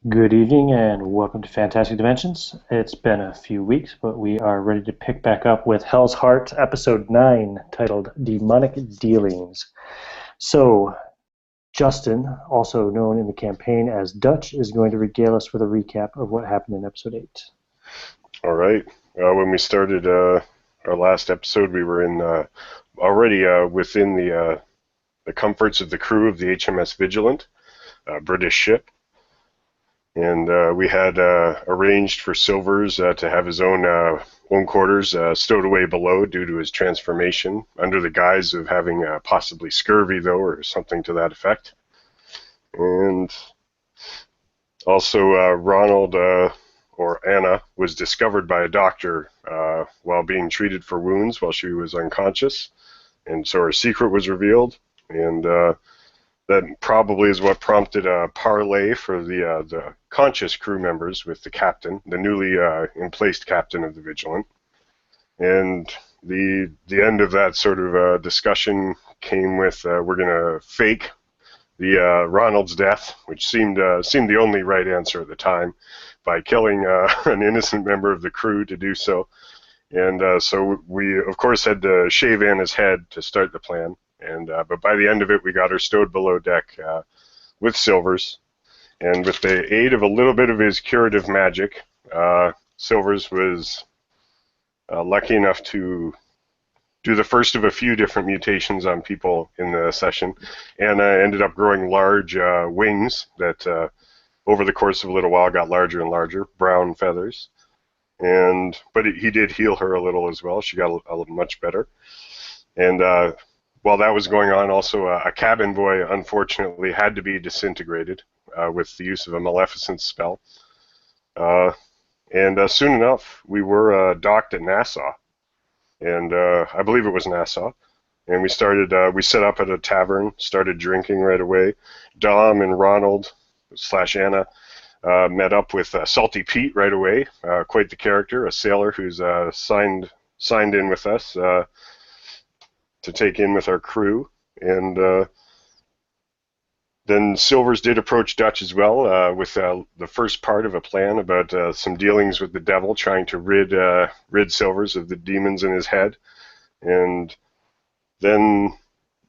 Good evening and welcome to Fantastic Dimensions. It's been a few weeks, but we are ready to pick back up with Hell's Heart, Episode 9, titled Demonic Dealings. So, Justin, also known in the campaign as Dutch, is going to regale us with a recap of what happened in Episode 8. All right. When we started our last episode, we were in already within the comforts of the crew of the HMS Vigilant, a British ship, and we had arranged for Silvers to have his own quarters stowed away below due to his transformation, under the guise of having possibly scurvy, though, or something to that effect. And also, Ronald or Anna was discovered by a doctor while being treated for wounds while she was unconscious, and so her secret was revealed, and that probably is what prompted a parley for the conscious crew members with the captain, the newly emplaced captain of the Vigilant. And the end of that sort of discussion came with we're going to fake the Ronald's death, which seemed the only right answer at the time, by killing an innocent member of the crew to do so. And so we, of course, had to shave Anna's head to start the plan. And but by the end of it, we got her stowed below deck with Silvers. And with the aid of a little bit of his curative magic, Silvers was lucky enough to do the first of a few different mutations on people in the session, and ended up growing large wings that over the course of a little while got larger and larger, brown feathers. But he did heal her a little as well. She got a little much better. And while that was going on, also a cabin boy unfortunately had to be disintegrated with the use of a maleficence spell. And soon enough, we were docked at Nassau. And I believe it was Nassau. And we set up at a tavern, started drinking right away. Dom and Ronald / Anna met up with Salty Pete right away, quite the character, a sailor who's signed in with us to take in with our crew. And then Silvers did approach Dutch as well with the first part of a plan about some dealings with the devil, trying to rid Silvers of the demons in his head. And then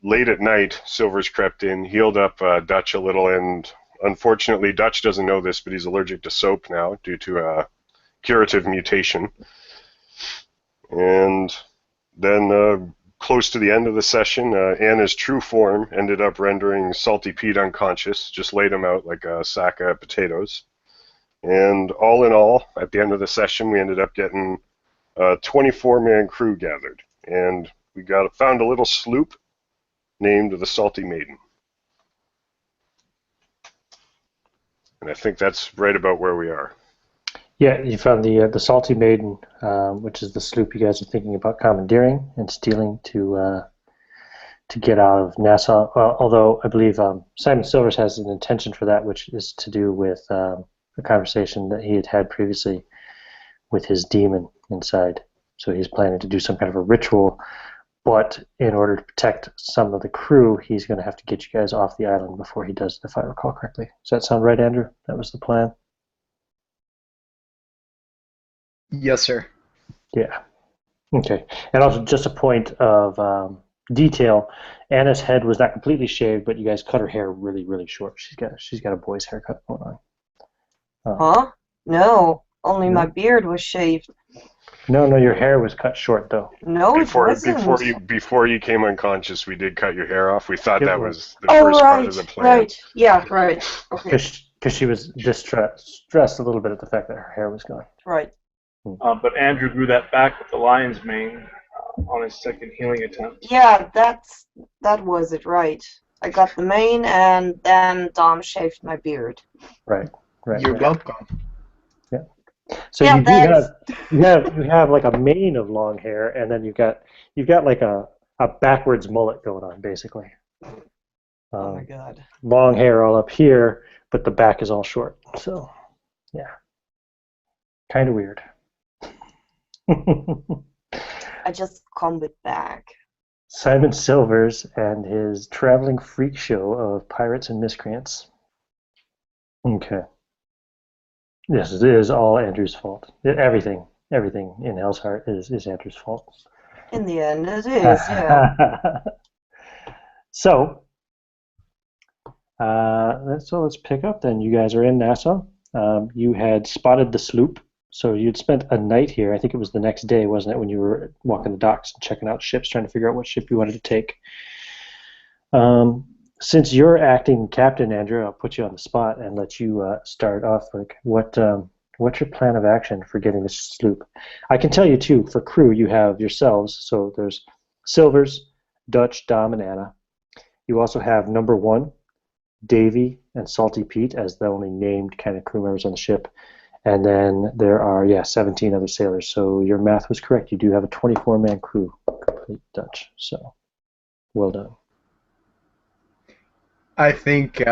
late at night, Silvers crept in, healed up Dutch a little, and unfortunately, Dutch doesn't know this, but he's allergic to soap now due to a curative mutation. And then close to the end of the session, Anna's true form ended up rendering Salty Pete unconscious, just laid him out like a sack of potatoes. And all in all, at the end of the session, we ended up getting a 24-man crew gathered. And we found a little sloop named the Salty Maiden. And I think that's right about where we are. Yeah, you found the Salty Maiden, which is the sloop you guys are thinking about commandeering and stealing to get out of Nassau. Although I believe Simon Silvers has an intention for that, which is to do with a conversation that he had previously with his demon inside. So he's planning to do some kind of a ritual, but in order to protect some of the crew, he's going to have to get you guys off the island before he does, if I recall correctly. Does that sound right, Andrew? That was the plan? Yes, sir. Yeah. Okay. And also, just a point of detail: Anna's head was not completely shaved, but you guys cut her hair really, really short. She's got a boy's haircut going on. Huh? No, only No? my beard was shaved. No, your hair was cut short though. No, it wasn't. Before you came unconscious, we did cut your hair off. We thought It that was. was the first part of the plan. Right. Yeah, right. Okay, Because she was stressed a little bit at the fact that her hair was gone. right. But Andrew grew that back with the lion's mane on his second healing attempt. Yeah, that was it, right. I got the mane, and then Dom shaved my beard. Right. You're welcome. Yeah. So Yeah, you have like a mane of long hair, and then you've got like a backwards mullet going on, basically. Oh my god. Long hair all up here, but the back is all short. So, yeah, kind of weird. I just combed it back. Simon Silvers and his traveling freak show of pirates and miscreants. Okay. Yes, it is all Andrew's fault. Everything in Hell's Heart is Andrew's fault. In the end, it is, yeah. So, let's pick up then. You guys are in Nassau. You had spotted the sloop, so you'd spent a night here. I think it was the next day, wasn't it, when you were walking the docks and checking out ships, trying to figure out what ship you wanted to take. Since you're acting captain, Andrew, I'll put you on the spot and let you start off. Like, what's your plan of action for getting this sloop? I can tell you too. For crew, you have yourselves. So there's Silvers, Dutch, Dom, and Anna. You also have number one, Davy, and Salty Pete as the only named kind of crew members on the ship. And then there are 17 other sailors. So your math was correct. You do have a 24-man crew, complete Dutch. So well done. I think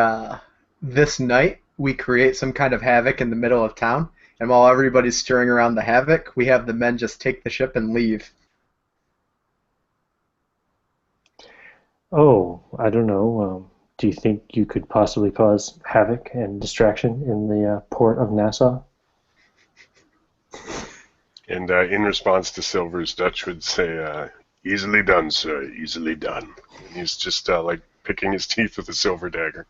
this night we create some kind of havoc in the middle of town, and while everybody's stirring around the havoc, we have the men just take the ship and leave. Oh, I don't know. Do you think you could possibly cause havoc and distraction in the port of Nassau? And in response to Silver's, Dutch would say, "Easily done, sir. Easily done." And he's just like picking his teeth with a silver dagger.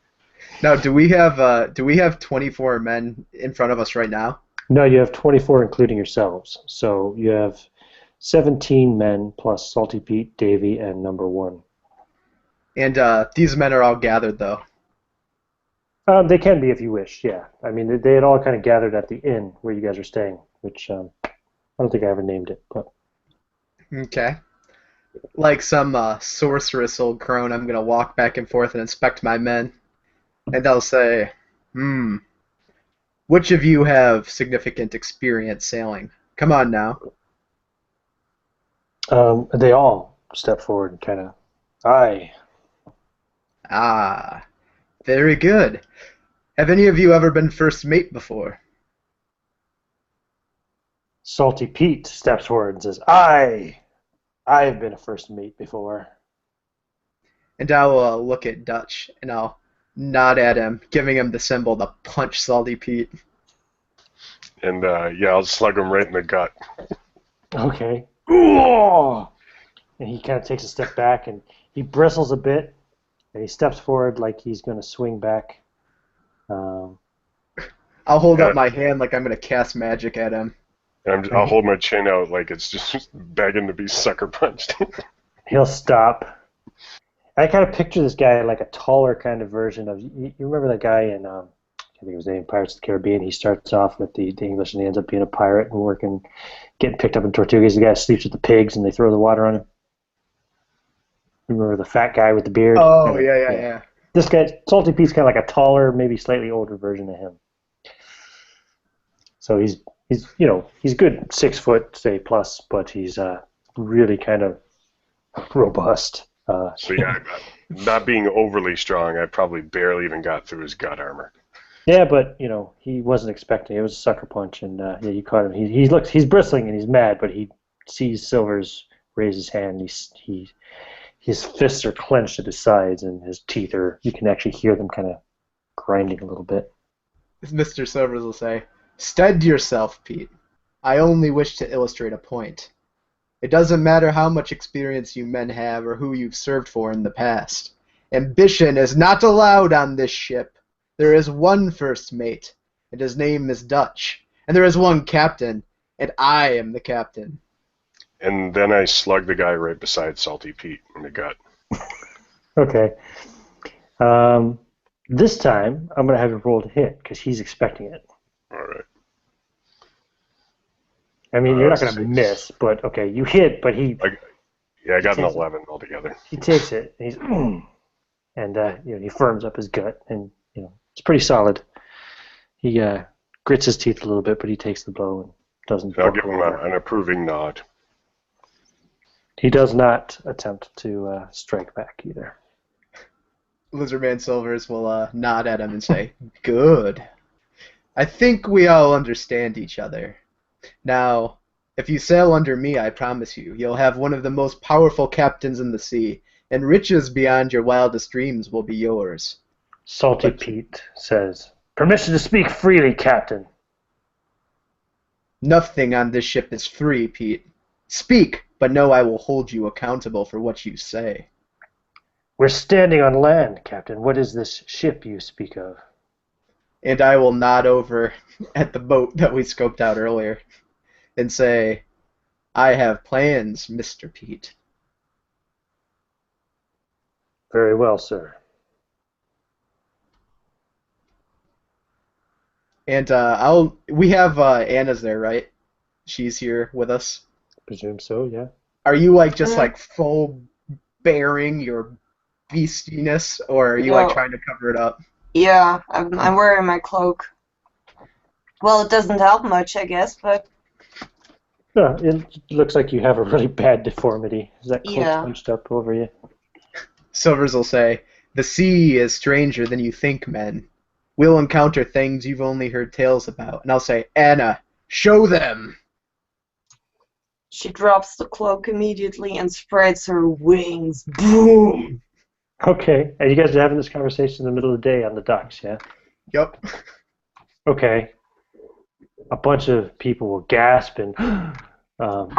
Now, do we have 24 men in front of us right now? No, you have 24, including yourselves. So you have 17 men plus Salty Pete, Davy, and number one. And these men are all gathered, though. They can be if you wish. Yeah, I mean they had all kind of gathered at the inn where you guys are staying, which I don't think I ever named it, but. Okay. Like some sorceress old crone, I'm going to walk back and forth and inspect my men. And I'll say, which of you have significant experience sailing? Come on now. They all step forward and kind of, aye. Ah, very good. Have any of you ever been first mate before? Salty Pete steps forward and says, aye. I've been a first mate before. And I'll look at Dutch, and I'll nod at him, giving him the symbol to punch Salty Pete. And I'll slug him right in the gut. Okay. Ooh! And he kind of takes a step back, and he bristles a bit, and he steps forward like he's going to swing back. I'll hold up my hand like I'm going to cast magic at him. And I'll hold my chin out like it's just begging to be sucker punched. He'll stop. I kind of picture this guy like a taller kind of version of. You remember that guy in, I think it was named Pirates of the Caribbean? He starts off with the English and he ends up being a pirate and getting picked up in Tortugas. The guy sleeps with the pigs and they throw the water on him. Remember the fat guy with the beard? Oh, yeah. This guy, Salty Pete's kind of like a taller, maybe slightly older version of him. So he's good 6 foot, say, plus, but he's really kind of robust. So not being overly strong, I probably barely even got through his gut armor. Yeah, but he wasn't expecting it. It was a sucker punch, and you caught him. He's bristling and he's mad, but he sees Silvers raise his hand. His fists are clenched at his sides, and his teeth you can actually hear them kind of grinding a little bit. Mr. Silvers will say, "Stead yourself, Pete. I only wish to illustrate a point. It doesn't matter how much experience you men have or who you've served for in the past. Ambition is not allowed on this ship. There is one first mate, and his name is Dutch. And there is one captain, and I am the captain." And then I slug the guy right beside Salty Pete in the gut. Okay. This time, I'm going to have him roll to hit, because he's expecting it. All right. I mean, you're not going to miss, but okay, you hit, but he... I got an 11 altogether. He takes it, and he's... and he firms up his gut, and it's pretty solid. He grits his teeth a little bit, but he takes the blow and doesn't... I'll give him an approving nod. He does not attempt to strike back either. Lizardman Silvers will nod at him and say, "Good. I think we all understand each other. Now, if you sail under me, I promise you'll have one of the most powerful captains in the sea, and riches beyond your wildest dreams will be yours." Salty Pete says, "Permission to speak freely, Captain." Nothing on this ship is free, Pete. Speak, but know I will hold you accountable for what you say. We're standing on land, Captain. What is this ship you speak of? And I will nod over at the boat that we scoped out earlier and say, I have plans, Mr. Pete. Very well, sir. And we have Anna's there, right? She's here with us. Presume so, yeah. Are you just Mm. full bearing your beastiness, or are you No. trying to cover it up? Yeah, I'm wearing my cloak. Well, it doesn't help much, I guess, but No, it looks like you have a really bad deformity. Is that cloak yeah. hunched up over you? Silvers will say, the sea is stranger than you think, men. We'll encounter things you've only heard tales about. And I'll say, Anna, show them! She drops the cloak immediately and spreads her wings. Boom! Okay. And you guys are having this conversation in the middle of the day on the docks, yeah? Yup. Okay. A bunch of people will gasp, and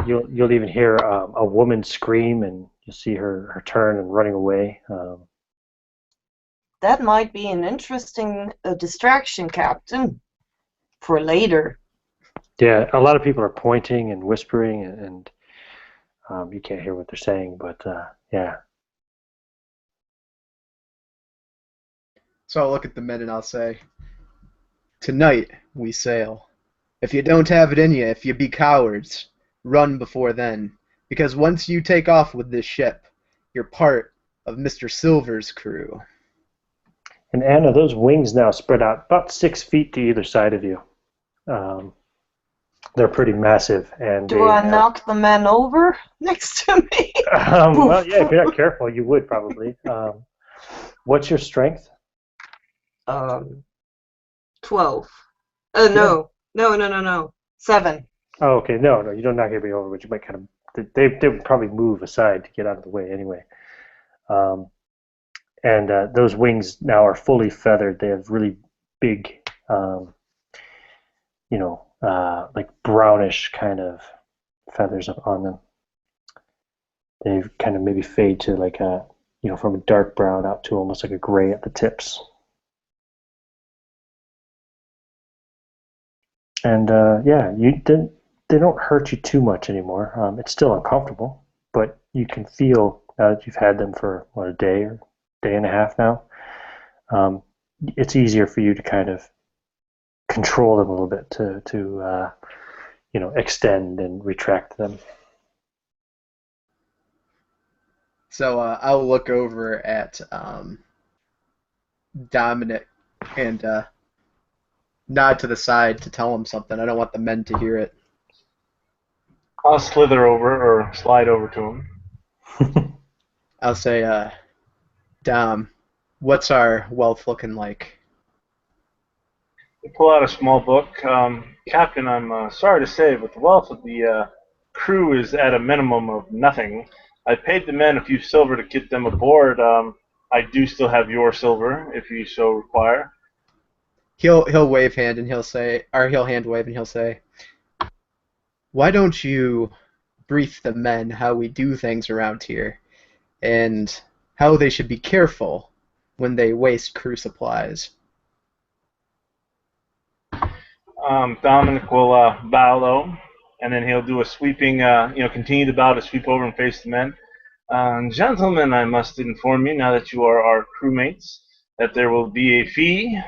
you'll even hear a woman scream, and you'll see her turn and running away. That might be an interesting distraction, Captain, for later. Yeah, a lot of people are pointing and whispering, and you can't hear what they're saying, but yeah. So I'll look at the men and I'll say, tonight we sail. If you don't have it in you, if you be cowards, run before then. Because once you take off with this ship, you're part of Mr. Silver's crew. And Anna, those wings now spread out about 6 feet to either side of you. They're pretty massive, and Do I knock the man over next to me? well, yeah, if you're not careful, you would probably. What's your strength? 12. No. 7. Oh, okay. No, you don't knock anybody over, but you might kind of. They would probably move aside to get out of the way anyway. And those wings now are fully feathered. They have really big, like brownish kind of feathers on them. They kind of maybe fade to like a, from a dark brown out to almost like a gray at the tips. And yeah, they don't hurt you too much anymore. It's still uncomfortable, but you can feel now that you've had them for a day or day and a half now. It's easier for you to kind of control them a little bit to extend and retract them. So I'll look over at Dominic and nod to the side to tell him something. I don't want the men to hear it. I'll slither over or slide over to him. I'll say, Dom, what's our wealth looking like? You pull out a small book. Captain, I'm sorry to say, but the wealth of the crew is at a minimum of nothing. I paid the men a few silver to get them aboard. I do still have your silver, if you so require. He'll wave hand and he'll say, or he'll hand wave and he'll say, why don't you brief the men how we do things around here and how they should be careful when they waste crew supplies? Dominic will bow low, and then he'll do a sweeping, continue to bow to sweep over and face the men. Gentlemen, I must inform you, now that you are our crewmates, that there will be a fee,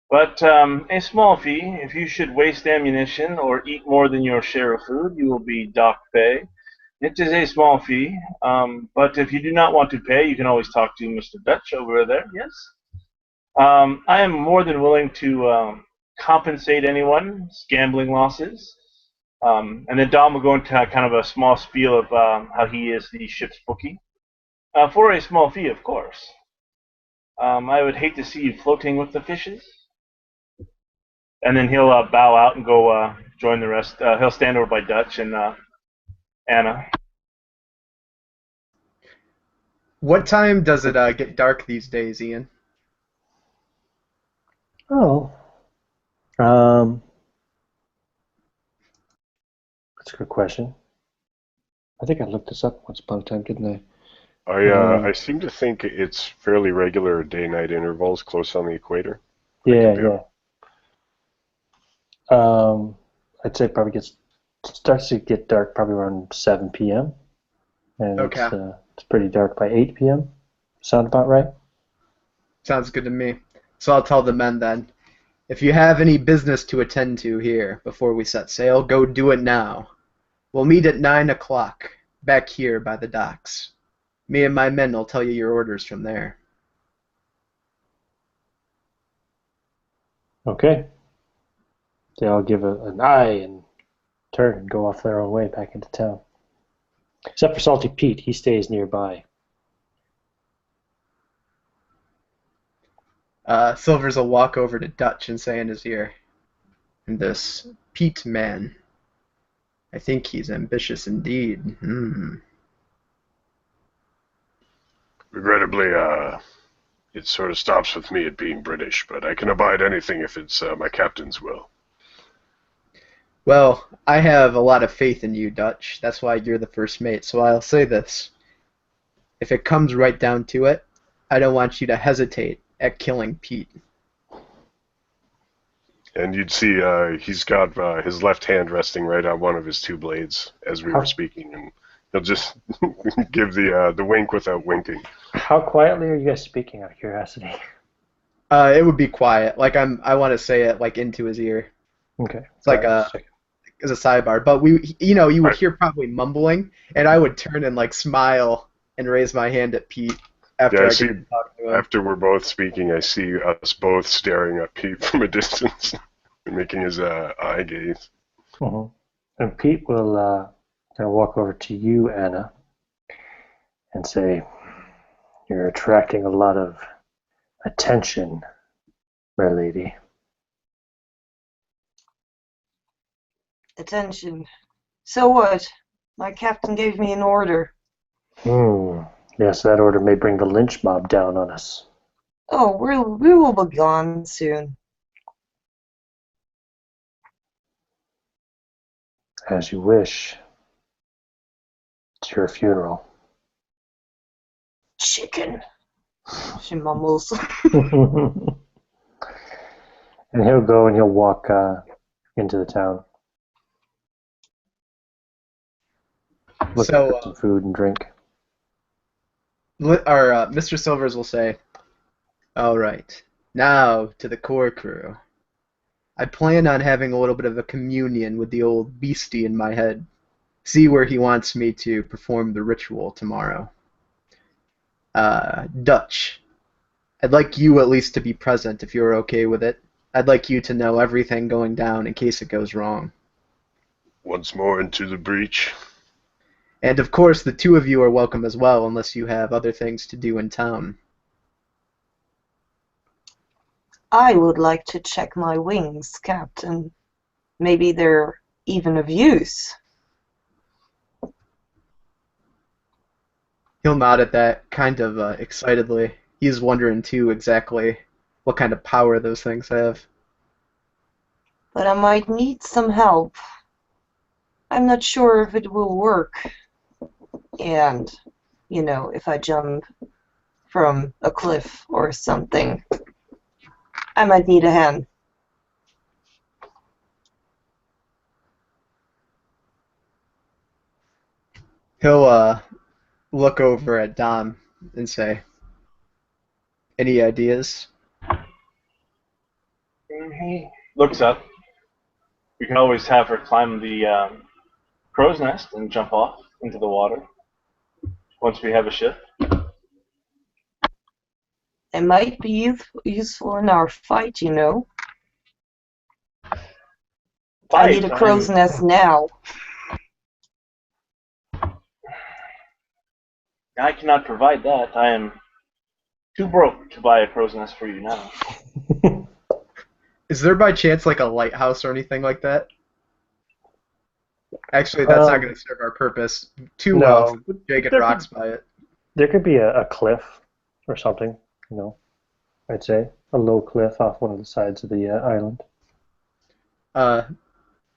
but a small fee. If you should waste ammunition or eat more than your share of food, you will be docked pay. It is a small fee, but if you do not want to pay, you can always talk to Mr. Dutch over there, yes? I am more than willing to compensate anyone's gambling losses. And then Dom will go into kind of a small spiel of how he is the ship's bookie. For a small fee, of course. I would hate to see you floating with the fishes. And then he'll bow out and go join the rest. He'll stand over by Dutch and Anna. What time does it get dark these days, Ian? Oh, That's a good question. I think I looked this up once upon a time, didn't I? I seem to think it's fairly regular day-night intervals close on the equator. I could Yeah, be yeah. I'd say starts to get dark probably around 7 p.m. and Okay. it's pretty dark by 8 p.m. Sound about right? Sounds good to me. So I'll tell the men then. If you have any business to attend to here before we set sail, go do it now. We'll meet at 9 o'clock, back here by the docks. Me and my men will tell you your orders from there. Okay. They all give an eye and turn and go off their own way back into town. Except for Salty Pete, he stays nearby. Silvers will walk over to Dutch and say in his ear, "And this Pete man, I think he's ambitious indeed. Regrettably, it sort of stops with me at being British, but I can abide anything if it's my captain's will. Well, I have a lot of faith in you, Dutch. That's why you're the first mate. So I'll say this. If it comes right down to it, I don't want you to hesitate at killing Pete." And you'd see he's got his left hand resting right on one of his two blades as we were speaking, and he'll just give the wink without winking. How quietly are you guys speaking, out of curiosity? It would be quiet. Like I want to say it like into his ear. Okay. It's like as a sidebar. But you would hear probably mumbling, and I would turn and like smile and raise my hand at Pete after Yeah, I get to talk to him. After we're both speaking, I see us both staring at Pete from a distance and making his eye gaze. Uh-huh. And Pete will kind of walk over to you, Anna, and say, "You're attracting a lot of attention, my lady." Attention. So what? My captain gave me an order. Yes, that order may bring the lynch mob down on us. Oh, we will be gone soon. As you wish. It's your funeral. Chicken. She mumbles. And he'll go and he'll walk into the town. Looking for some food and drink. Mr. Silvers will say, "All right, now to the core crew. I plan on having a little bit of a communion with the old beastie in my head. See where he wants me to perform the ritual tomorrow. Dutch, I'd like you at least to be present if you're okay with it. I'd like you to know everything going down in case it goes wrong. Once more into the breach." And of course, the two of you are welcome as well, unless you have other things to do in town." I would like to check my wings, Captain. Maybe they're even of use. He'll nod at that, kind of excitedly. He's wondering too exactly what kind of power those things have. But I might need some help. I'm not sure if it will work. And, if I jump from a cliff or something, I might need a hand. He'll look over at Dom and say, "Any ideas?" He looks up. We can always have her climb the crow's nest and jump off into the water once we have a ship. It might be useful in our fight, I need a crow's nest now. I cannot provide that. I am too broke to buy a crow's nest for you now. Is there by chance like a lighthouse or anything like that? Actually, that's not going to serve our purpose too well. Jagged rocks by it. There could be a cliff or something, I'd say. A low cliff off one of the sides of the island.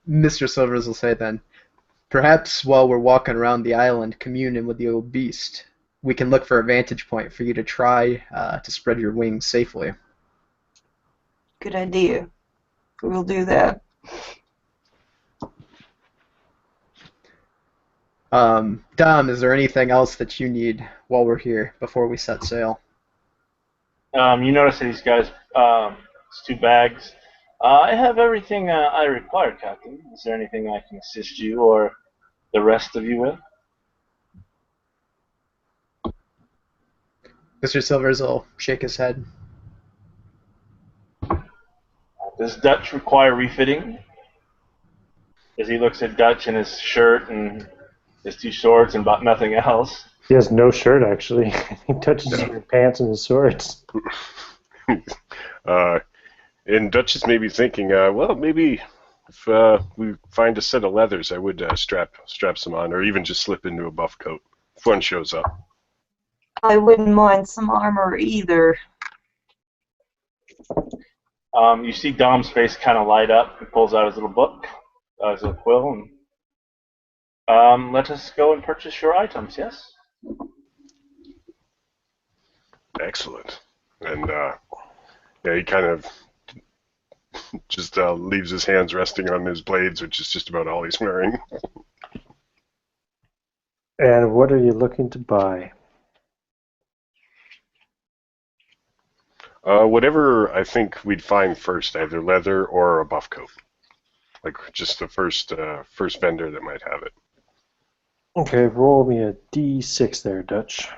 Mr. Silvers will say then, Perhaps while we're walking around the island communing with the old beast, we can look for a vantage point for you to try to spread your wings safely. Good idea. We'll do that. Dom, is there anything else that you need while we're here before we set sail? You notice that these guys, it's 2 bags. I have everything I require, Captain. Is there anything I can assist you or the rest of you with? Mr. Silvers will shake his head. Does Dutch require refitting? As he looks at Dutch in his shirt and his 2 swords and about nothing else. He has no shirt, actually. He touches your pants and his swords. And Dutch is maybe thinking, well, maybe if we find a set of leathers, I would strap some on, or even just slip into a buff coat if one shows up. I wouldn't mind some armor either. You see Dom's face kind of light up. He pulls out his little book, his little quill, and let us go and purchase your items, yes? Excellent. And yeah, he kind of just leaves his hands resting on his blades, which is just about all he's wearing. And what are you looking to buy? Whatever I think we'd find first, either leather or a buff coat. Like just the first vendor that might have it. Okay, roll me a d6 there, Dutch.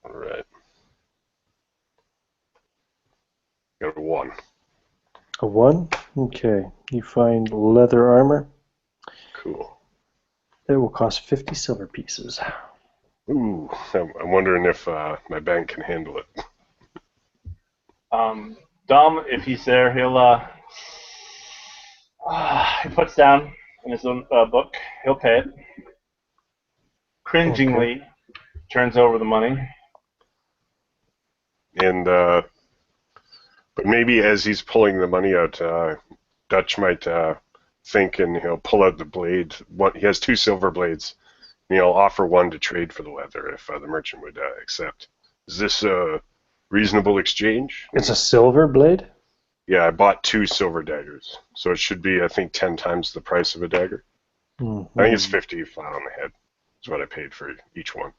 All right. Got a 1. A 1? Okay. You find leather armor. Cool. It will cost 50 silver pieces. Ooh, I'm wondering if my bank can handle it. Dom, if he's there, he puts down in his own book. He'll pay it. Cringingly, turns over the money. And but maybe as he's pulling the money out, Dutch might think, and he'll pull out the blade. He has 2 silver blades, and he'll offer one to trade for the leather if the merchant would accept. Is this a reasonable exchange? It's a silver blade? Yeah, I bought 2 silver daggers, so it should be, I think, 10 times the price of a dagger. Mm-hmm. I think it's 50 flat on the head. Is what I paid for each one.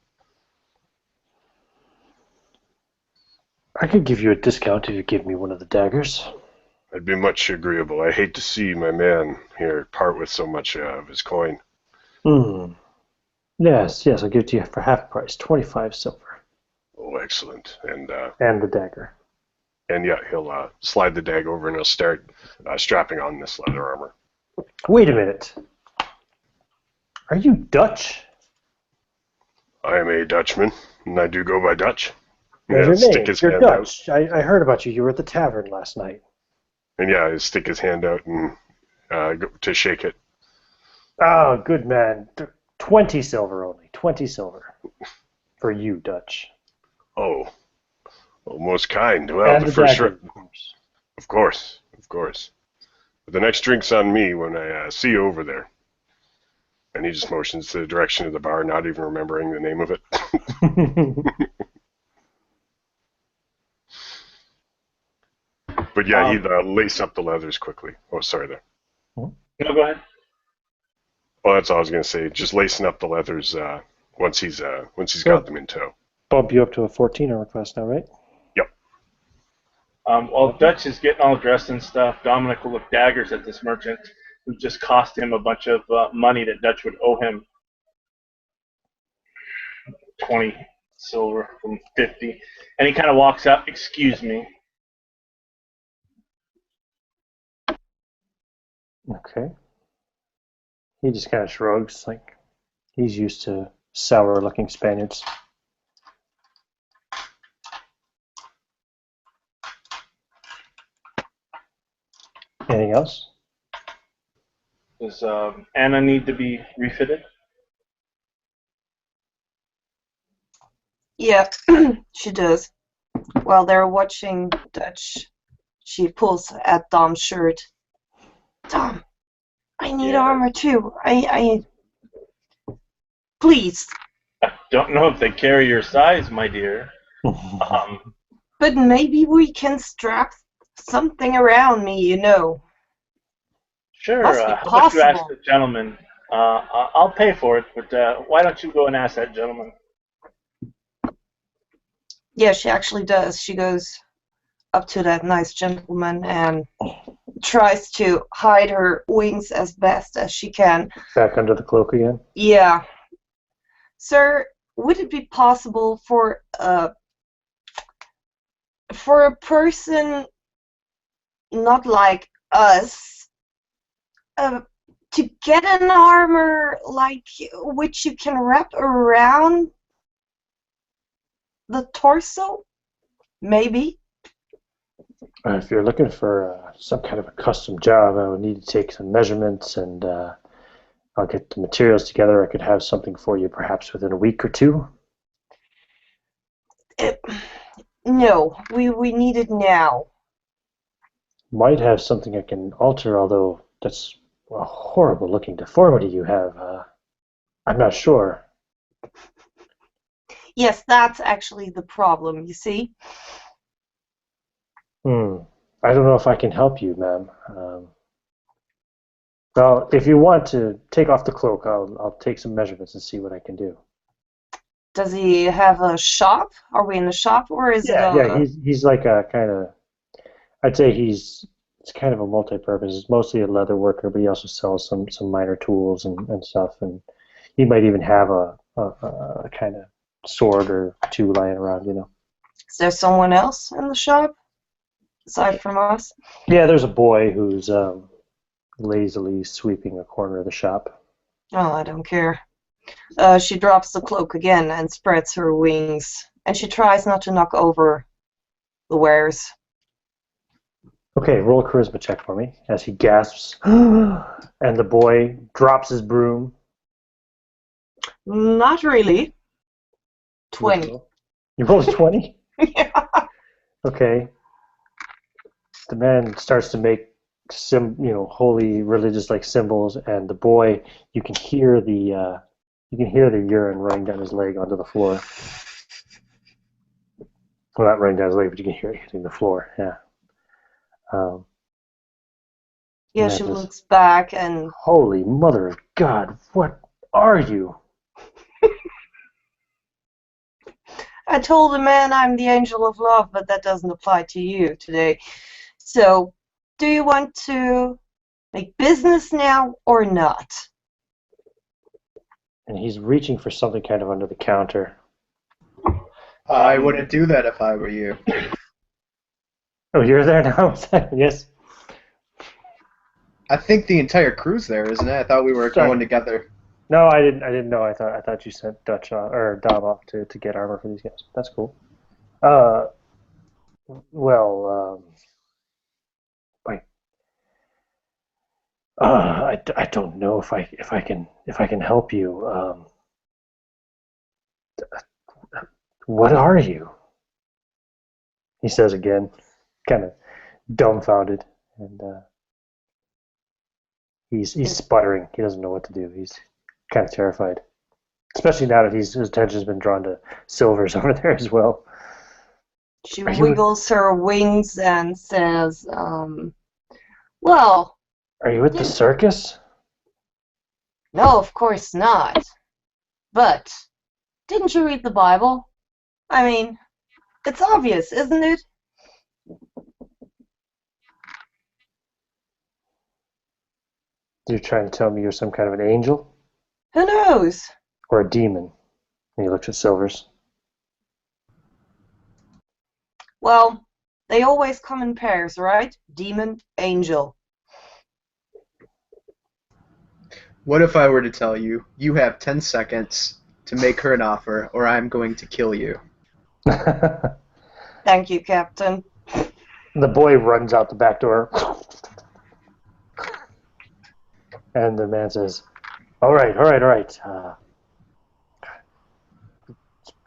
I could give you a discount if you give me one of the daggers. I'd be much agreeable. I hate to see my man here part with so much of his coin. Yes, I'll give it to you for half price, 25 silver. Oh, excellent. And the dagger. And yeah, he'll slide the dagger over and he'll start strapping on this leather armor. Wait a minute. Are you Dutch? I am a Dutchman, and I do go by Dutch. What's your stick name? his You're hand Dutch. out. I heard about you. You were at the tavern last night. And yeah, I stick his hand out and go to shake it. Oh, good man. 20 silver only. 20 silver. For you, Dutch. Oh, most kind. Well, And the first dagger, of course. But the next drink's on me when I see you over there. And he just motions to the direction of the bar, not even remembering the name of it. But yeah, he'd lace up the leathers quickly. Oh, sorry there. No, go ahead. Well, that's all I was going to say. Just lacing up the leathers once he's got them in tow. Bump you up to a 14 armor class now, right? Yep. While Dutch is getting all dressed and stuff, Dominic will look daggers at this merchant who just cost him a bunch of money that Dutch would owe him. 20 silver from 50. And he kind of walks up, excuse me. Okay. He just kind of shrugs, like he's used to sour-looking Spaniards. Anything else? Does Anna need to be refitted? Yeah, she does. While they're watching Dutch, she pulls at Dom's shirt. Dom, I need armor too. I Please. I don't know if they carry your size, my dear. But maybe we can strap something around me, you know. Sure. Must be How about you ask possible. the gentleman? I'll pay for it, but why don't you go and ask that gentleman? Yeah, she actually does. She goes up to that nice gentleman and tries to hide her wings as best as she can. Back under the cloak again. Yeah. Sir, would it be possible for a person not like us to get an armor like which you can wrap around the torso? Maybe. If you're looking for some kind of a custom job, I would need to take some measurements, and I'll get the materials together. I could have something for you perhaps within a week or two. No, we need it now. Might have something I can alter, although that's a horrible looking deformity you have. I'm not sure. Yes, that's actually the problem, you see. I don't know if I can help you, ma'am. Well, if you want to take off the cloak, I'll take some measurements and see what I can do. Does he have a shop? Are we in the shop, or is it Yeah, a... he's like a kind of. I'd say it's kind of a multi-purpose. It's mostly a leather worker, but he also sells some minor tools and stuff, and he might even have a kind of sword or two lying around, you know. Is there someone else in the shop aside from us? Yeah, there's a boy who's lazily sweeping a corner of the shop. Oh, I don't care. She drops the cloak again and spreads her wings, and she tries not to knock over the wares. Okay, roll a charisma check for me as he gasps, and the boy drops his broom. Not really. 20. You rolled a 20? Yeah. Okay. The man starts to make holy religious like symbols, and the boy, you can hear the urine running down his leg onto the floor. Well, not running down his leg, but you can hear it hitting the floor. Yeah. Yeah, she looks back and... Holy mother of God, what are you? I told the man I'm the angel of love, but that doesn't apply to you today. So, do you want to make business now or not? And he's reaching for something kind of under the counter. I wouldn't do that if I were you. Oh, you're there now? Yes. I think the entire crew's there, isn't it? I thought we were going together. No, I didn't know. I thought you sent Dutch or Dom off to get armor for these guys. That's cool. Wait. I don't know if I can help you. What are you? He says again, kind of dumbfounded, and he's sputtering. He doesn't know what to do. He's kind of terrified, especially now that his attention's been drawn to Silver's over there as well. She wiggles her wings and says, well... Are you at the circus? No, of course not. But, didn't you read the Bible? I mean, it's obvious, isn't it? You're trying to tell me you're some kind of an angel? Who knows? Or a demon? And he looks at Silvers. Well, they always come in pairs, right? Demon, angel. What if I were to tell you, you have 10 seconds to make her an offer, or I'm going to kill you? Thank you, Captain. The boy runs out the back door. And the man says, all right.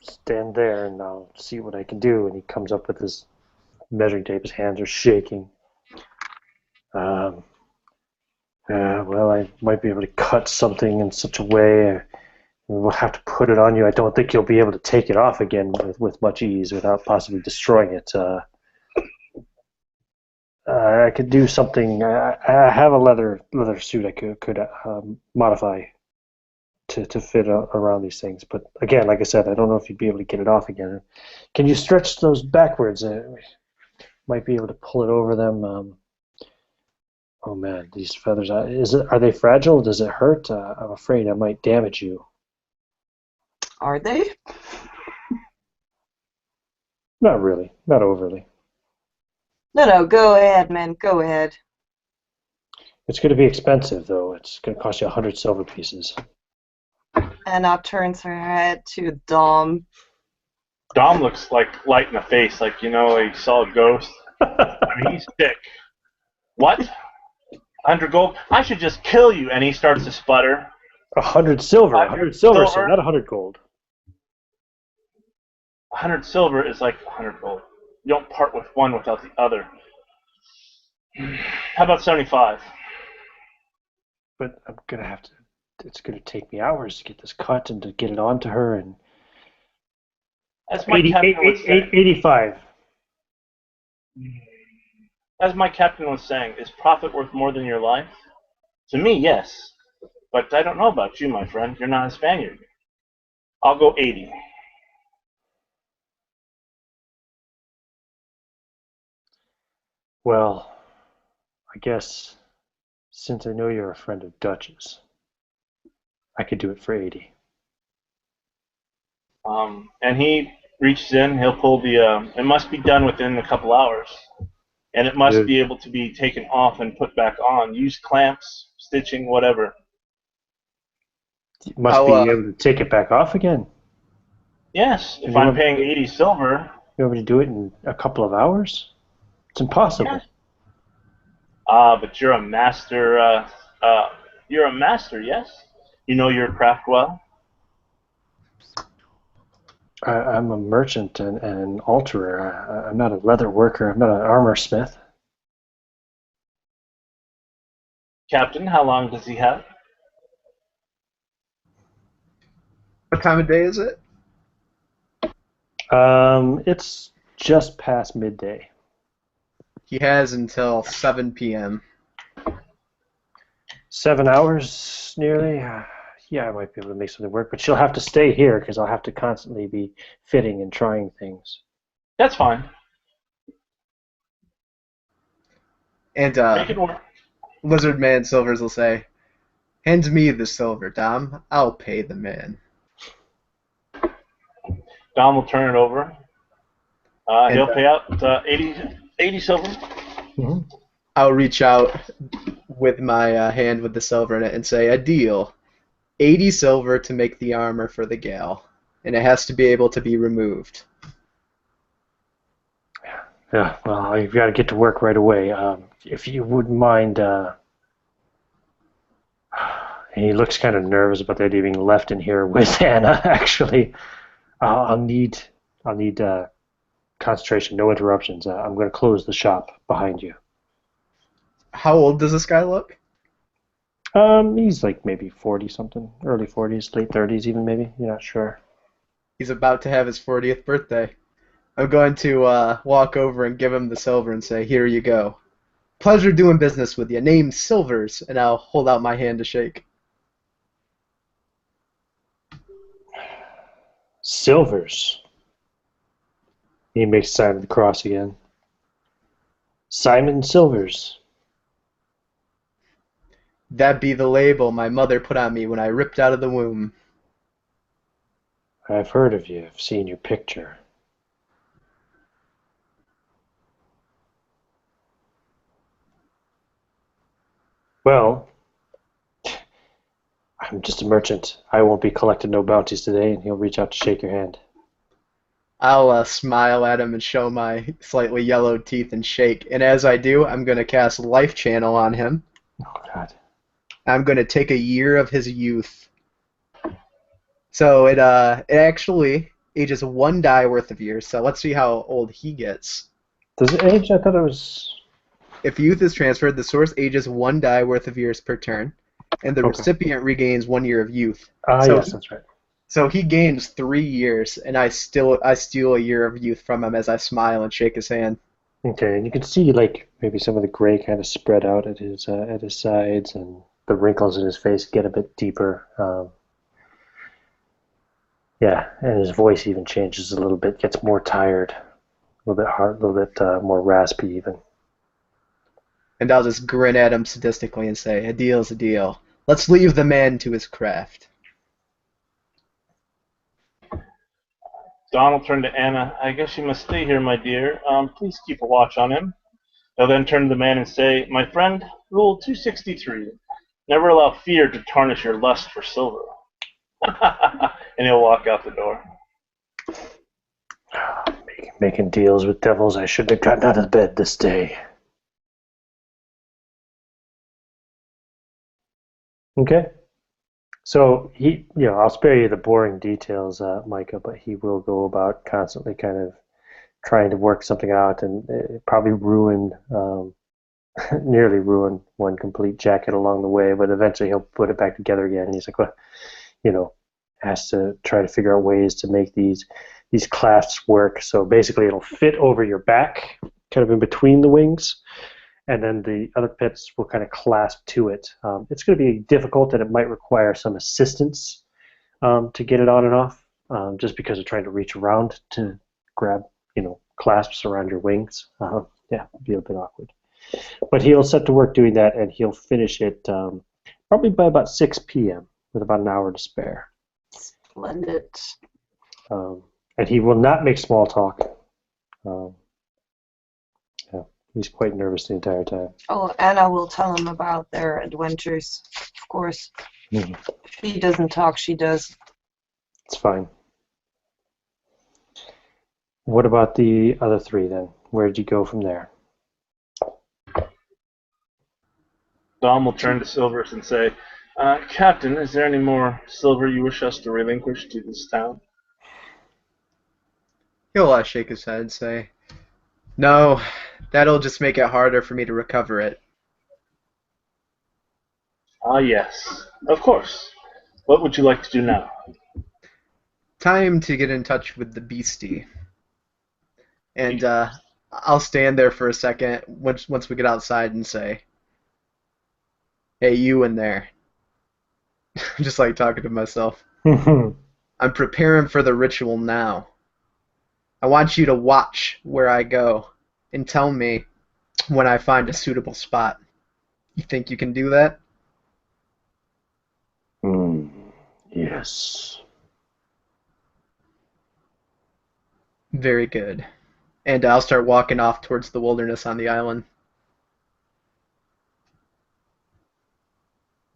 Stand there and I'll see what I can do. And he comes up with his measuring tape. His hands are shaking. Well, I might be able to cut something in such a way. we'll have to put it on you. I don't think you'll be able to take it off again with much ease without possibly destroying it. I could do something. I have a leather suit I could modify to fit around these things. But again, like I said, I don't know if you'd be able to get it off again. Can you stretch those backwards? Might be able to pull it over them. Oh man, these feathers. Are they fragile? Does it hurt? I'm afraid I might damage you. Are they? Not really. Not overly. No, go ahead, man. Go ahead. It's going to be expensive, though. It's going to cost you 100 silver pieces. Anna turns her head to Dom. Dom looks like light in the face, like, he saw a ghost. I mean, he's sick. What? 100 gold? I should just kill you. And he starts to sputter. 100 silver. 100 silver, so not 100 gold. 100 silver is like 100 gold. You don't part with one without the other. How about 75? But I'm going to have to... It's going to take me hours to get this cut and to get it onto her. And As my captain was saying, 85. as my captain was saying, is profit worth more than your life? To me, yes. But I don't know about you, my friend. You're not a Spaniard. I'll go 80. Well, I guess since I know you're a friend of Dutch's, I could do it for 80. And he reaches in. He'll pull the. It must be done within a couple hours, and it must be able to be taken off and put back on. Use clamps, stitching, whatever. You must be able to take it back off again. Yes, if I'm paying 80 silver. You want me to do it in a couple of hours? It's impossible. Yes. But you're a master. You're a master, yes. You know your craft well. I'm a merchant and an alterer. I'm not a leather worker. I'm not an armor smith. Captain, how long does he have? What time of day is it? It's just past midday. He has until 7 p.m. 7 hours, nearly. Yeah, I might be able to make something work, but she'll have to stay here because I'll have to constantly be fitting and trying things. That's fine. And Make it work. Lizard Man Silvers will say, "Hand me the silver, Dom. I'll pay the man." Dom will turn it over. He'll pay out 80 silver. Mm-hmm. I'll reach out with my hand with the silver in it and say, "A deal. 80 silver to make the armor for the gal, and it has to be able to be removed." Yeah, well, you've got to get to work right away. If you wouldn't mind, and he looks kind of nervous about that being left in here with Anna. Actually, I'll need concentration, no interruptions. I'm going to close the shop behind you. How old does this guy look? He's like maybe 40 something, early 40s, late 30s, even maybe. You're not sure. He's about to have his 40th birthday. I'm going to walk over and give him the silver and say, "Here you go. Pleasure doing business with you. Name's Silvers," and I'll hold out my hand to shake. Silvers. He makes the sign of the cross again. Simon Silvers. That be the label my mother put on me when I ripped out of the womb. I've heard of you. I've seen your picture. Well, I'm just a merchant. I won't be collecting no bounties today, and he'll reach out to shake your hand. I'll smile at him and show my slightly yellowed teeth and shake. And as I do, I'm going to cast Life Channel on him. Oh, God. I'm going to take a year of his youth. So it actually ages 1 die worth of years. So let's see how old he gets. Does it age? I thought it was... If youth is transferred, the source ages 1 die worth of years per turn, and the recipient regains 1 year of youth. So yes, that's right. So he gains 3 years, and I steal a year of youth from him as I smile and shake his hand. Okay, and you can see like maybe some of the gray kind of spread out at his sides, and the wrinkles in his face get a bit deeper. Yeah, and his voice even changes a little bit, gets more tired, a little bit hard, a little bit more raspy even. And I'll just grin at him sadistically and say, "A deal's a deal. Let's leave the man to his craft." Don will turn to Anna. I guess you must stay here, my dear. Please keep a watch on him. He'll then turn to the man and say, my friend, rule 263. Never allow fear to tarnish your lust for silver. And he'll walk out the door. Making deals with devils, I shouldn't have gotten out of bed this day. Okay. So I'll spare you the boring details, Micah, but he will go about constantly kind of trying to work something out and probably nearly ruin one complete jacket along the way, but eventually he'll put it back together again. And he's like, well, has to try to figure out ways to make these clasps work. So basically it'll fit over your back, kind of in between the wings, and then the other pits will kind of clasp to it. It's going to be difficult, and it might require some assistance to get it on and off, just because of trying to reach around to grab, clasps around your wings. Yeah, it'd be a bit awkward. But he'll set to work doing that, and he'll finish it probably by about 6 p.m. with about an hour to spare. Splendid. And he will not make small talk. Yeah, he's quite nervous the entire time. Oh, Anna will tell him about their adventures, of course. Mm-hmm. If he doesn't talk, she does. It's fine. What about the other three then? Where did you go from there? Dom will turn to Silvers and say, Captain, is there any more silver you wish us to relinquish to this town? He'll shake his head and say, "No, that'll just make it harder for me to recover it." Ah, yes. Of course. What would you like to do now? Time to get in touch with the beastie. And I'll stand there for a second once we get outside and say, "Hey, you in there." Just like talking to myself. I'm preparing for the ritual now. I want you to watch where I go and tell me when I find a suitable spot. You think you can do that? Yes. Very good. And I'll start walking off towards the wilderness on the island.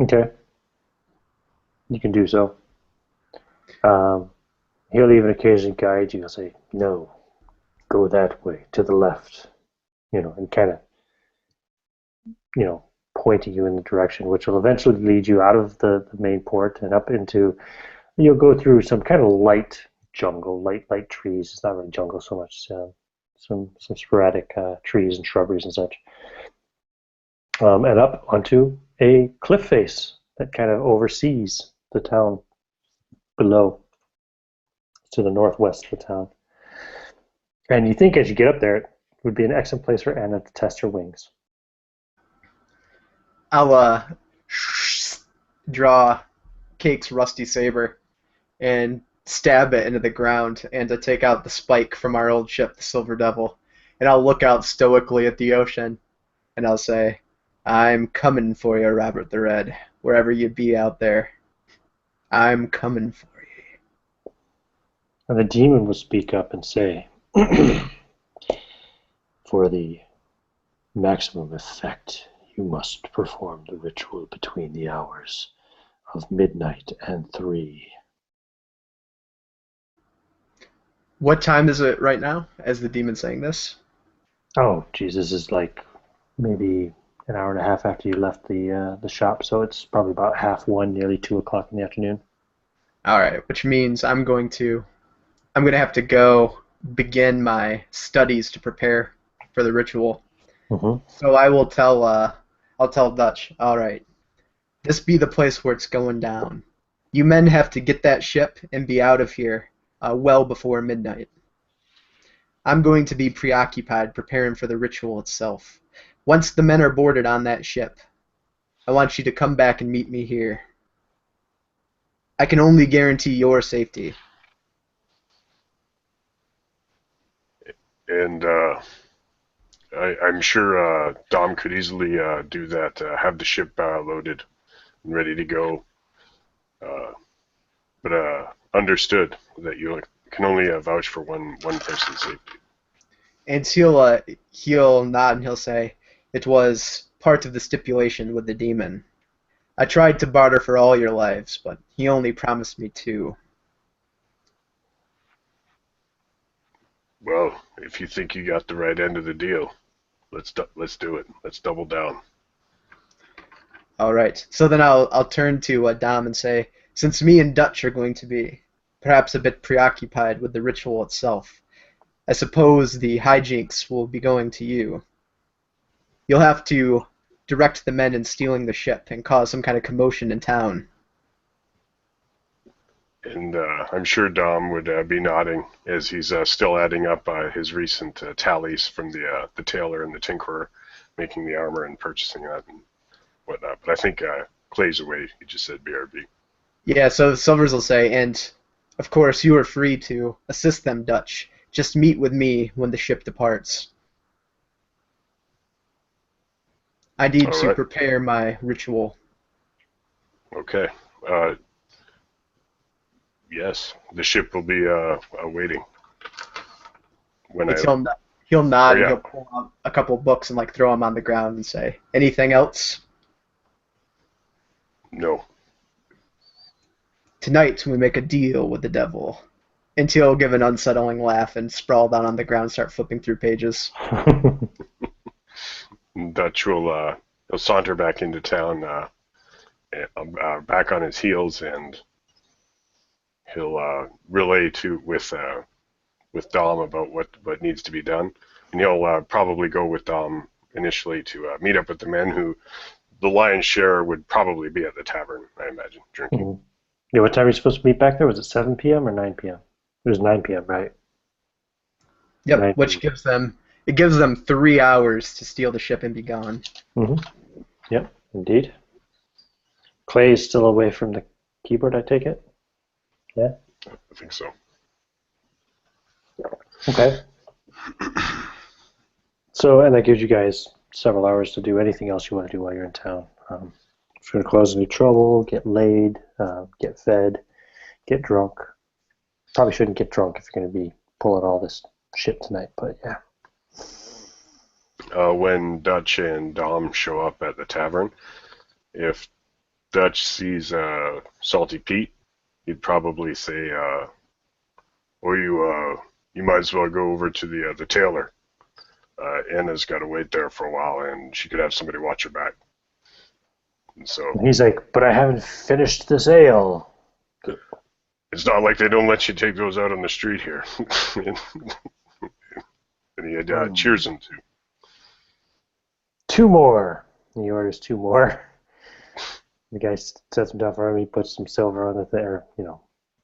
Okay. You can do so. He'll even occasionally guide you. He'll say, no, go that way, to the left, and kind of, pointing you in the direction, which will eventually lead you out of the main port and up into, you'll go through some kind of light jungle, light trees. It's not really jungle so much, some sporadic trees and shrubberies and such. And up onto a cliff face that kind of oversees the town below, to the northwest of the town. And you think as you get up there, it would be an excellent place for Anna to test her wings. I'll draw Cake's rusty saber and stab it into the ground and to take out the spike from our old ship, the Silver Devil. And I'll look out stoically at the ocean and I'll say, "I'm coming for you, Robert the Red, wherever you be out there. I'm coming for you." And the demon will speak up and say, for the maximum effect, you must perform the ritual between the hours of midnight and 3. What time is it right now, as the demon's saying this? Oh, Jesus, is like maybe an hour and a half after you left the shop, so it's probably about 1:30, nearly 2 o'clock in the afternoon. All right, which means I'm going to have to go begin my studies to prepare for the ritual. Mm-hmm. So I'll tell Dutch, all right, this be the place where it's going down. You men have to get that ship and be out of here well before midnight. I'm going to be preoccupied preparing for the ritual itself. Once the men are boarded on that ship, I want you to come back and meet me here. I can only guarantee your safety. And I'm sure Dom could easily do that, have the ship loaded and ready to go. But understood that you can only vouch for one person's safety. And he'll nod and he'll say, "It was part of the stipulation with the demon. I tried to barter for all your lives, but he only promised me 2. Well, if you think you got the right end of the deal, let's do it. Let's double down." All right. So then I'll turn to Dom and say, since me and Dutch are going to be perhaps a bit preoccupied with the ritual itself, I suppose the hijinks will be going to you. You'll have to direct the men in stealing the ship and cause some kind of commotion in town. And I'm sure Dom would be nodding as he's still adding up his recent tallies from the tailor and the tinkerer, making the armor and purchasing that and whatnot. But I think Clay's away. He just said BRB. Yeah, so Silvers will say, and of course you are free to assist them, Dutch. Just meet with me when the ship departs. I need All to right. prepare my ritual. Okay. Yes, the ship will be waiting. When I He'll nod Oh, and yeah. he'll pull out a couple books and throw them on the ground and say, "Anything else? No. Tonight we make a deal with the devil." And he'll give an unsettling laugh and sprawl down on the ground, start flipping through pages. Dutch will he'll saunter back into town, back on his heels, and he'll relay with Dom about what needs to be done, and he'll probably go with Dom initially to meet up with the men who the lion's share would probably be at the tavern, I imagine, drinking. Mhm. Yeah, what time are you supposed to meet back there? Was it 7 p.m. or 9 p.m.? It was 9 p.m., right? Yep, 9 which gives them 3 hours to steal the ship and be gone. Mm-hmm. Yep, indeed. Clay is still away from the keyboard, I take it? Yeah? I think so. Okay. So, and that gives you guys several hours to do anything else you want to do while you're in town. If you're going to cause any trouble, get laid, get fed, get drunk. Probably shouldn't get drunk if you're going to be pulling all this shit tonight, but yeah. When Dutch and Dom show up at the tavern, if Dutch sees Salty Pete, he'd probably say, "Well, you might as well go over to the tailor. Anna's got to wait there for a while, and she could have somebody watch her back." And so And he's like, but I haven't finished this ale. it's not like they don't let you take those out on the street here. And he cheers him to. 2 more. And he orders 2 more. The guy sets them down for him. He puts some silver on there,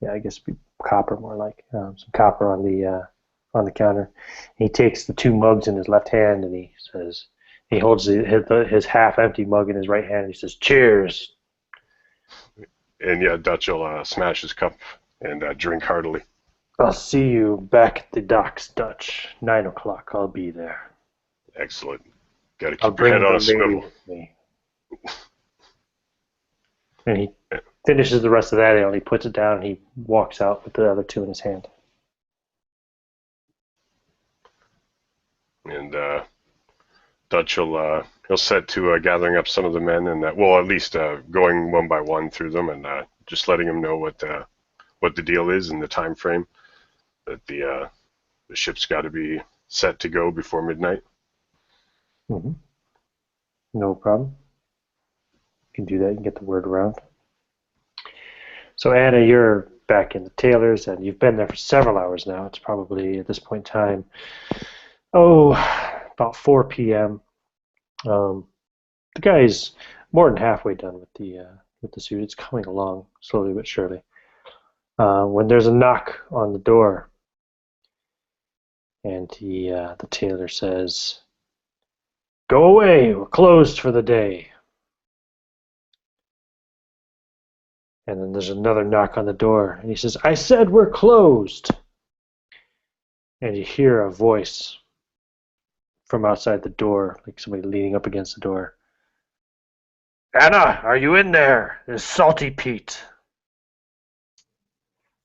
I guess it'd be copper more like, some copper on the counter. He takes the 2 mugs in his left hand and he says, he holds his half-empty mug in his right hand and he says, "Cheers." And yeah, Dutch will smash his cup and drink heartily. "I'll see you back at the docks, Dutch. 9 o'clock. I'll be there. Excellent. Got to I'll keep your bring head the on a lady swivel." with me." And he finishes the rest of that ale and he puts it down and he walks out with the other 2 in his hand. And Dutch will he'll set to gathering up some of the men and at least going one by one through them and just letting them know what the deal is and the time frame that the ship's got to be set to go before midnight. Mm-hmm. No problem. You can do that. You can get the word around. So Anna, you're back in the tailor's and you've been there for several hours now. It's probably at this point in time, about 4 p.m. The guy's more than halfway done with the with the suit. It's coming along slowly but surely. When there's a knock on the door, and the tailor says, "Go away, we're closed for the day." And then there's another knock on the door, and he says, "I said we're closed." And you hear a voice from outside the door, like somebody leaning up against the door. "Anna, are you in there? There's Salty Pete."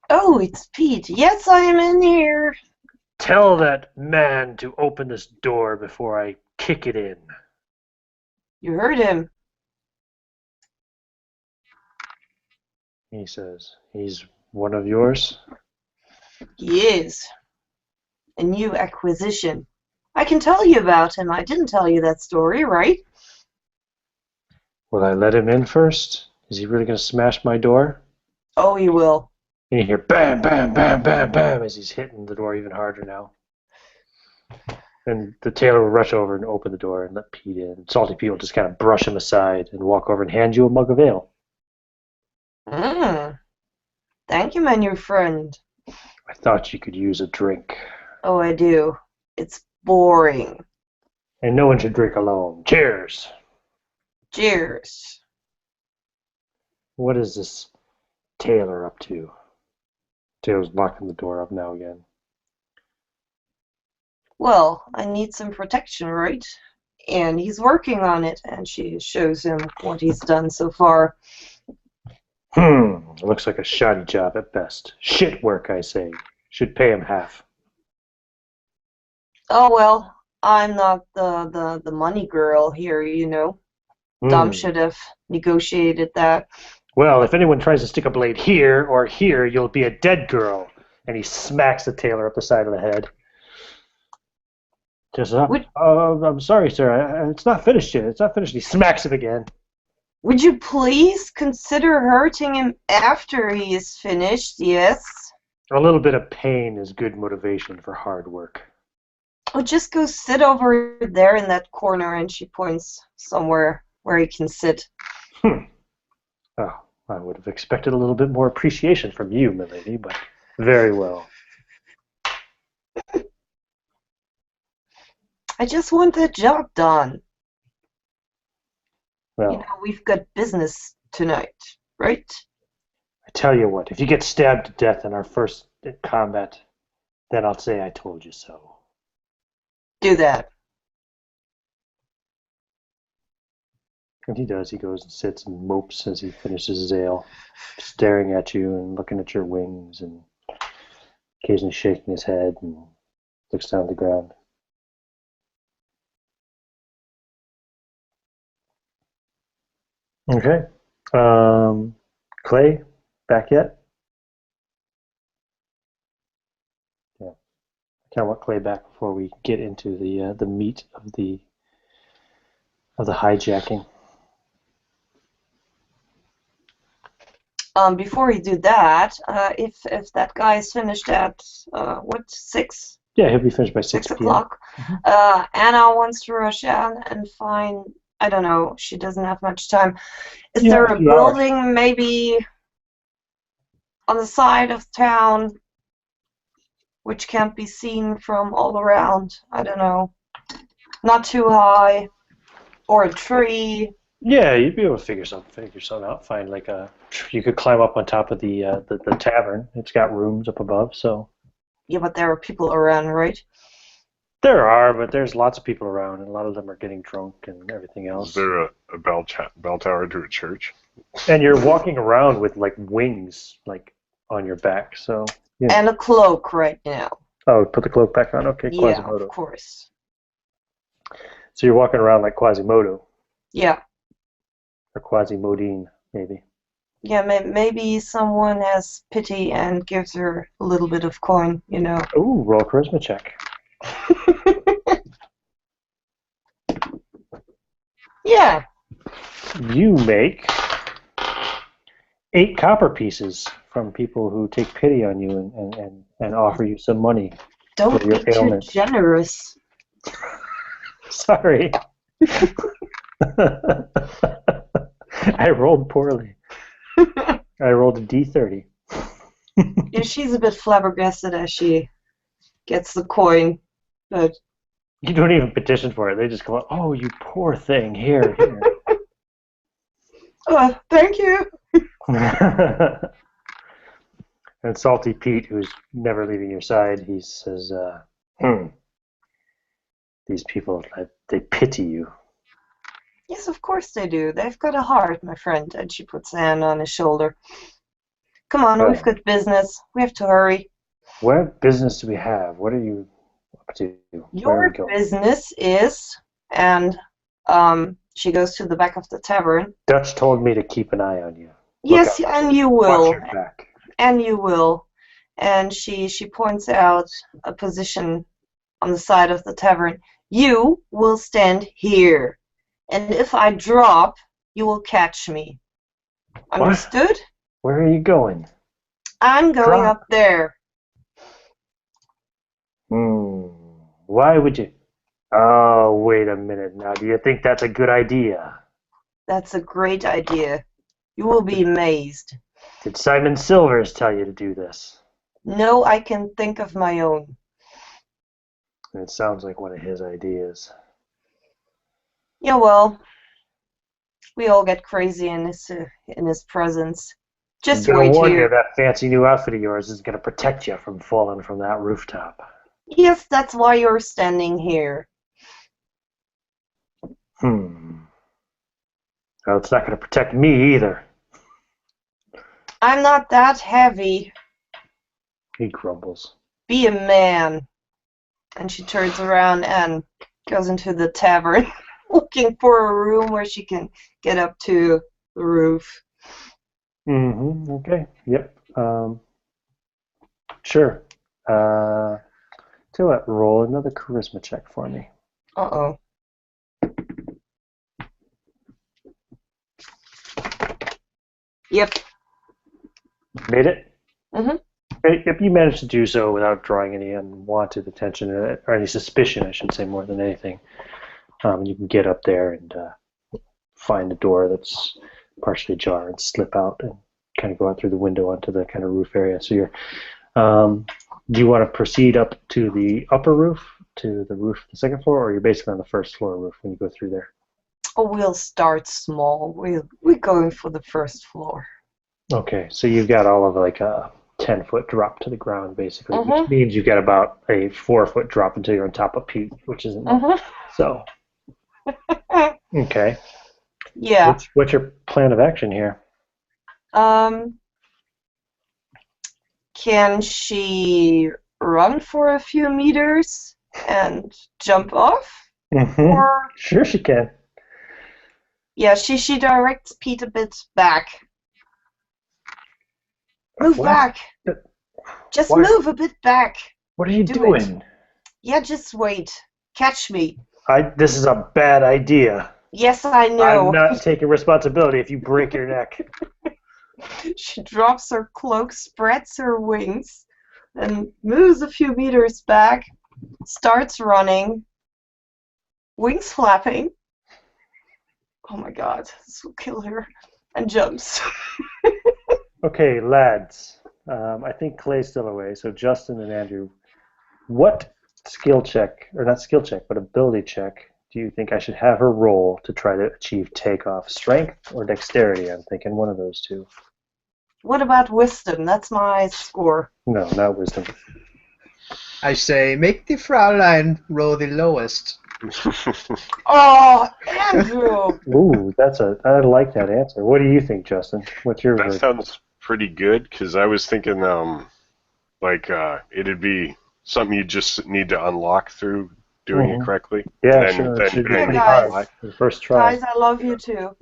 Oh, it's Pete. Yes, I am in here. "Tell that man to open this door before I kick it in." You heard him. He says, "He's one of yours?" He is. A new acquisition. I can tell you about him. I didn't tell you that story, right? "Will I let him in first? Is he really going to smash my door?" Oh, he will. And you hear bam, bam, bam, bam, bam as he's hitting the door even harder now. And the tailor will rush over and open the door and let Pete in. Salty Pete will just kind of brush him aside and walk over and hand you a mug of ale. Thank you, my new friend. "I thought you could use a drink." Oh, I do. It's boring. "And no one should drink alone. Cheers." Cheers. "What is this tailor up to?" Tailor's locking the door up now again. Well, I need some protection, right? And he's working on it, and she shows him what he's done so far. Looks like a shoddy job at best. Shit work, I say. Should pay him half." Oh, well, I'm not the money girl here, you know. Dom should have negotiated that. "Well, if anyone tries to stick a blade here or here, you'll be a dead girl." And he smacks the tailor up the side of the head. Just, "I'm sorry, sir. It's not finished yet. It's not finished." He smacks him again. Would you please consider hurting him after he is finished? Yes. A little bit of pain is good motivation for hard work. Oh, just go sit over there in that corner, and she points somewhere where he can sit. Oh, I would have expected a little bit more appreciation from you, milady, but very well. I just want the job done. Well, You know, we've got business tonight, right? I tell you what, if you get stabbed to death in our first combat, then I'll say I told you so. Do that. And he does. He goes and sits and mopes as he finishes his ale, staring at you and looking at your wings and occasionally shaking his head and looks down at the ground. Okay. Clay, back yet? Yeah. I kind of want Clay back before we get into the meat of the hijacking. Before we do that, if that guy is finished at 6? Yeah, he'll be finished by 6 p.m. o'clock. Anna wants to rush out and find. I don't know. She doesn't have much time. Is Yeah, there a a few hours. building maybe on the side of town which can't be seen from all around? I don't know. Not too high, or a tree. Yeah, you'd be able to figure something out. Find like you could climb up on top of the tavern. It's got rooms up above, so. Yeah, but there are people around, right? There are, but there's lots of people around, and a lot of them are getting drunk and everything else. Is there a bell tower to a church? And you're walking around with like wings, like on your back. So. Yeah. And a cloak right now. Oh, put the cloak back on. Okay, Yeah, Quasimodo. of course. So you're walking around like Quasimodo, Yeah. or Quasimodine, maybe. Yeah, maybe someone has pity and gives her a little bit of coin, you know. Ooh, roll a charisma check. Yeah. You make 8 copper pieces from people who take pity on you and offer you some money. Don't For your be too ailment. generous. Sorry. I rolled poorly. I rolled a D30. Yeah, she's a bit flabbergasted as she gets the coin, but You don't even petition for it. They just go, "Oh, you poor thing. Here, here." thank you. And Salty Pete, who's never leaving your side, he says, these people, they pity you. Yes, of course they do. They've got a heart, my friend. And she puts a hand on his shoulder. Come on, we've got business. We have to hurry. What business do we have? What are you up to? Your business is, and she goes to the back of the tavern. Dutch told me to keep an eye on you. Yes, and you will. Watch your back. And you will. And she points out a position on the side of the tavern. You will stand here. And if I drop, you will catch me. Understood? What? Where are you going? I'm going up there. Why would you? Oh, wait a minute now. Do you think that's a good idea? That's a great idea. You will be amazed. Did Simon Silvers tell you to do this? No, I can think of my own. It sounds like one of his ideas. Yeah, well, we all get crazy in his presence. Just wait warn here. You, that fancy new outfit of yours is going to protect you from falling from that rooftop. Yes, that's why you're standing here. Well, it's not going to protect me either. I'm not that heavy. He grumbles. Be a man. And she turns around and goes into the tavern, looking for a room where she can get up to the roof. Okay. Yep. Sure. Tell you what, roll another charisma check for me. Uh-oh. Yep. Made it? Mm-hmm. If you managed to do so without drawing any unwanted attention, or any suspicion, I should say, more than anything, you can get up there and find a door that's partially ajar and slip out and kind of go out through the window onto the kind of roof area. So you're, do you want to proceed up to the upper roof, to the roof of the second floor, or you're basically on the first floor roof when you go through there? Oh, we'll start small. We're going for the first floor. Okay, so you've got all of like a 10-foot drop to the ground, basically, which means you've got about a 4-foot drop until you're on top of Pete, which isn't much. So, okay. Yeah. What's your plan of action here? Can she run for a few meters and jump off? Or... Sure she can. Yeah, she directs Pete a bit back. Move back. Just move a bit back. What are you doing? Yeah, just wait. Catch me. This is a bad idea. Yes, I know. I'm not taking responsibility if you break your neck. She drops her cloak, spreads her wings, and moves a few meters back, starts running, wings flapping. Oh my god, this will kill her. And jumps. Okay, lads. I think Clay's still away, so Justin and Andrew, what skill check, or not skill check, but ability check, do you think I should have her roll to try to achieve takeoff? Strength or dexterity? I'm thinking one of those two. What about wisdom? That's my score. No, not wisdom. I say, make the Fraulein roll the lowest. Oh, Andrew! Ooh, I like that answer. What do you think, Justin? What's your That verdict? sounds pretty good, because I was thinking, it'd be something you just need to unlock through doing it correctly. Yeah, sure. It should be pretty hard. The first try. Guys, I love you too.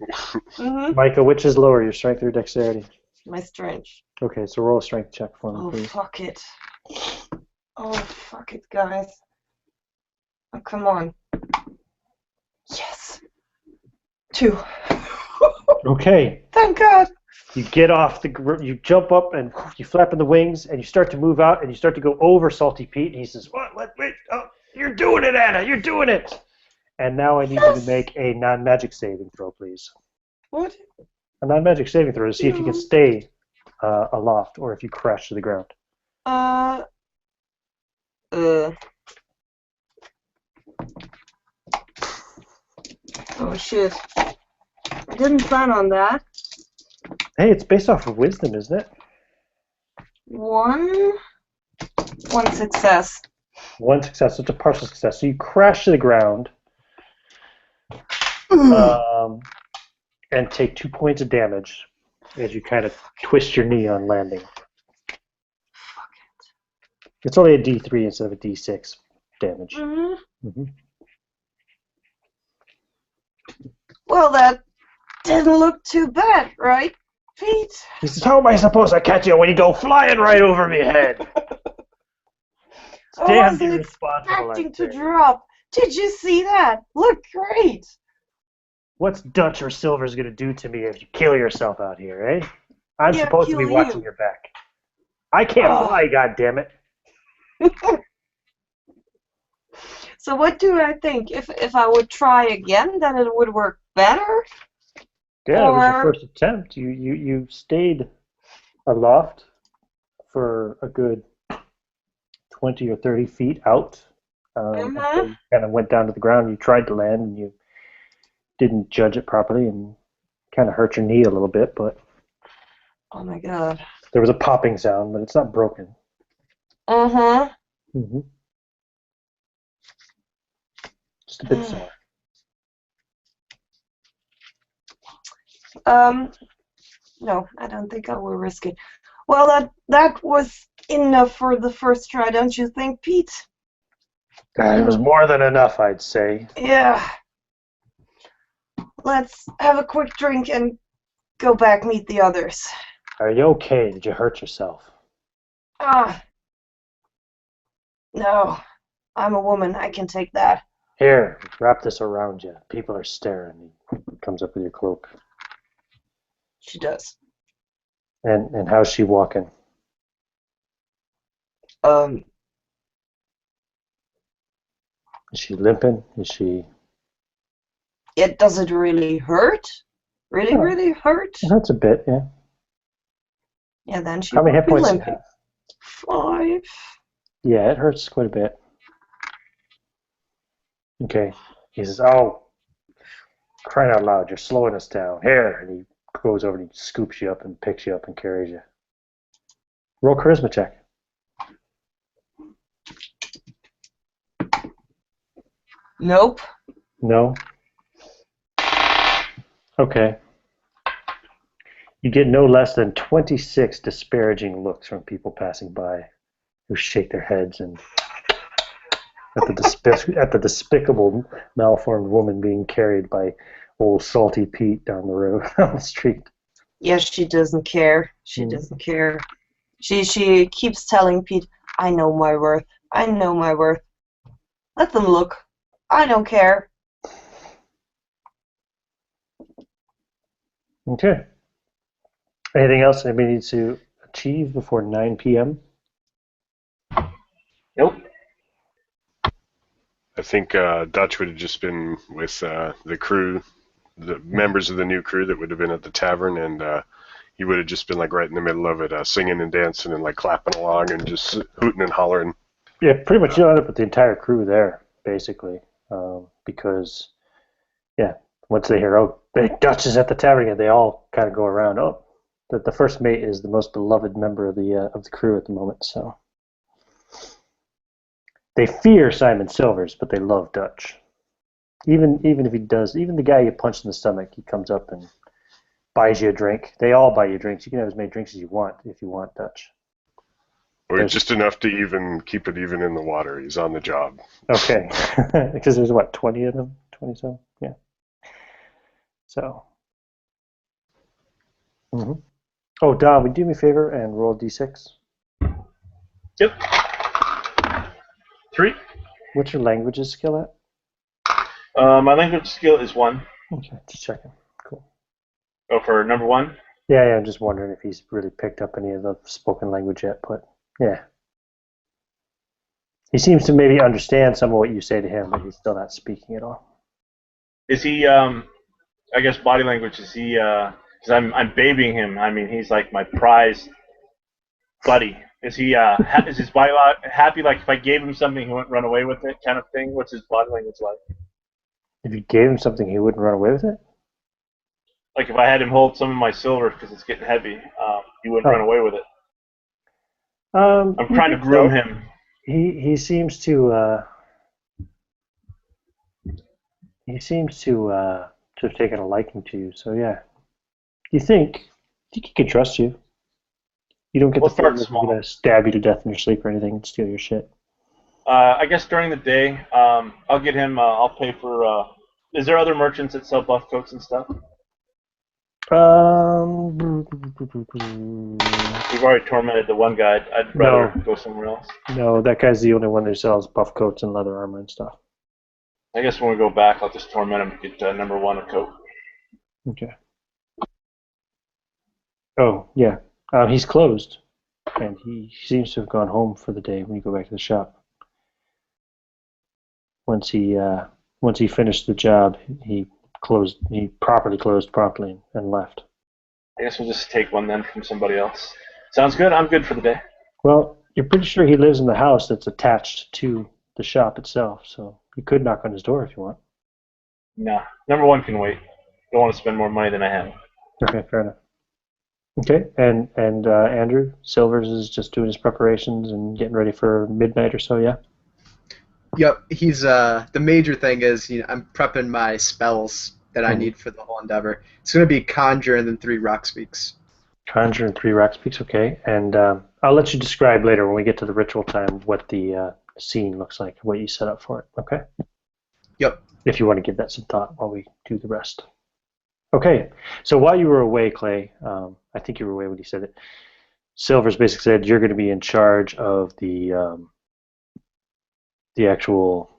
Micah, which is lower, your strength or dexterity? My strength. Okay, so roll a strength check for me, Oh, please. fuck it. Oh, fuck it, guys. Oh, come on. Yes. 2. Okay. Thank God. You get off you jump up and you flap in the wings and you start to move out and you start to go over Salty Pete and he says, "What? Wait! Oh, you're doing it, Anna! You're doing it!" And now I need you to make a non-magic saving throw, please. What? A non-magic saving throw to see if you can stay aloft, or if you crash to the ground. Uh. Oh shit! I didn't plan on that. Hey, it's based off of wisdom, isn't it? One success. One success. It's a partial success. So you crash to the ground and take 2 points of damage as you kind of twist your knee on landing. It's only a D3 instead of a D6 damage. Mm-hmm. Well, that didn't look too bad, right, Pete? He says, "How am I supposed to catch you when you go flying right over me head?" I Damn wasn't irresponsible, expecting I'd to say. drop. Did you see that? Look great. What's Dutch or Silver's gonna do to me if you kill yourself out here, eh? I'm Yeah, supposed to be kill watching you. your back. I can't fly, goddammit. So what do I think? If I would try again, then it would work better? Yeah, it was your Or first attempt. You stayed aloft for a good 20 or 30 feet out until you kind of went down to the ground. You tried to land and you didn't judge it properly and kind of hurt your knee a little bit, but oh my god. there was a popping sound, but it's not broken. Uh-huh. Mm-hmm. Just a bit sore. No, I don't think I will risk it. Well, that was enough for the first try, don't you think, Pete? It was more than enough, I'd say. Yeah. Let's have a quick drink and go back meet the others. Are you okay? Did you hurt yourself? No. I'm a woman. I can take that. Here, wrap this around you. People are staring. He comes up with your cloak. She does. And how's she walking? Um, Is she limping? Is she... does it really hurt? Really, really hurt? That's a bit, yeah. Yeah, then she How many would hit be points do you limping. have? 5. Yeah, it hurts quite a bit. Okay. He says, "Oh, crying out loud, you're slowing us down. Here." And he goes over and he scoops you up and picks you up and carries you. Roll charisma check. Nope. No? Okay. You get no less than 26 disparaging looks from people passing by who shake their heads and at the despicable, malformed woman being carried by old Salty Pete down the road, down the street. Yes, she doesn't care. She doesn't care. She keeps telling Pete, I know my worth. I know my worth. Let them look. I don't care. Okay. Anything else anybody needs to achieve before 9 p.m.? Nope. I think Dutch would have just been with the crew, the members of the new crew that would have been at the tavern, and he would have just been like right in the middle of it, singing and dancing and like clapping along and just hooting and hollering. Yeah, pretty much you'll end up with the entire crew there, basically, because, yeah, once they hear, oh, Dutch is at the tavern, they all kind of go around. Oh, the first mate is the most beloved member of the crew at the moment, so they fear Simon Silvers, but they love Dutch. Even if he does, even the guy you punched in the stomach, he comes up and buys you a drink. They all buy you drinks. You can have as many drinks as you want if you want, Dutch. Or just enough to even keep it even in the water. He's on the job. Okay, because there's what, 20 of them, 20 so, yeah. So, Oh, Don, would you do me a favor and roll d6? Yep. 3. What's your languages skill at? My language skill is 1. Okay, just checking. Cool. Oh, for number 1? Yeah, I'm just wondering if he's really picked up any of the spoken language yet, but yeah. He seems to maybe understand some of what you say to him, but he's still not speaking at all. Is he, I guess body language, is he because I'm babying him. I mean, he's like my prize buddy. Is he is his body happy? Like if I gave him something, he wouldn't run away with it, kind of thing. What's his body language like? If you gave him something, he wouldn't run away with it. Like if I had him hold some of my silver because it's getting heavy, he wouldn't run Oh. away with it. I'm You trying to think groom so? him. He seems to have taken a liking to you. So yeah, you think he can trust you. You don't get We'll the feeling start that he's small. gonna stab you to death in your sleep or anything and steal your shit. I guess during the day, I'll get him. I'll pay for. Is there other merchants that sell buff coats and stuff? Um, We've already tormented the one guy. I'd rather no, go somewhere else. no, that guy's the only one who sells buff coats and leather armor and stuff. I guess when we go back, I'll just torment him to get number one a coat. Okay. Oh yeah, he's closed, and he seems to have gone home for the day when you go back to the shop. Once he uh, once he finished the job, he properly closed properly and left. I guess we'll just take one then from somebody else. Sounds good. I'm good for the day. Well, you're pretty sure he lives in the house that's attached to the shop itself, so you could knock on his door if you want. Nah, number one can wait. Don't want to spend more money than I have. Okay, fair enough. Okay, and Andrew Silvers is just doing his preparations and getting ready for midnight or so. Yeah. Yep, he's the major thing is I'm prepping my spells that I Mhm. need for the whole endeavor. It's gonna be conjure and then 3 rock speaks. Conjure and 3 rock speaks. Okay, and I'll let you describe later when we get to the ritual time what the scene looks like, what you set up for it. Okay. Yep. If you want to give that some thought while we do the rest. Okay, so while you were away, Clay, I think you were away when you said it. Silvers basically said you're going to be in charge of the actual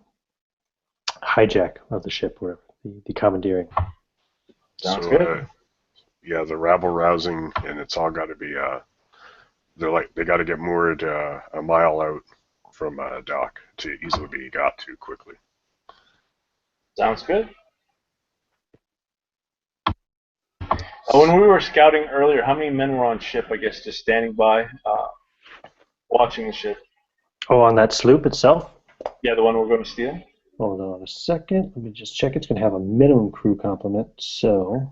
hijack of the ship, or the commandeering. Sounds So good. yeah, the rabble rousing, and it's all got to be they got to get moored a mile out from dock to easily be got to quickly. Sounds good. When we were scouting earlier, how many men were on ship? I guess just standing by, watching the ship. Oh, on that sloop itself? Yeah, the one we're going to steal. Hold on a second. Let me just check. It's going to have a minimum crew complement. So,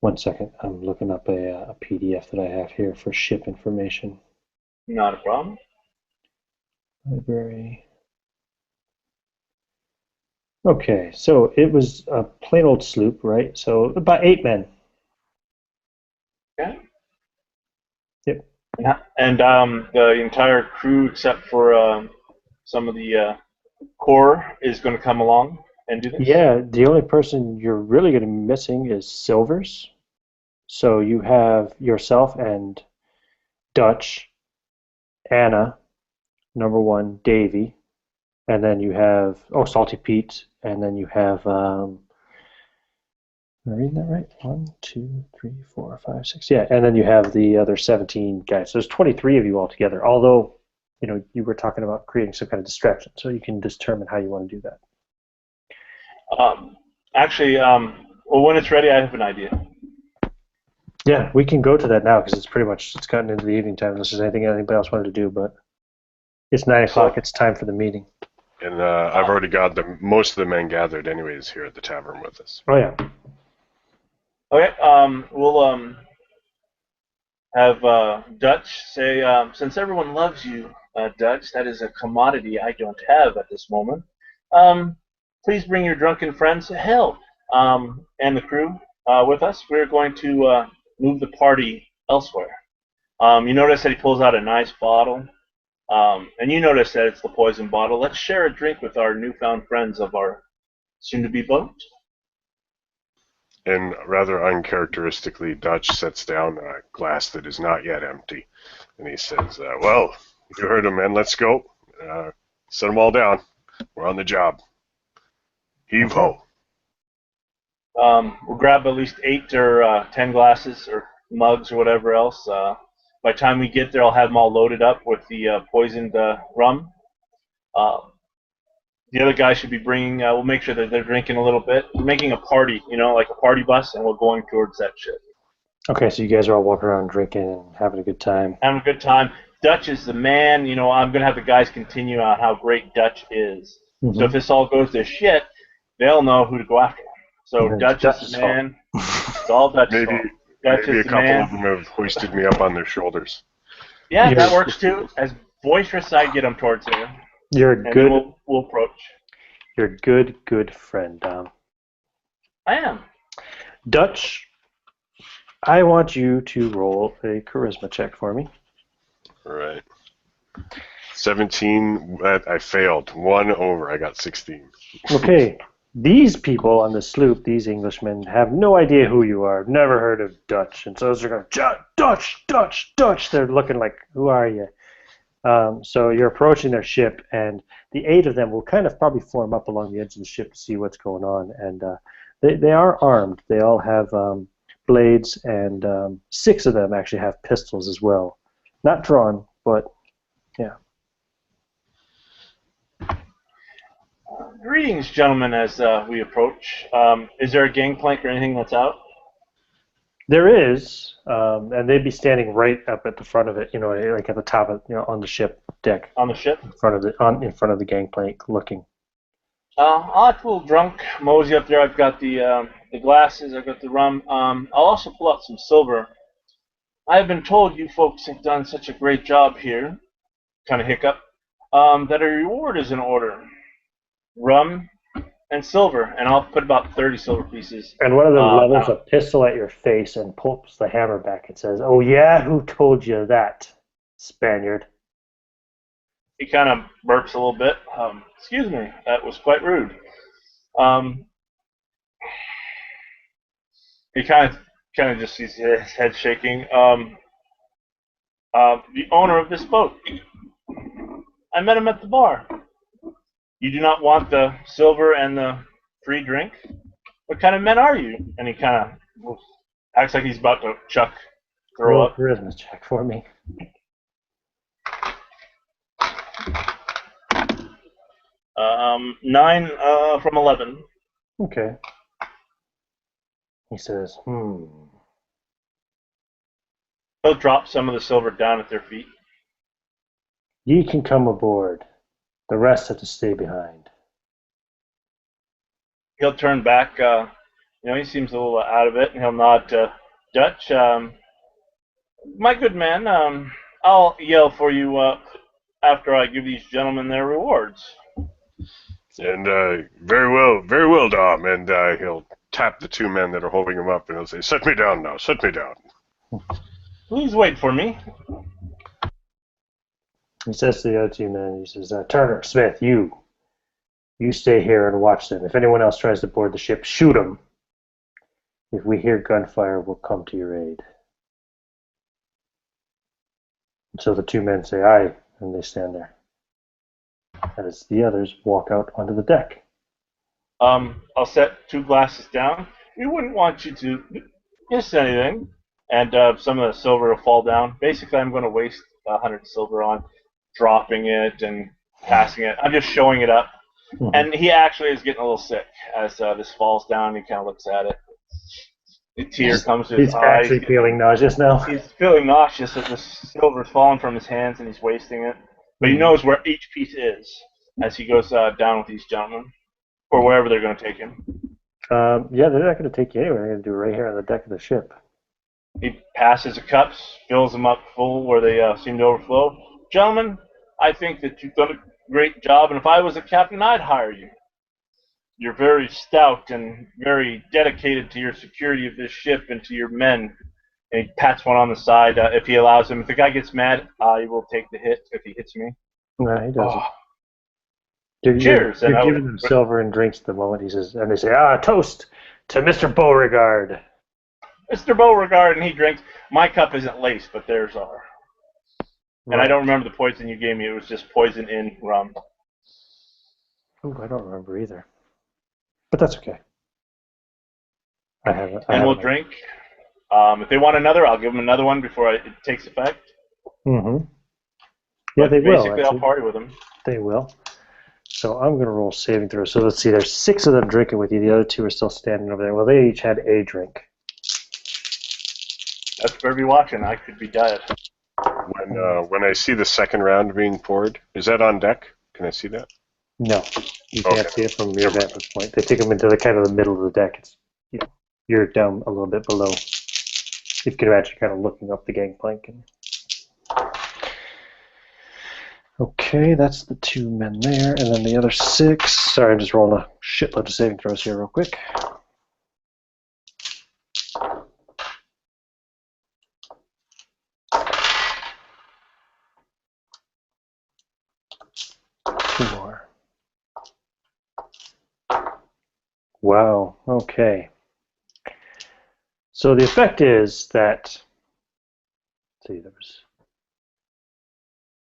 one second. I'm looking up a PDF that I have here for ship information. Not a problem. Library. Okay, so it was a plain old sloop, right? So about 8 men. Okay. Yep. And the entire crew, except for some of the core, is going to come along and do this. Yeah, the only person you're really going to be missing is Silvers. So you have yourself and Dutch, Anna, number one, Davy, and then you have Salty Pete, and then you have am I reading that right? 1, 2, 3, 4, 5, 6. Yeah, and then you have the other 17 guys. So there's 23 of you all together. Although, you were talking about creating some kind of distraction, so you can determine how you want to do that. Actually, well, when it's ready, I have an idea. Yeah, we can go to that now because it's gotten into the evening time. Unless there's anything anybody else wanted to do, but it's 9 o'clock. It's time for the meeting. And I've already got most of the men gathered anyways here at the tavern with us. Oh yeah. Okay. We'll have Dutch say, since everyone loves you, Dutch, that is a commodity I don't have at this moment. Please bring your drunken friends, hell, and the crew with us. We're going to move the party elsewhere. You notice that he pulls out a nice bottle, and you notice that it's the poison bottle. Let's share a drink with our newfound friends of our soon-to-be boat. And rather uncharacteristically, Dutch sets down a glass that is not yet empty. And he says, well, you heard him, man. Let's go. Set them all down. We're on the job. Heave ho. We'll grab at least 8 or 10 glasses or mugs or whatever else. By the time we get there, I'll have them all loaded up with the poisoned rum. The other guy should be bringing. We'll make sure that they're drinking a little bit. We're making a party, like a party bus, and we're going towards that ship. Okay, so you guys are all walking around drinking and having a good time. Having a good time. Dutch is the man. I'm going to have the guys continue on how great Dutch is. So if this all goes to shit, they'll know who to go after. So Dutch is the man. It's all Dutch's fault. Dutch Maybe is a the couple man. of them have hoisted me up on their shoulders. Yeah, that works too. As boisterous I get them towards you. You're a And good. then we'll approach. You're a good friend, Dom. I am. Dutch, I want you to roll a charisma check for me. All right. 17. I failed. 1 over. I got 16. Okay. These people on the sloop, these Englishmen, have no idea who you are. Never heard of Dutch, and so they're going, Dutch, Dutch, Dutch. They're looking like, who are you? So you're approaching their ship, and the 8 of them will kind of probably form up along the edge of the ship to see what's going on. And they are armed. They all have blades, and 6 of them actually have pistols as well. Not drawn, but yeah. Greetings, gentlemen, as we approach. Is there a gangplank or anything that's out? There is, and they'd be standing right up at the front of it, like at the top of, on the ship deck. On the ship? In front of the gangplank, looking. I'll act a little drunk, mosey up there. I've got the glasses, I've got the rum. I'll also pull out some silver. I have been told you folks have done such a great job here, kind of hiccup, that a reward is in order. Rum and silver, and I'll put about 30 silver pieces. And one of them levels a pistol at your face and pulls the hammer back and says, "Oh yeah, who told you that, Spaniard?" He kind of burps a little bit. Excuse me, that was quite rude. He kind of just sees his head shaking. The owner of this boat. I met him at the bar. You do not want the silver and the free drink? What kind of men are you? And he kind of acts like he's about to throw Roll up. a charisma check for me. 9 from 11. Okay. He says, He'll drop some of the silver down at their feet. "Ye can come aboard. The rest have to stay behind." He'll turn back. He seems a little out of it, and he'll nod to Dutch. My good man, I'll yell for you after I give these gentlemen their rewards. And very well, Dom. And he'll tap the 2 men that are holding him up, and he'll say, "Set me down now. Set me down." Please wait for me. He says to the other 2 men, he says, "Turner, Smith, you stay here and watch them. If anyone else tries to board the ship, shoot them. If we hear gunfire, we'll come to your aid." And so the 2 men say, "Aye," and they stand there. As the others walk out onto the deck. I'll set 2 glasses down. We wouldn't want you to miss anything. And some of the silver will fall down. Basically, I'm going to waste 100 silver on dropping it and passing it. I'm just showing it up. Mm-hmm. And he actually is getting a little sick as this falls down. He kind of looks at it. A tear comes to his eyes. He's actually feeling nauseous now. He's feeling nauseous as the silver's falling from his hands and he's wasting it. But he knows where each piece is as he goes down with these gentlemen, or wherever they're going to take him. Yeah, they're not going to take you anywhere. They're going to do it right here on the deck of the ship. He passes the cups, fills them up full where they seem to overflow. Gentlemen, I think that you've done a great job, and if I was a captain, I'd hire you. You're very stout and very dedicated to your security of this ship and to your men. And he pats one on the side if he allows him. If the guy gets mad, he will take the hit if he hits me. No, he doesn't. Oh. Cheers! You're And giving them silver and drinks at the moment. He says, and they say, "Toast to Mr. Beauregard." Mr. Beauregard, and he drinks. My cup isn't laced, but theirs are. Right. And I don't remember the poison you gave me. It was just poison in rum. Oh, I don't remember either. But that's okay. I have it. And we'll drink. If they want another, I'll give them another one before it takes effect. Mm-hmm. Yeah, but they will. Basically, I'll party with them. They will. So I'm going to roll saving throw. So let's see, there's 6 of them drinking with you. The other 2 are still standing over there. Well, they each had a drink. That's better be watching. I could be dead. When I see the second round being poured, is that on deck? Can I see that? No, you can't see it from your vantage point. They take them into the kind of the middle of the deck. It's, you're down a little bit below. You can imagine kind of looking up the gangplank. Okay, that's the 2 men there, and then the other 6. Sorry, I'm just rolling a shitload of saving throws here real quick. More. Wow, okay. So the effect is that, let's see, there was,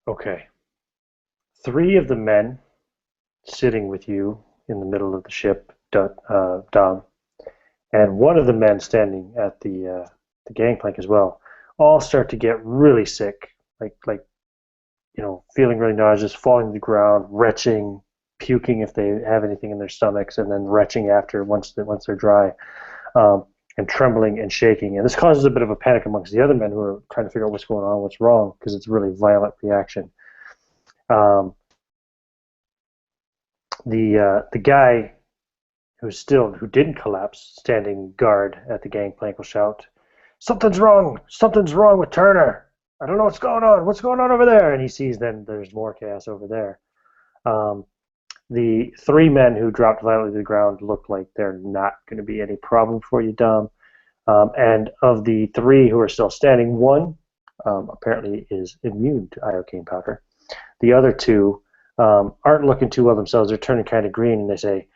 okay, 3 of the men sitting with you in the middle of the ship, Dom, and 1 of the men standing at the gangplank as well, all start to get really sick, like feeling really nauseous, falling to the ground, retching, puking if they have anything in their stomachs, and then retching after once they're dry, and trembling and shaking. And this causes a bit of a panic amongst the other men who are trying to figure out what's going on, what's wrong, because it's a really violent reaction. The guy who didn't collapse, standing guard at the gangplank, will shout, something's wrong with Turner. I don't know what's going on over there. And he sees then there's more chaos over there. The 3 men who dropped violently to the ground look like they're not going to be any problem for you, Dom. And of the 3 who are still standing, 1 apparently is immune to iocane powder. The other 2 aren't looking too well themselves. They're turning kind of green, and they say,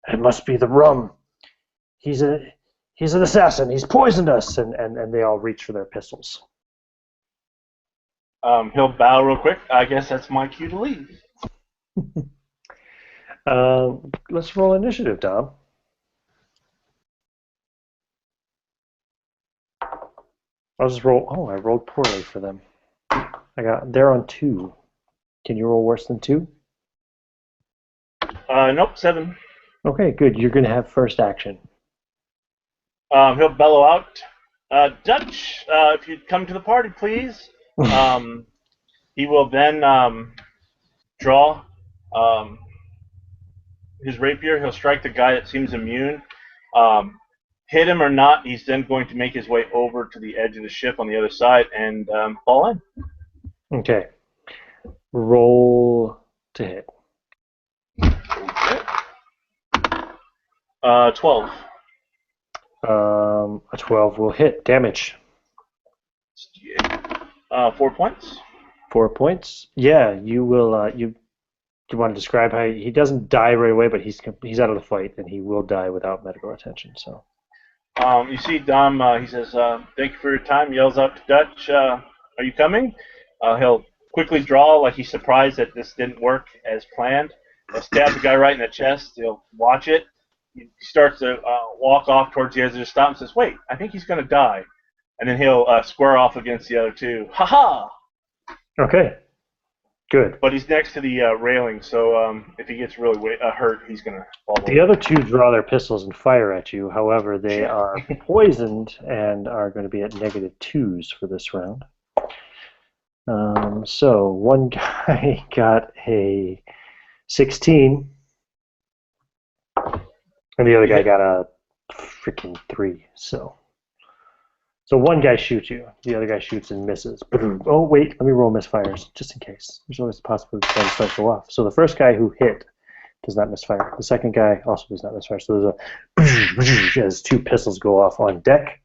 it must be the rum. He's an assassin. He's poisoned us. And they all reach for their pistols. He'll bow real quick. I guess that's my cue to leave. Let's roll initiative, Dom. I'll just roll. Oh, I rolled poorly for them. They're on 2. Can you roll worse than 2? Nope, 7. Okay, good. You're going to have first action. He'll bellow out, Dutch, if you'd come to the party, please. He will then draw his rapier. He'll strike the guy that seems immune. Hit him or not, he's then going to make his way over to the edge of the ship on the other side and fall in. Okay. Roll to hit. Okay. 12. A 12 will hit. Damage. 4 points. 4 points. Yeah, you will. You want to describe how he doesn't die right away, but he's out of the fight, and he will die without medical attention. So. You see Dom, he says, thank you for your time, yells out to Dutch, are you coming? He'll quickly draw like he's surprised that this didn't work as planned. He'll stab the guy right in the chest. He'll watch it. He starts to walk off towards the edge of the stop and says, wait, I think he's going to die. And then he'll square off against the other 2. Ha-ha! Okay. Good. But he's next to the railing, so if he gets really hurt, he's going to fall over. The other 2 draw their pistols and fire at you. However, they are poisoned and are going to be at -2s for this round. So one guy got a 16, and the other guy got a freaking 3. So one guy shoots you, the other guy shoots and misses. Oh wait, let me roll misfires just in case. There's always the possibility that the go off. So the first guy who hit does not misfire. The second guy also does not misfire. So there's as 2 pistols go off on deck,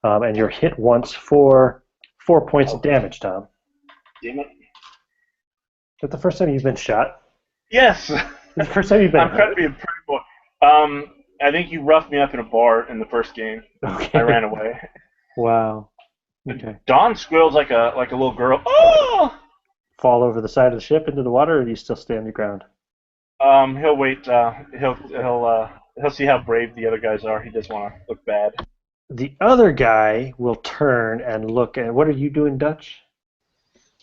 and you're hit once for 4 points of damage, Tom. Damn it. Is that the first time you've been shot? Yes. The first time you've been. I'm trying to be a pretty boy. I think you roughed me up in a bar in the first game. Okay. I ran away. Wow. Okay. Dawn squeals like a little girl. Oh! Fall over the side of the ship into the water, or do you still stay on the ground? He'll wait. He'll see how brave the other guys are. He doesn't want to look bad. The other guy will turn and look at. What are you doing, Dutch?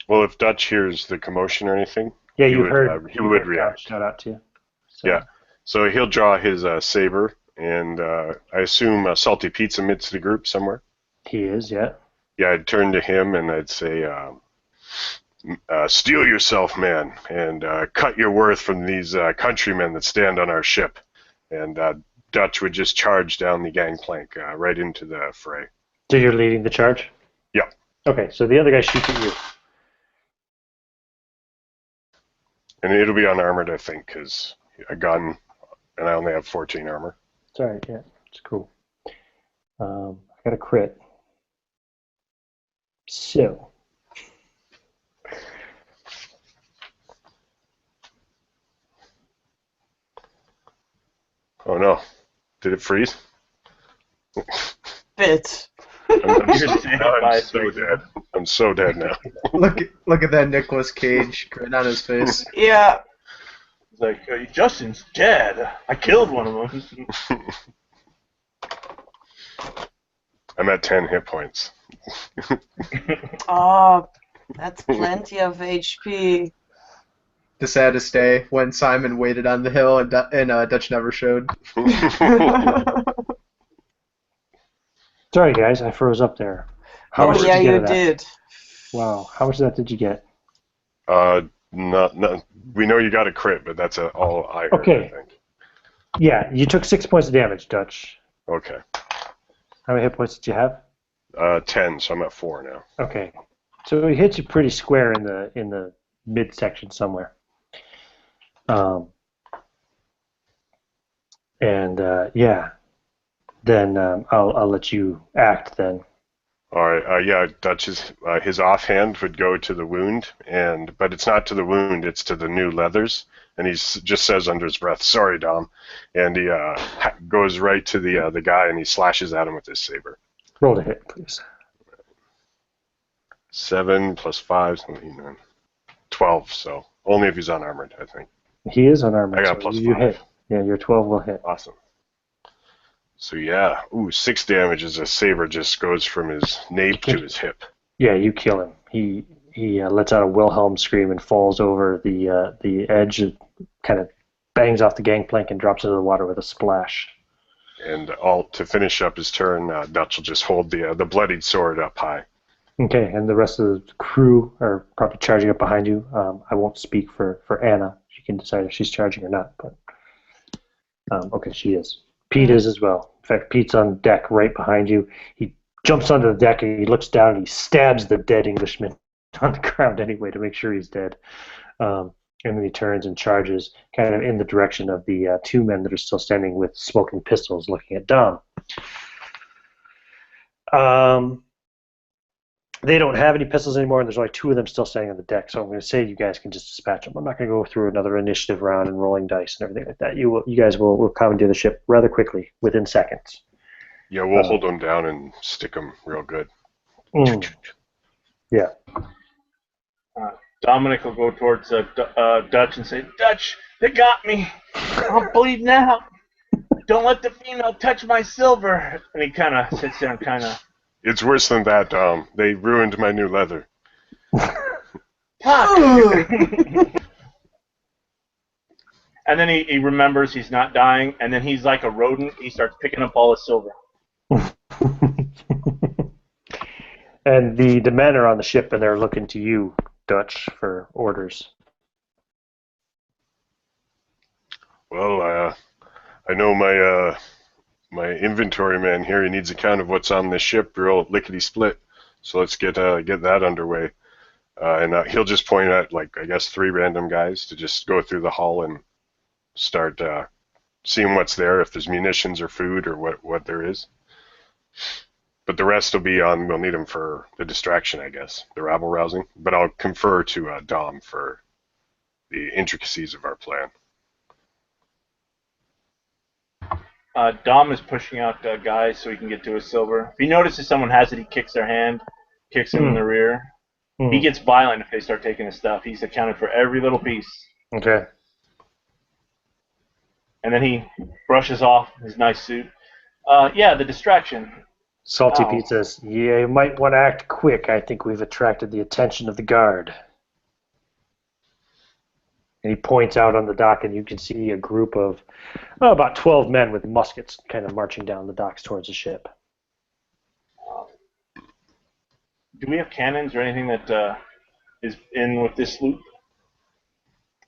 Well, if Dutch hears the commotion or anything, Yeah, he you would heard. he would react. Shout out to you. So, Yeah. So he'll draw his saber, and I assume Salty Pete's amidst the group somewhere. he is. Yeah. Yeah, I'd turn to him and I'd say, "Steel yourself, man, and cut your worth from these countrymen that stand on our ship." And Dutch would just charge down the gangplank right into the fray. So you're leading the charge. Yeah. Okay. So the other guy shoots at you. And it'll be unarmored, I think, because a gun, and I only have 14 armor. It's all right. Yeah, it's cool. I got a crit. So. Oh no. Did it freeze? Bit. I'm You're saved now by I'm so dead. I'm so dead now. Look at that Nicolas Cage grin on his face. Yeah. It's like, Justin's dead. I killed one of them. I'm at 10 hit points. Oh, that's plenty of HP. The saddest day when Simon waited on the hill and Dutch never showed. Sorry, guys, I froze up there. How much Oh, yeah, did you get you of that? did. Wow, how much of that did you get? Not. We know you got a crit, but that's all I heard. Okay. I think. Yeah, you took 6 points of damage, Dutch. Okay. How many hit points did you have? 10, so I'm at 4 now. Okay, so he hits you pretty square in the midsection somewhere. Yeah, then I'll let you act then. All right. Yeah, Dutch's his offhand would go to the wound, but it's not to the wound; it's to the new leathers. And he just says under his breath, "Sorry, Dom," and he goes right to the guy and he slashes at him with his saber. Roll to hit, please. 7 plus 5, 12. So only if he's unarmored, I think. He is unarmored. I got so plus you 5. hit. Yeah, your 12 will hit. Awesome. So yeah, 6 damage as a saber just goes from his nape to his hip. Yeah, you kill him. He lets out a Wilhelm scream and falls over the edge, kind of bangs off the gangplank and drops into the water with a splash. And to finish up his turn, Dutch will just hold the bloodied sword up high. Okay, and the rest of the crew are probably charging up behind you. I won't speak for Anna. She can decide if she's charging or not. But okay, she is. Pete is as well. In fact, Pete's on deck right behind you. He jumps onto the deck and he looks down and he stabs the dead Englishman on the ground anyway to make sure he's dead. And then he turns and charges kind of in the direction of the 2 men that are still standing with smoking pistols looking at Dom. They don't have any pistols anymore, and there's only 2 of them still standing on the deck, so I'm going to say you guys can just dispatch them. I'm not going to go through another initiative round and rolling dice and everything like that. You guys will commandeer the ship rather quickly, within seconds. Yeah, we'll hold them down and stick them real good. Yeah. Dominic will go towards Dutch and say, "Dutch, they got me. I'm bleeding out. Don't let the female touch my silver." And he kind of sits there and kind of... It's worse than that, Dom. They ruined my new leather. And then he remembers he's not dying, and then he's like a rodent. He starts picking up all the silver. And the men are on the ship, and they're looking to you, Dutch, for orders. Well, I know my inventory man here. He needs a count of what's on this ship, real lickety split. So let's get that underway. And he'll just point at, like, I guess 3 random guys to just go through the hull and start seeing what's there, if there's munitions or food or what there is. But the rest will be on. We'll need them for the distraction, I guess, the rabble rousing. But I'll confer to Dom for the intricacies of our plan. Dom is pushing out guys so he can get to his silver. If he notices someone has it, he kicks their hand, kicks him in the rear. He gets violent if they start taking his stuff. He's accounted for every little piece. Okay. And then he brushes off his nice suit. Yeah, the distraction. Salty Pete says, "Yeah, you might want to act quick. I think we've attracted the attention of the guard." And he points out on the dock, and you can see a group of about 12 men with muskets kind of marching down the docks towards the ship. Do we have cannons or anything that is in with this sloop?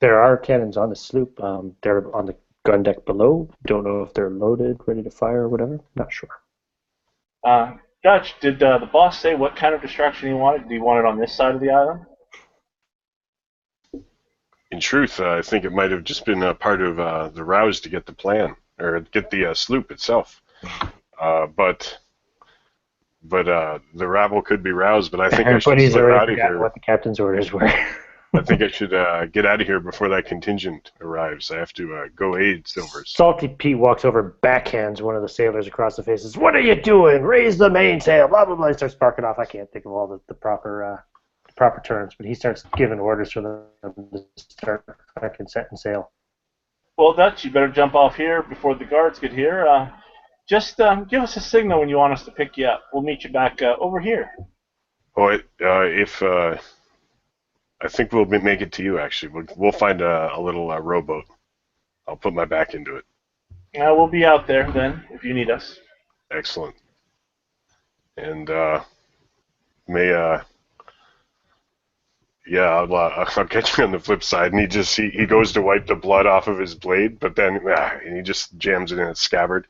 There are cannons on the sloop. They're on the gun deck below. Don't know if they're loaded, ready to fire, or whatever. Not sure. Dutch, did the boss say what kind of destruction he wanted? Did he want it on this side of the island? In truth, I think it might have just been a part of the rouse to get the plan, or get the sloop itself. But the rabble could be roused, but I think I should Everybody's slip already out of forgotten here. what the captain's orders were. I think I should get out of here before that contingent arrives. I have to go aid Silvers. Salty Pete walks over, backhands one of the sailors across the face. Says, "What are you doing? Raise the mainsail!" Blah blah blah. He starts barking off. I can't think of all the proper terms, but he starts giving orders for them to start fucking setting sail. Well, Dutch, you better jump off here before the guards get here. Just give us a signal when you want us to pick you up. We'll meet you back over here. Oh, I think we'll make it to you. Actually, we'll find a little rowboat. I'll put my back into it. We'll be out there then if you need us. Excellent. And I'll catch you on the flip side. And he goes to wipe the blood off of his blade, but then and he just jams it in its scabbard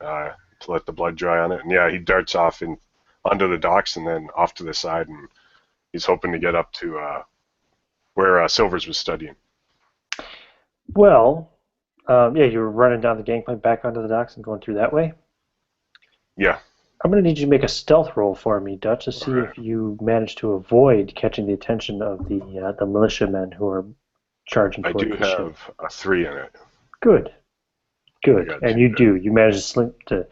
to let the blood dry on it. And he darts off onto the docks and then off to the side, and he's hoping to get up to where Silvers was studying. Well, you were running down the gangplank back onto the docks and going through that way. Yeah. I'm going to need you to make a stealth roll for me, Dutch, to see if you manage to avoid catching the attention of the militiamen who are charging towards the ship. I do have a 3 in it. Good. And you do. You manage to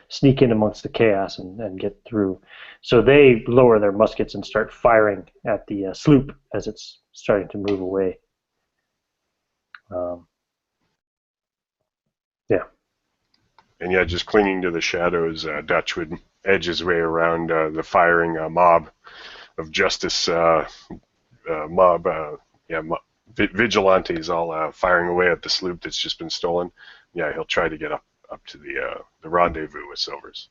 sneak in amongst the chaos and get through. So they lower their muskets and start firing at the sloop as it's starting to move away. And just clinging to the shadows, Dutch would edge his way around the firing mob of justice vigilantes all firing away at the sloop that's just been stolen. He'll try to get up to the rendezvous with Silvers.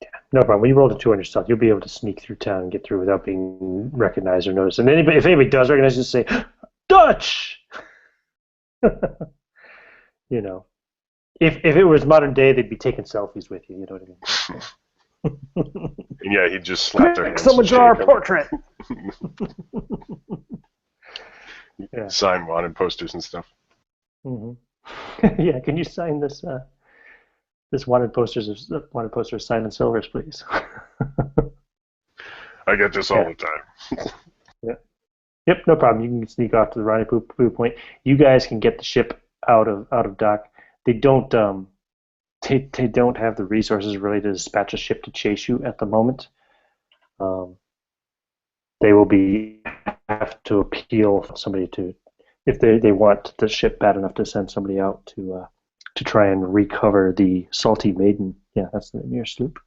Yeah, no problem. When you roll the 2 on yourself, you'll be able to sneak through town and get through without being recognized or noticed. And if anybody does recognize you, just say, "Dutch!" If it was modern day, they'd be taking selfies with you. You know what I mean? And he'd just slap their hands. Someone draw our portrait. Sign wanted posters and stuff. Mm-hmm. Can you sign this wanted poster of Simon Silvers, please? I get this all the time. Yep, no problem. You can sneak off to the rendezvous point. You guys can get the ship out of dock. They don't they don't have the resources really to dispatch a ship to chase you at the moment. They will have to appeal somebody if they want the ship bad enough to send somebody out to try and recover the Salty Maiden. Yeah, that's the name of your sloop.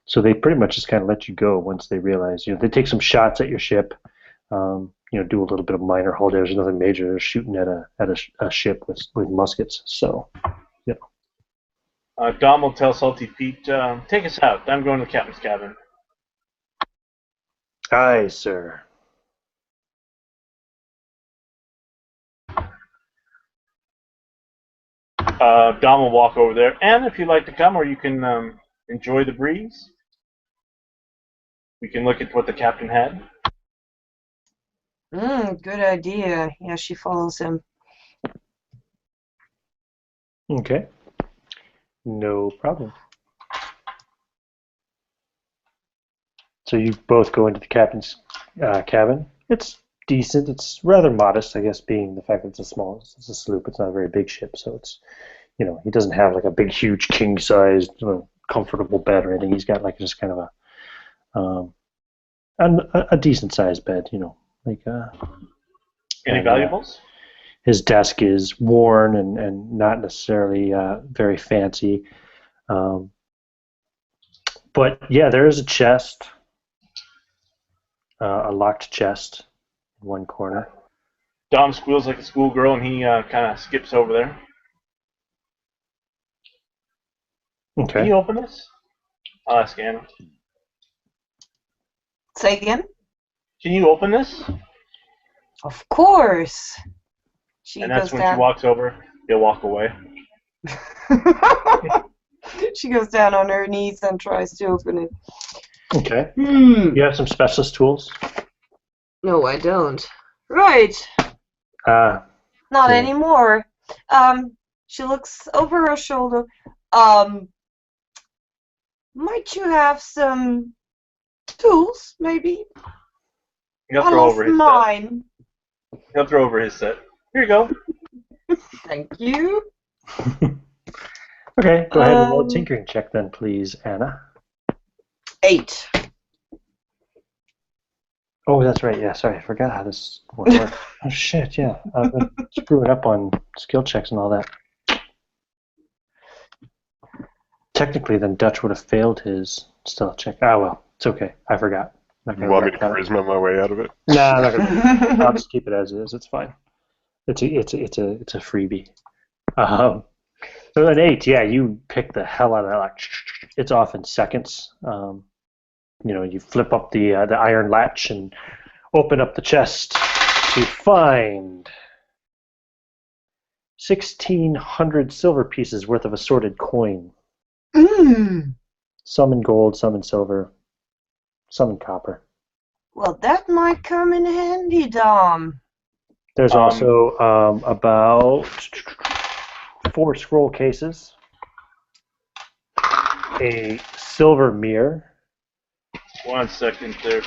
So they pretty much just kind of let you go once they realize, they take some shots at your ship, do a little bit of minor hull damage, nothing major. They're shooting at a ship with muskets. So, Dom will tell Salty Pete, take us out. I'm going to the captain's cabin. Aye, sir. Dom will walk over there, and if you'd like to come, or you can enjoy the breeze, we can look at what the captain had. Good idea. Yeah, she follows him. Okay. No problem. So you both go into the captain's cabin. It's decent. It's rather modest, I guess, being the fact that it's a sloop. It's not a very big ship, so it's, he doesn't have like a big, huge, king-sized, comfortable bed or anything. He's got like just kind of a decent-sized bed, like. Any valuables? His desk is worn and not necessarily very fancy. But yeah, there is a chest, a locked chest in one corner. Dom squeals like a schoolgirl, and he kind of skips over there. Can Okay. you open this? I'll ask Anna. Say again? Can you open this? Of course. She And that's goes when she down. walks over. He'll walk away. She goes down on her knees and tries to open it. Okay. Hmm. You have some specialist tools? No, I don't. Right. Not Yeah. anymore. She looks over her shoulder. Might you have some tools, maybe? He'll I throw lost over his mine. set. He'll throw over his set. Here you go. Thank you. Okay, go ahead and roll a tinkering check then, please, Anna. 8. Oh, that's right. Yeah, sorry, I forgot how this one works. Oh shit, yeah, I've been screwing up on skill checks and all that. Technically, then Dutch would have failed his stealth check. Ah, well, it's okay. I forgot. You want me to charisma my way out of it? Nah, I'm not gonna. I'll just keep it as is. It's fine. It's a freebie. So an 8, yeah, you pick the hell out of that. Like, it's off in seconds. You flip up the iron latch and open up the chest to find 1,600 silver pieces worth of assorted coin. Some in gold, some in silver, some in copper. Well, that might come in handy, Dom. There's also about 4 scroll cases, a silver mirror. 1 second there.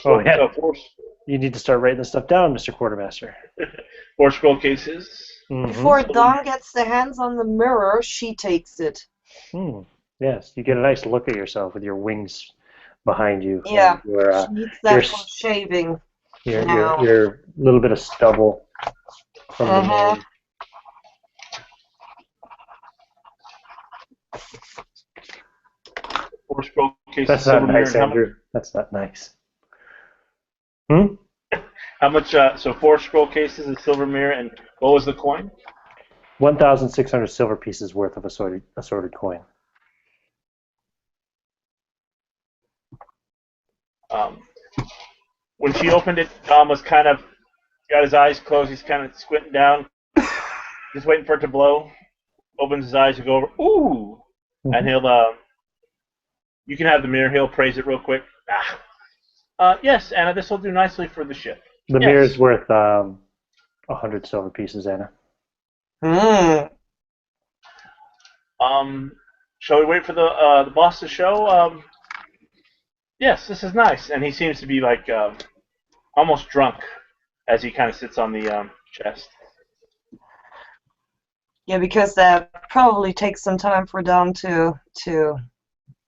Oh, yeah. You need to start writing this stuff down, Mr. Quartermaster. 4 scroll cases. Before Dom gets the hands on the mirror, she takes it. Yes, you get a nice look at yourself with your wings behind you. Yeah, your, she needs that for shaving. Your little bit of stubble from the nose. Four scroll cases. That's not nice, Andrew. That's not nice. How much? So 4 scroll cases, a silver mirror, and what was the coin? 1,600 silver pieces worth of assorted coin. When she opened it, Dom was kind of got his eyes closed. He's kind of squinting down, just waiting for it to blow. Opens his eyes and go over. Ooh, and he'll. You can have the mirror. He'll praise it real quick. Yes, Anna, this will do nicely for the ship. The mirror's worth 100 silver pieces, Anna. Shall we wait for the boss to show? Yes, this is nice, and he seems to be like almost drunk as he kind of sits on the chest. Yeah, because that probably takes some time for Dom to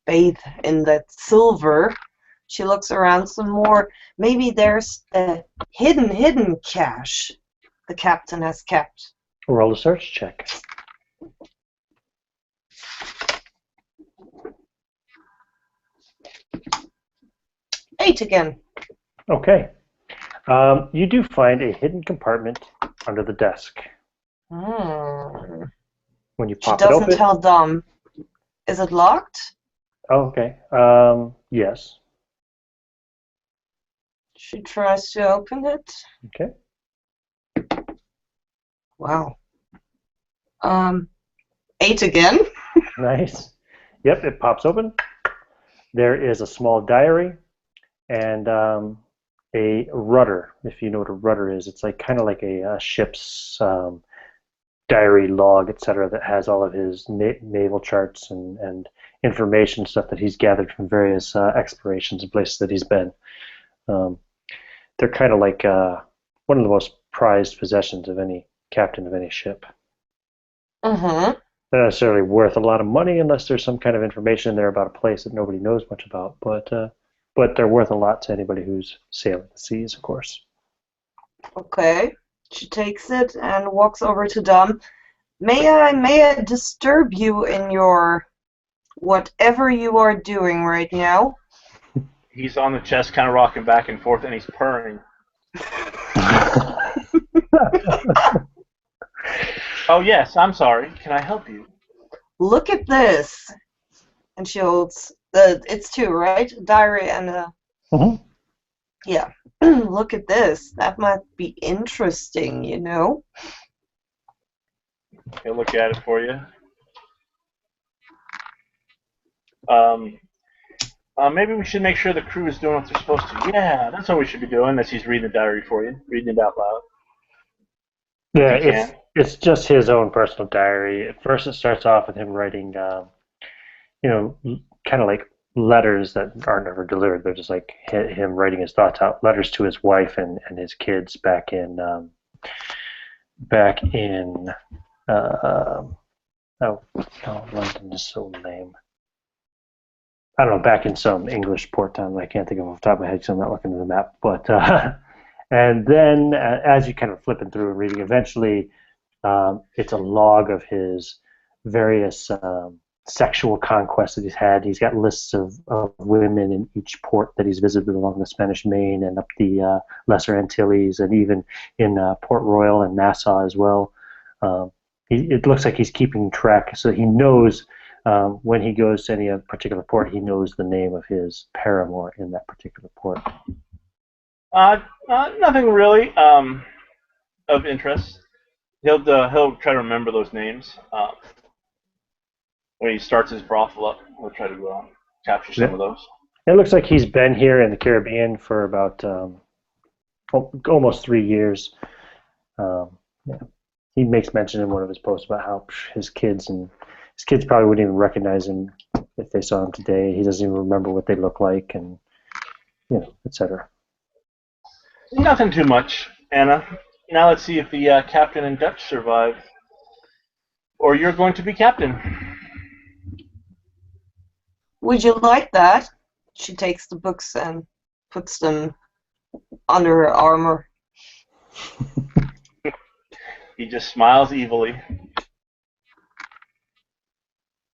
bathe in that silver. She looks around some more. Maybe there's a hidden cache the captain has kept. Roll a search check. Eight again. Okay. You do find a hidden compartment under the desk. When you pop it open. She doesn't tell Dom. Is it locked? Oh, okay. Yes. She tries to open it. Okay. Wow. 8 again. Nice. Yep, it pops open. There is a small diary and a rudder. If you know what a rudder is, it's like kind of like a ship's diary log, etc., that has all of his naval charts and information stuff that he's gathered from various explorations and places that he's been. They're kind of like one of the most prized possessions of any captain of any ship. They're not necessarily worth a lot of money unless there's some kind of information in there about a place that nobody knows much about, but they're worth a lot to anybody who's sailing the seas, of course. Okay. She takes it and walks over to Dom. May I disturb you in your whatever you are doing right now? He's on the chest, kind of rocking back and forth, and he's purring. Oh yes, I'm sorry. Can I help you? Look at this. And she holds it's two, right? Diary and Mhm. yeah. Look at this. That might be interesting, you know? He'll look at it for you. Um, maybe we should make sure the crew is doing what they're supposed to. Yeah, that's what we should be doing. As he's reading the diary for you, reading it out loud, if Yeah, he can. it's just his own personal diary. At first, it starts off with him writing, you know, kind of like letters that aren't ever delivered. They're just like him writing his thoughts out, letters to his wife and his kids back in oh no, London is so lame. I don't know, back in some English port town that I can't think of off the top of my head because I'm not looking at the map. But and then as you kind of flipping through and reading, eventually it's a log of his various sexual conquests that he's had. He's got lists of women in each port that he's visited along the Spanish Main and up the Lesser Antilles, and even in Port Royal and Nassau as well. Um, it looks like he's keeping track, so he knows when he goes to any particular port, he knows the name of his paramour in that particular port. Nothing really of interest. He'll try to remember those names when he starts his brothel up. He'll try to capture some Yeah. of those. It looks like he's been here in the Caribbean for about almost 3 years. Yeah. He makes mention in one of his posts about how his kids probably wouldn't even recognize him if they saw him today. He doesn't even remember what they look like, and etc. Nothing too much, Anna. Now let's see if the captain and Dutch survive, or you're going to be captain. Would you like that? She takes the books and puts them under her armor. He just smiles evilly.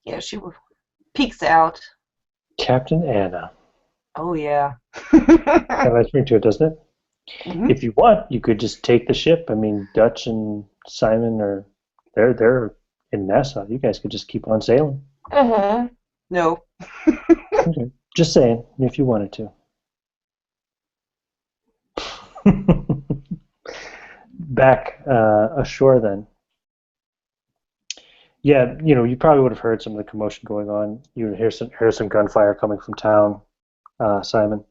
Yeah, she peeks out. Captain Anna. Oh, yeah. Got a nice ring to it, doesn't it? Mhm. If you want, you could just take the ship. I mean, Dutch and Simon they're in Nassau. You guys could just keep on sailing. No. Okay. Just saying, if you wanted to. Back ashore then. Yeah, you probably would have heard some of the commotion going on. You would hear some gunfire coming from town, Simon.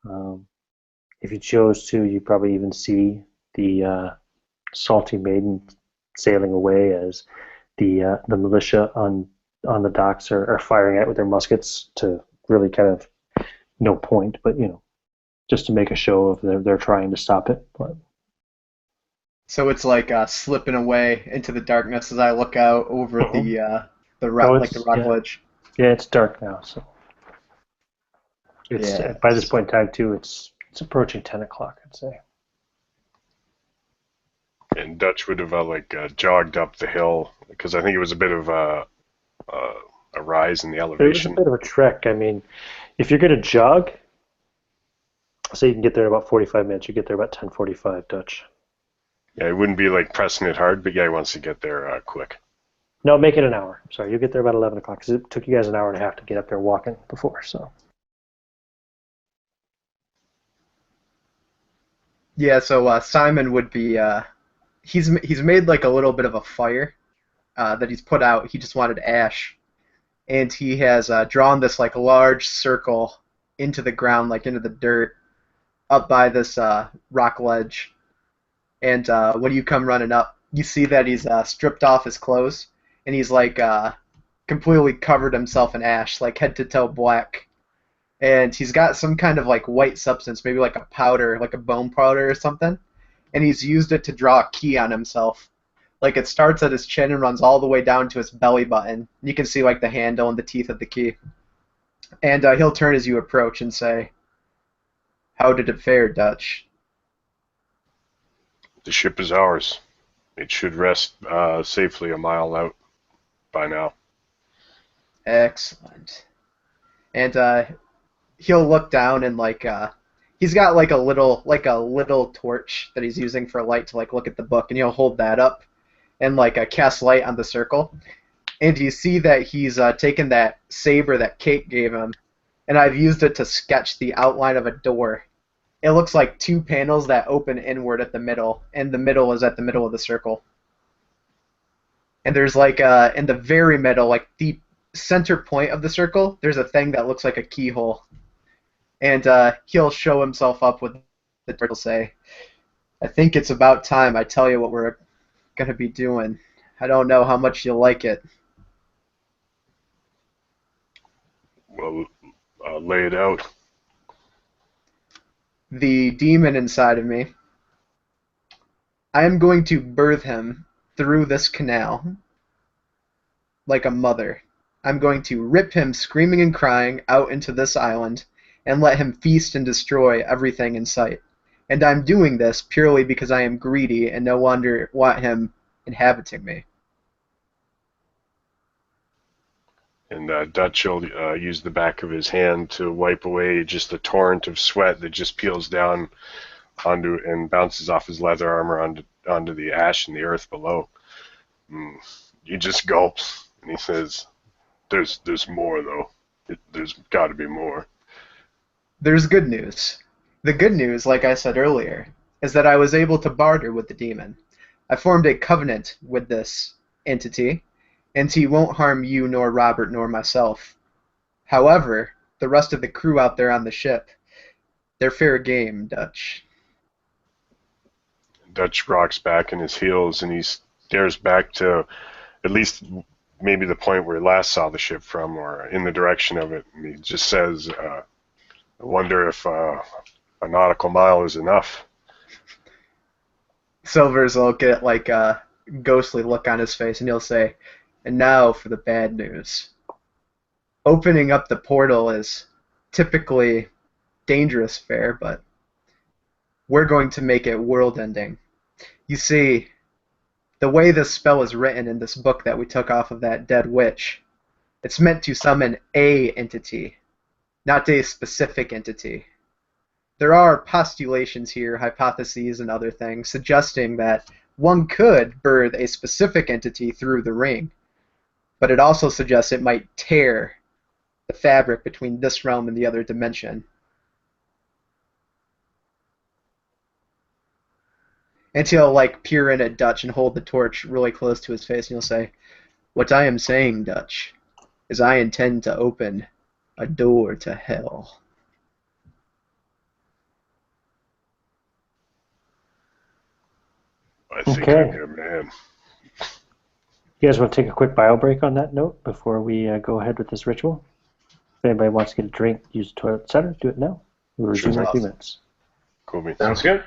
Um, if you chose to, you probably even see the Salty Maiden sailing away as the militia on the docks are firing at with their muskets to really kind of no point, but just to make a show of they're trying to stop it. But So it's like slipping away into the darkness as I look out over the oh, rock, like the rock ledge. yeah, it's dark now, so it's Yeah. by this point in time too. It's approaching 10 o'clock, I'd say. And Dutch would have jogged up the hill because I think it was a bit of a rise in the It was a elevation. bit of a trek. I mean, if you're going to jog, say you can get there in about 45 minutes, you get there about 10:45 Dutch. Yeah, it wouldn't be like pressing it hard, but yeah, he wants to get there quick. No, make it an hour. Sorry, you'll get there about 11 o'clock because it took you guys an hour and a half to get up there walking before. So Yeah. So Simon would be. He's made like a little bit of a fire that he's put out. He just wanted ash, and he has drawn this like large circle into the ground, like into the dirt, up by this rock ledge. And when you come running up, you see that he's stripped off his clothes, and he's like completely covered himself in ash, like head to toe black. And he's got some kind of like white substance, maybe like a powder, like a bone powder or something. And he's used it to draw a key on himself. Like it starts at his chin and runs all the way down to his belly button. You can see like the handle and the teeth of the key. And he'll turn as you approach and say, "How did it fare, Dutch?" The ship is ours. It should rest safely a mile out by now. Excellent. And he'll look down and like He's got like a little torch that he's using for light to like look at the book, and he'll hold that up and like cast light on the circle. And you see that he's taken that saber that Kate gave him, and I've used it to sketch the outline of a door. It looks like two panels that open inward at the middle, and the middle is at the middle of the circle. And there's like in the very middle, like the center point of the circle, there's a thing that looks like a keyhole. And he'll show himself up with the turtle say, "I think it's about time I tell you what we're gonna be doing. I don't know how much you'll like it." Well, lay it out. The demon inside of me, I am going to birth him through this canal like a mother. I'm going to rip him screaming and crying out into this island and let him feast and destroy everything in sight. And I'm doing this purely because I am greedy and no longer want him inhabiting me. And Dutch will use the back of his hand to wipe away just the torrent of sweat that just peels down onto and bounces off his leather armor onto the ash and the earth below. He just gulps and he says, "There's more though. There's got to be more." There's good news. The good news, like I said earlier, is that I was able to barter with the demon. I formed a covenant with this entity, and he won't harm you nor Robert nor myself. However, the rest of the crew out there on the ship, they're fair game, Dutch. Dutch rocks back in his heels and he stares back to at least maybe the point where he last saw the ship from, or in the direction of it. And he just says, "I wonder if a nautical mile is enough." Silvers will get like a ghostly look on his face, and he'll say, "And now for the bad news. Opening up the portal is typically dangerous fare, but we're going to make it world-ending. You see, the way this spell is written in this book that we took off of that dead witch, it's meant to summon a entity, not a specific entity. There are postulations here, hypotheses, and other things suggesting that one could birth a specific entity through the ring, but it also suggests it might tear the fabric between this realm and the other dimension." And he'll like peer in at Dutch and hold the torch really close to his face, and he'll say, "What I am saying, Dutch, is I intend to open a door to hell." I think I'm Okay. your man. You guys want to take a quick bio break on that note before we go ahead with this ritual? If anybody wants to get a drink, use the toilet, etc., do it now. We'll Sure resume in a few thing. minutes. Cool beans. Sounds good.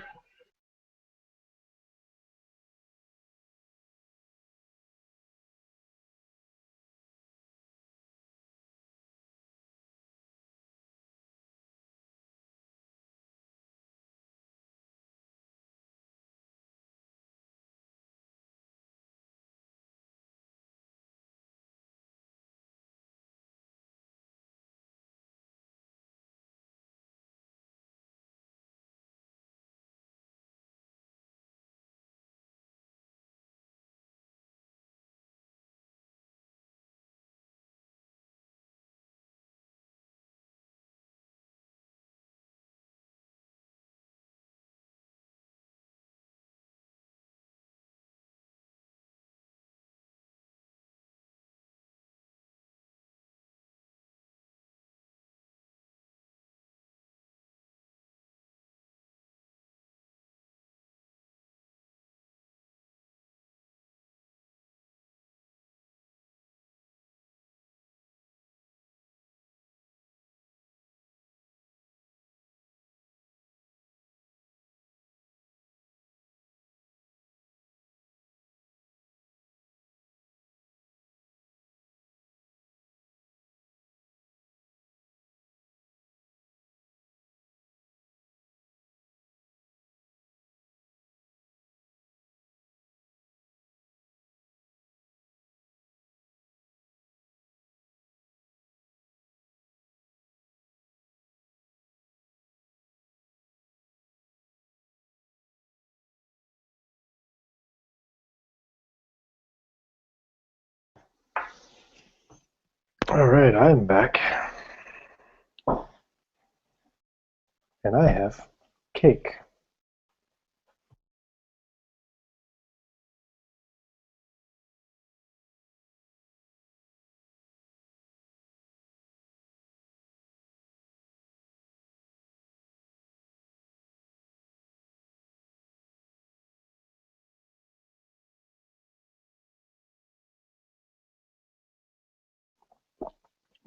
All right, I'm back. And I have cake.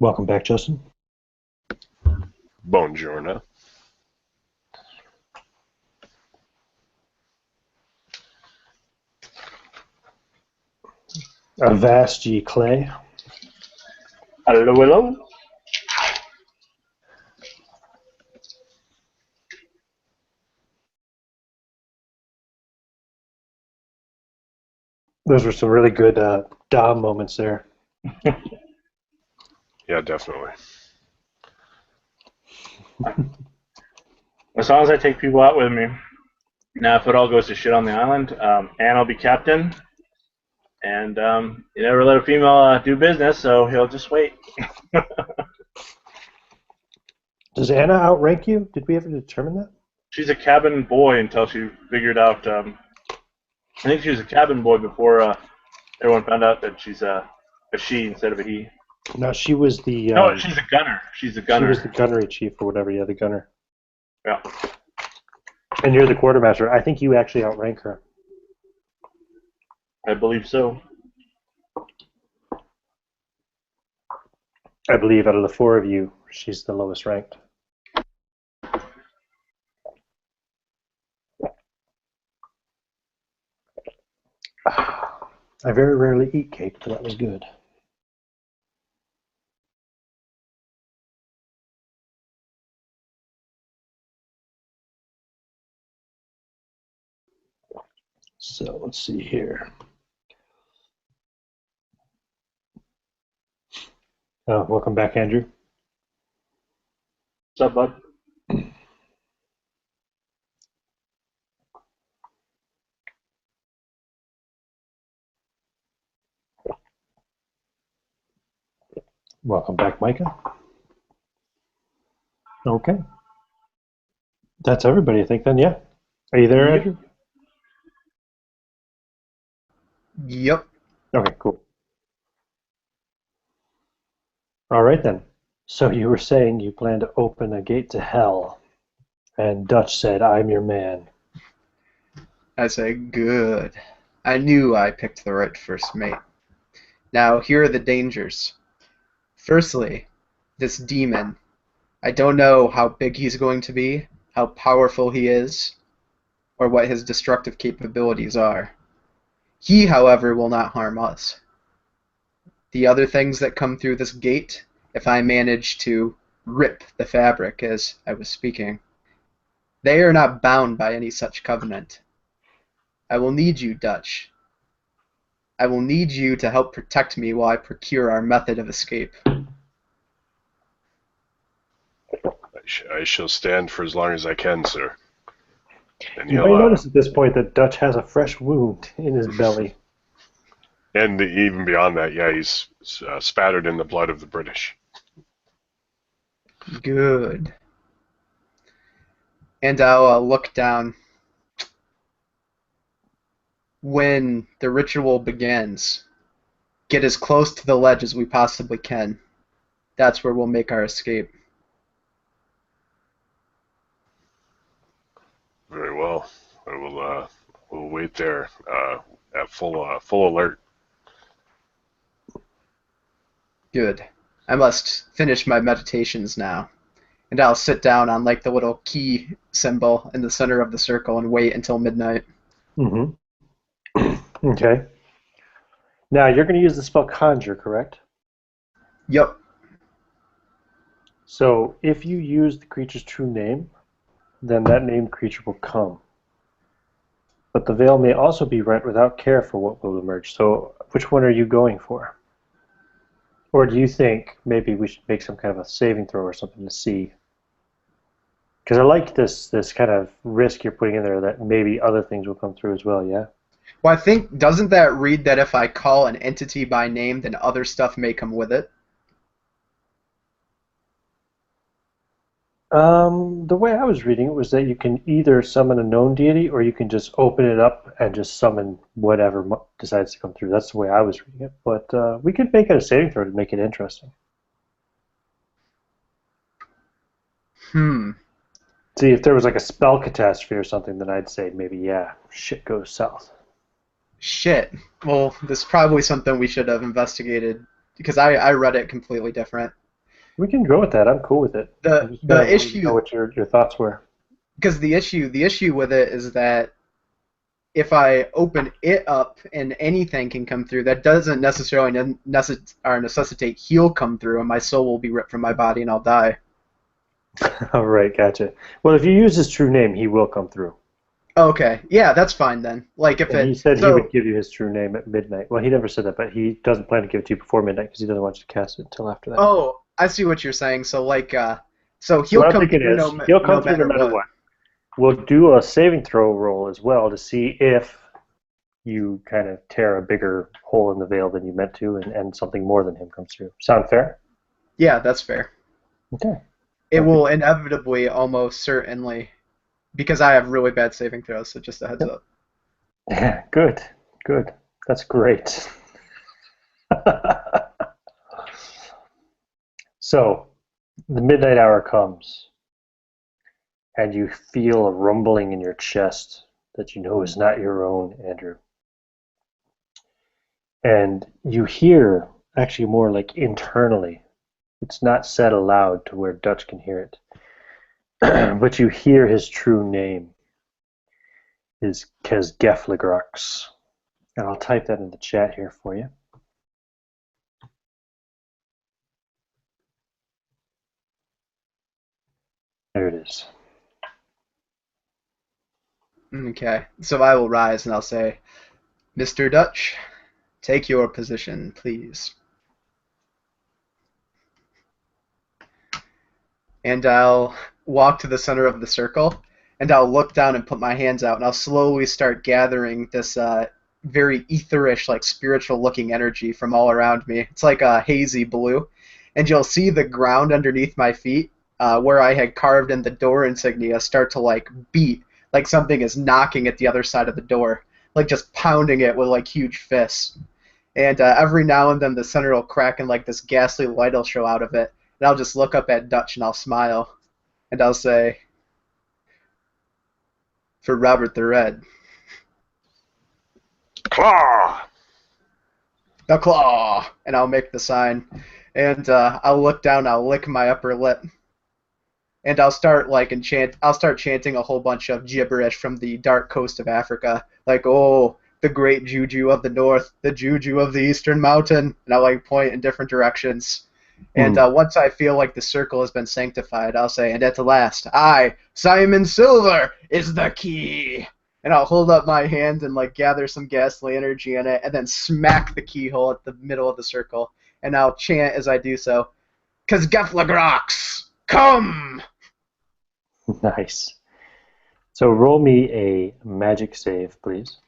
Welcome back, Justin. Buongiorno. Avast ye clay. Hello, hello. Those were some really good Dom moments there. Yeah, definitely. As long as I take people out with me. Now, if it all goes to shit on the island, Anne will be captain. And you never let a female do business, so he'll just wait. Does Anna outrank you? Did we ever determine that? She's a cabin boy until she figured out. I think she was a cabin boy before everyone found out that she's a she instead of a he. No, she was the. No, she's a gunner. She's a gunner. She was the gunnery chief or whatever. Yeah, the gunner. Yeah. And you're the quartermaster. I think you actually outrank her. I believe so. I believe out of the four of you, she's the lowest ranked. I very rarely eat cake, but that was good. So let's see here. Oh, welcome back, Andrew. What's up, bud? Welcome back, Micah. Okay. That's everybody, I think, then, yeah. Are you there, Yep. Andrew? Yep. Okay, cool. All right, then. So you were saying you plan to open a gate to hell, and Dutch said, I'm your man. I say, good. I knew I picked the right first mate. Now, here are the dangers. Firstly, this demon. I don't know how big he's going to be, how powerful he is, or what his destructive capabilities are. He, however, will not harm us. The other things that come through this gate, if I manage to rip the fabric as I was speaking, they are not bound by any such covenant. I will need you, Dutch. I will need you to help protect me while I procure our method of escape. I shall stand for as long as I can, sir. And You may notice at this point that Dutch has a fresh wound in his belly. and even beyond that, yeah, he's spattered in the blood of the British. Good. And I'll look down. When the ritual begins, get as close to the ledge as we possibly can. That's where we'll make our escape. Very well. I will. We'll wait there at full alert. Good. I must finish my meditations now. And I'll sit down on like the little key symbol in the center of the circle and wait until midnight. Mm-hmm. Okay. Now, you're going to use the spell Conjure, correct? Yep. So, if you use the creature's true name, then that named creature will come. But the veil may also be rent without care for what will emerge. So, which one are you going for? Or do you think maybe we should make some kind of a saving throw or something to see? Because I like this kind of risk you're putting in there that maybe other things will come through as well, yeah? Well, I think, doesn't that read that if I call an entity by name, then other stuff may come with it? The way I was reading it was that you can either summon a known deity or you can just open it up and just summon whatever decides to come through. That's the way I was reading it. But we could make it a saving throw to make it interesting. See, if there was like a spell catastrophe or something, then I'd say maybe, yeah, shit goes south. Shit. Well, this is probably something we should have investigated because I read it completely different. We can go with that. I'm cool with it. I just The wanted to issue know what your thoughts were. because the issue with it is that if I open it up and anything can come through, that doesn't necessarily necessitate heal come through, and my soul will be ripped from my body and I'll die. All right, gotcha. Well, if you use his true name, he will come through. Okay, yeah, that's fine then. Like if And he it said he so would give you his true name at midnight. Well, he never said that, but he doesn't plan to give it to you before midnight because he doesn't want you to cast it until after that. oh, I see what you're saying. So like so So he'll what I'm come thinking through is he'll come no through no matter matter what. what. We'll do a saving throw roll as well to see if you kind of tear a bigger hole in the veil than you meant to, and something more than him comes through. Sound fair? Yeah, that's fair. Okay. It will inevitably, almost certainly, because I have really bad saving throws, so just a heads up. Yeah, good. That's great. So, the midnight hour comes, and you feel a rumbling in your chest that you know is not your own, Andrew. And you hear, actually more like internally, it's not said aloud to where Dutch can hear it, but you hear his true name is Kesgeflegrox. And I'll type that in the chat here for you. There it is. Okay, so I will rise and I'll say, Mr. Dutch, take your position, please. And I'll walk to the center of the circle, and I'll look down and put my hands out, and I'll slowly start gathering this very etherish, like spiritual-looking energy from all around me. It's like a hazy blue, and you'll see the ground underneath my feet, where I had carved in the door insignia, start to like beat, like something is knocking at the other side of the door, like just pounding it with like huge fists. And every now and then the center will crack and like this ghastly light will show out of it. And I'll just look up at Dutch and I'll smile. And I'll say, for Robert the Red. Claw! The claw! And I'll make the sign. And I'll look down, I'll lick my upper lip. And I'll start I'll start chanting a whole bunch of gibberish from the dark coast of Africa. Like, oh, the great juju of the north, the juju of the eastern mountain. And I'll like point in different directions. And once I feel like the circle has been sanctified, I'll say, and at the last, I, Simon Silver, is the key. And I'll hold up my hand and like gather some ghastly energy in it, and then smack the keyhole at the middle of the circle. And I'll chant as I do so, "'Cause Geflagrox, come!" Nice. So roll me a magic save, please.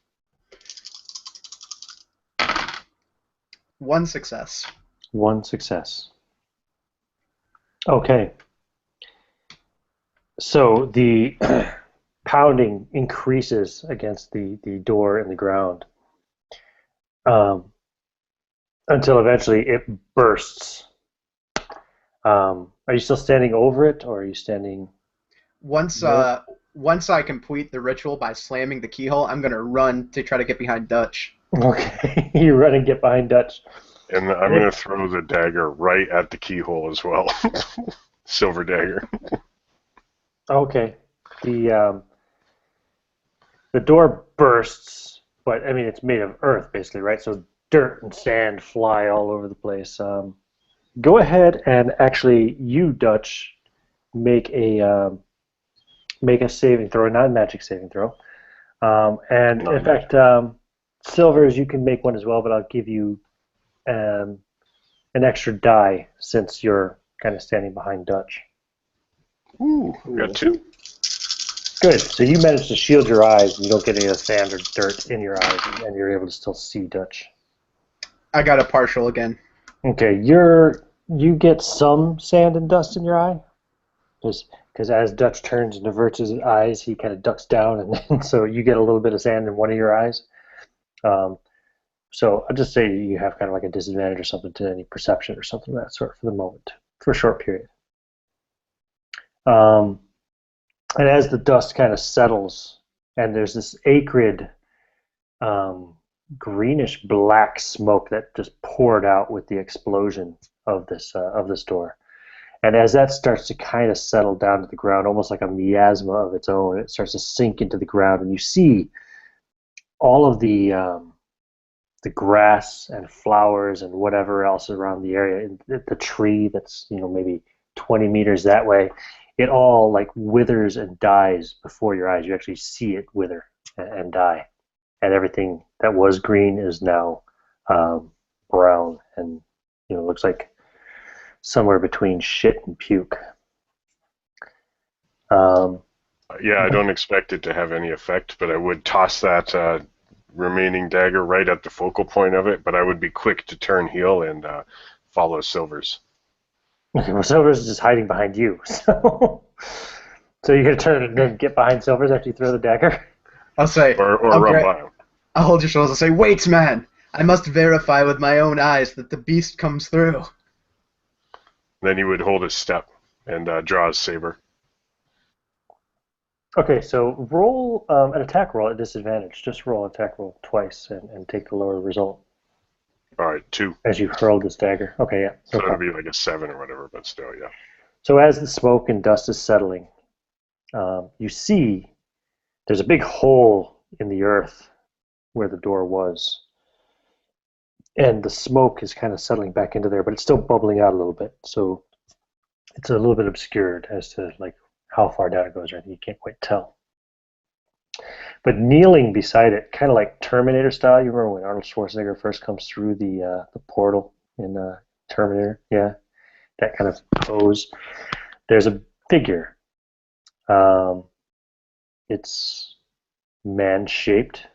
1 success. 1 success. Okay. So the pounding increases against the door in the ground until eventually it bursts. Are you still standing over it, or are you standing? Once I complete the ritual by slamming the keyhole, I'm gonna run to try to get behind Dutch. Okay, you run and get behind Dutch. And I'm going to throw the dagger right at the keyhole as well. Silver dagger. Okay. The door bursts, but I mean it's made of earth basically, right? So dirt and sand fly all over the place. Go ahead and actually, you Dutch, make a saving throw, a non-magic saving throw. And in fact, Silvers, you can make one as well, but I'll give you an extra die since you're kind of standing behind Dutch. Ooh, got 2. Good. So you managed to shield your eyes, and you don't get any of the sand or dirt in your eyes, and you're able to still see Dutch. I got a partial again. Okay, you get some sand and dust in your eye, because because as Dutch turns and averts his eyes, he kind of ducks down, and then, so you get a little bit of sand in one of your eyes. Um, so I'll just say you have kind of like a disadvantage or something to any perception or something of that sort for the moment, for a short period. And as the dust kind of settles, and there's this acrid, greenish black smoke that just poured out with the explosion of this door. And as that starts to kind of settle down to the ground, almost like a miasma of its own, it starts to sink into the ground, and you see all of the grass and flowers and whatever else around the area, the tree that's maybe 20 meters that way, it all like withers and dies before your eyes. You actually see it wither and die, and everything that was green is now brown, and looks like somewhere between shit and puke. Yeah, I don't expect it to have any effect, but I would toss that remaining dagger right at the focal point of it, but I would be quick to turn heel and follow Silver's. Okay, well, Silver's is just hiding behind you, so you're gonna turn and then get behind Silver's after you throw the dagger? I'll say, Or run by him. I'll hold your shoulders and say, wait, man! I must verify with my own eyes that the beast comes through. Then he would hold his step and draw his saber. Okay, so roll an attack roll at disadvantage. Just roll an attack roll twice and take the lower result. All right, 2. As you hurl this dagger. Okay, yeah. So it'll be like a 7 or whatever, but still, yeah. So as the smoke and dust is settling, you see there's a big hole in the earth where the door was. And the smoke is kind of settling back into there, but it's still bubbling out a little bit. So it's a little bit obscured as to like how far down it goes or anything. You can't quite tell. But kneeling beside it, kind of like Terminator style. You remember when Arnold Schwarzenegger first comes through the portal in Terminator? Yeah, that kind of pose. There's a figure. It's man-shaped.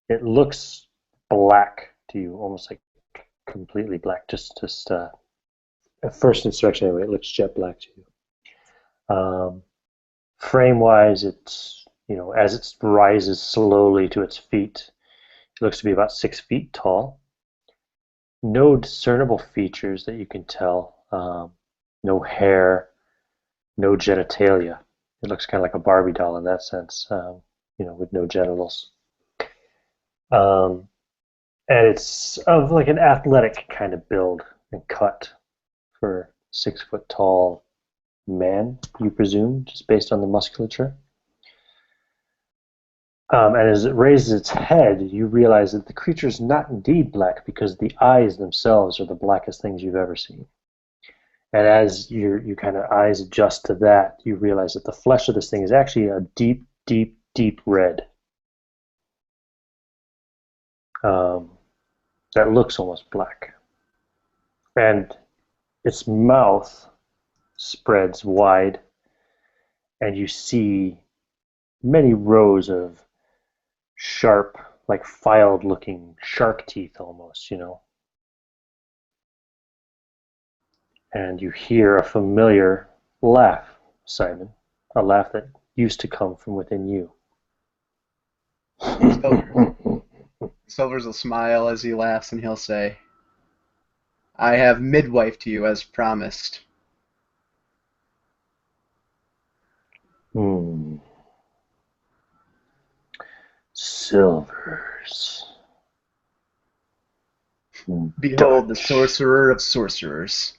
It looks black to you, almost like completely black. Just at first inspection anyway, it looks jet black to you. Frame-wise, it's as it rises slowly to its feet, it looks to be about 6 feet tall. No discernible features that you can tell. No hair, no genitalia. It looks kind of like a Barbie doll in that sense, with no genitals. And it's of like an athletic kind of build and cut for 6 foot tall man, you presume, just based on the musculature. And as it raises its head, you realize that the creature is not indeed black, because the eyes themselves are the blackest things you've ever seen. And as your kind of eyes adjust to that, you realize that the flesh of this thing is actually a deep, deep, deep red. That looks almost black. And its mouth spreads wide, and you see many rows of sharp, like filed-looking shark teeth almost, And you hear a familiar laugh, Simon, a laugh that used to come from within you. Silver's will smile as he laughs, and he'll say, I have midwifed you as promised. Silvers. Behold the sorcerer of sorcerers.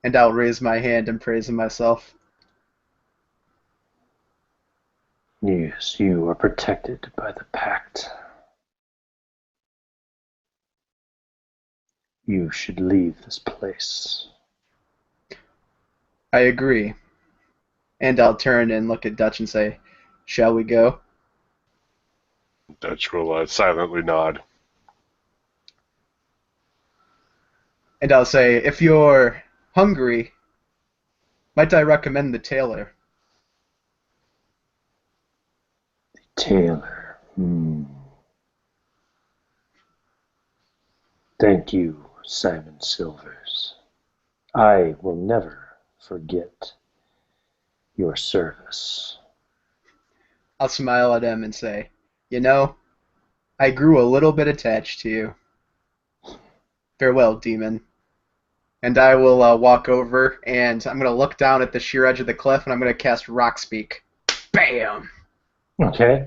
And I'll raise my hand in praise of myself. Yes, you are protected by the pact. You should leave this place. I agree. And I'll turn and look at Dutch and say, shall we go? Dutch will silently nod. And I'll say, if you're hungry, might I recommend the tailor? The tailor. Thank you, Simon Silvers. I will never forget your service. I'll smile at him and say, you know, I grew a little bit attached to you. Farewell, demon. And I will walk over, and I'm going to look down at the sheer edge of the cliff, and I'm going to cast Rock Speak. Bam! Okay.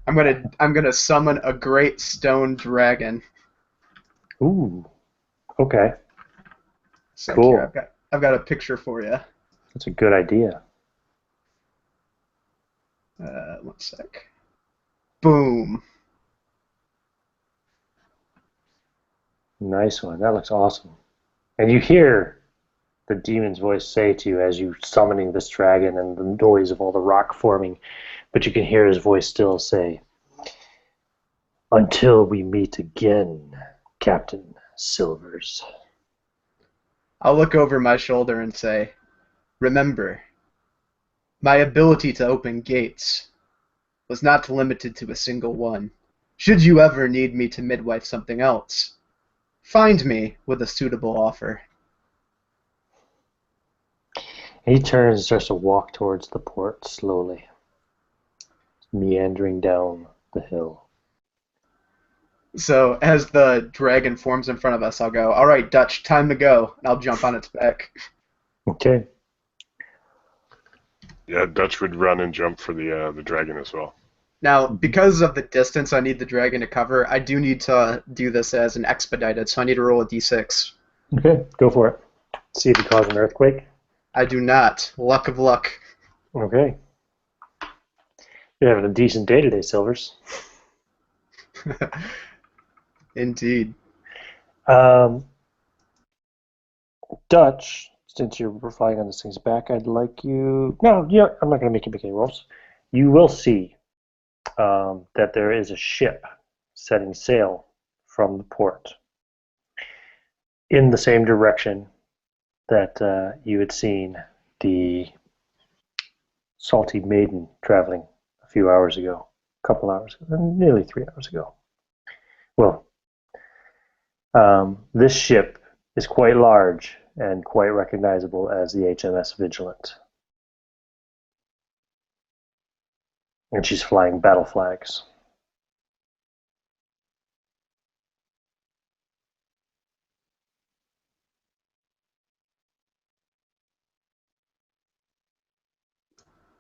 I'm gonna summon a great stone dragon. Ooh. Okay. So Cool. here, I've got a picture for you. That's a good idea. 1 sec. Boom. Nice one. That looks awesome. And you hear the demon's voice say to you as you summoning this dragon and the noise of all the rock forming, but you can hear his voice still say, "Until we meet again, Captain Silvers." I'll look over my shoulder and say, remember, my ability to open gates was not limited to a single one. Should you ever need me to midwife something else, find me with a suitable offer. He turns and starts to walk towards the port slowly, meandering down the hill. So as the dragon forms in front of us, I'll go, all right, Dutch, time to go. And I'll jump on its back. Okay. Yeah, Dutch would run and jump for the dragon as well. Now, because of the distance I need the dragon to cover, I do need to do this as an expedited, so I need to roll a d6. Okay, go for it. See if you cause an earthquake. I do not. Luck of luck. Okay. You're having a decent day today, Silvers. Indeed. Dutch, since you're flying on this thing's back, I'd like you... No, yeah, I'm not going to make you make any rolls. You will see that there is a ship setting sail from the port in the same direction that you had seen the Salty Maiden traveling a few hours ago, a couple hours ago, nearly 3 hours ago. Well, this ship is quite large and quite recognizable as the HMS Vigilant. And she's flying battle flags.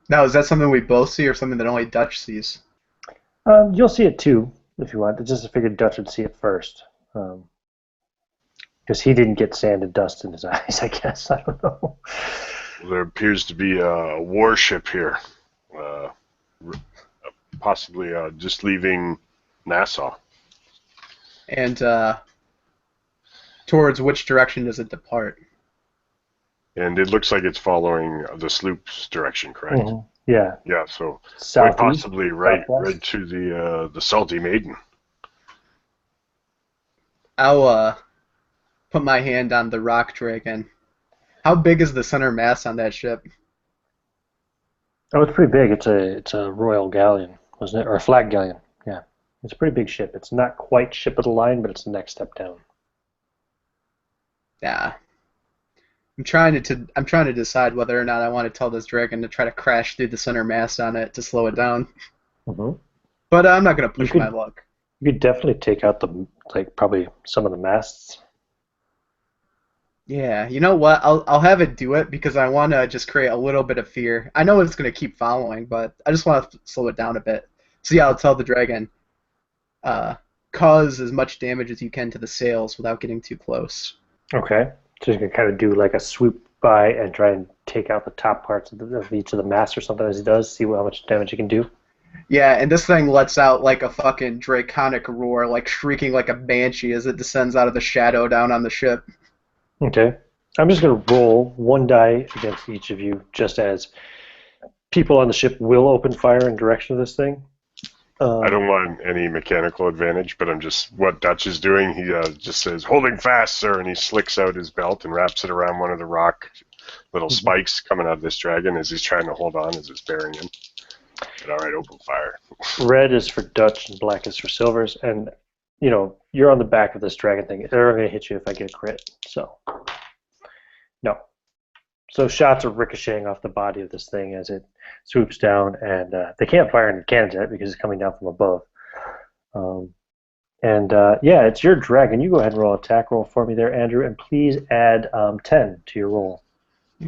Now, is that something we both see or something that only Dutch sees? You'll see it too, if you want. I just figured Dutch would see it first. Because he didn't get sand and dust in his eyes, I guess. I don't know. There appears to be a warship here. Possibly just leaving Nassau. And towards which direction does it depart? And it looks like it's following the sloop's direction, correct? Mm-hmm. Yeah. Yeah, so Southeast, quite possibly right southwest. to the Salty Maiden. I'll put my hand on the rock dragon. How big is the center mass on that ship? Oh, it's pretty big. It's a royal galleon, wasn't it? Or a flag galleon. Yeah. It's a pretty big ship. It's not quite ship of the line, but it's the next step down. Yeah. I'm trying to decide whether or not I want to tell this dragon to try to crash through the center mast on it to slow it down. Mm-hmm. But I'm not going to push my luck. You could definitely take out probably some of the masts. Yeah, you know what? I'll have it do it because I want to just create a little bit of fear. I know it's going to keep following, but I just want to slow it down a bit. So yeah, I'll tell the dragon, cause as much damage as you can to the sails without getting too close. Okay. So you can kind of do like a swoop by and try and take out the top parts of each of the masts or something as he does, see how much damage he can do. Yeah, and this thing lets out like a fucking draconic roar, like shrieking like a banshee as it descends out of the shadow down on the ship. Okay. I'm just going to roll one die against each of you, just as people on the ship will open fire in direction of this thing. I don't want any mechanical advantage, but I'm just what Dutch is doing. He just says, "Holding fast, sir," and he slicks out his belt and wraps it around one of the rock little spikes coming out of this dragon as he's trying to hold on as it's bearing him. But all right, open fire. Red is for Dutch and black is for Silvers, and you're on the back of this dragon thing. They're going to hit you if I get a crit. So, no. So shots are ricocheting off the body of this thing as it swoops down, and they can't fire any cannons at it because it's coming down from above. Um, yeah, it's your dragon. You go ahead and roll attack roll for me there, Andrew, and please add 10 to your roll.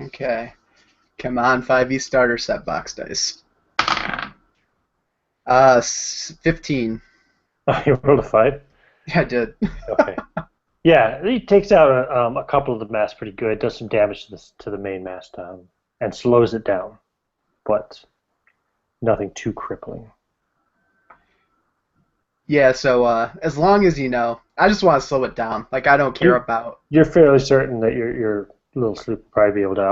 Okay. Come on, 5e starter set box dice. 15. Oh, you rolled a 5? Yeah, I did. Okay. Yeah, he takes out a couple of the masts pretty good, does some damage to the main mast, and slows it down, but nothing too crippling. Yeah, so as long as you know, I just want to slow it down. Like, I don't care about... You're fairly certain that your little sloop will probably be able to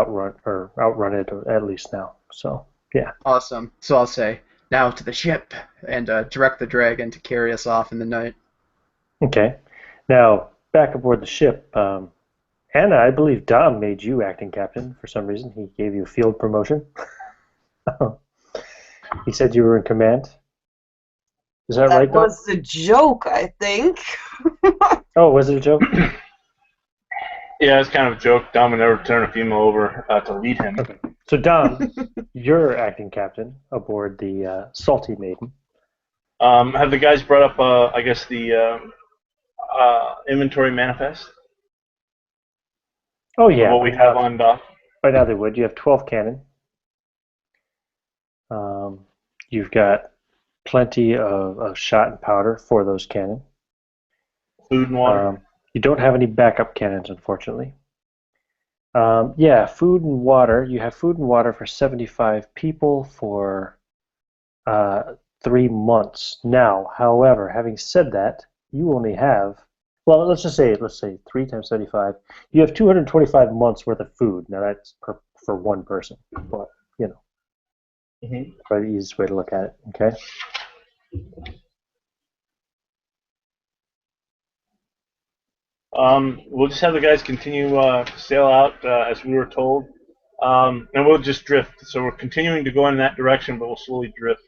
outrun it at least now. So, yeah. Awesome. So I'll say, now to the ship, and direct the dragon to carry us off in the night. Okay. Now, back aboard the ship, Anna, I believe Dom made you acting captain for some reason. He gave you a field promotion. He said you were in command. Is that right, Dom? That was a joke, I think. Oh, was it a joke? Yeah, it's kind of a joke. Dom would never turn a female over to lead him. Okay. So, Dom, you're acting captain aboard the Salty Maiden. Have the guys brought up, I guess, the inventory manifest? Oh, yeah. What we have on dock? Right now they would. You have 12 cannon. You've got plenty of shot and powder for those cannon. Food and water? You don't have any backup cannons, unfortunately. Yeah, food and water. You have food and water for 75 people for 3 months. Now, however, having said that, you only have, well, let's say 3 times 75. You have 225 months worth of food. Now that's for one person, but you know, probably the easiest way to look at it. Okay. We'll just have the guys continue to sail out as we were told, and we'll just drift. So we're continuing to go in that direction, but we'll slowly drift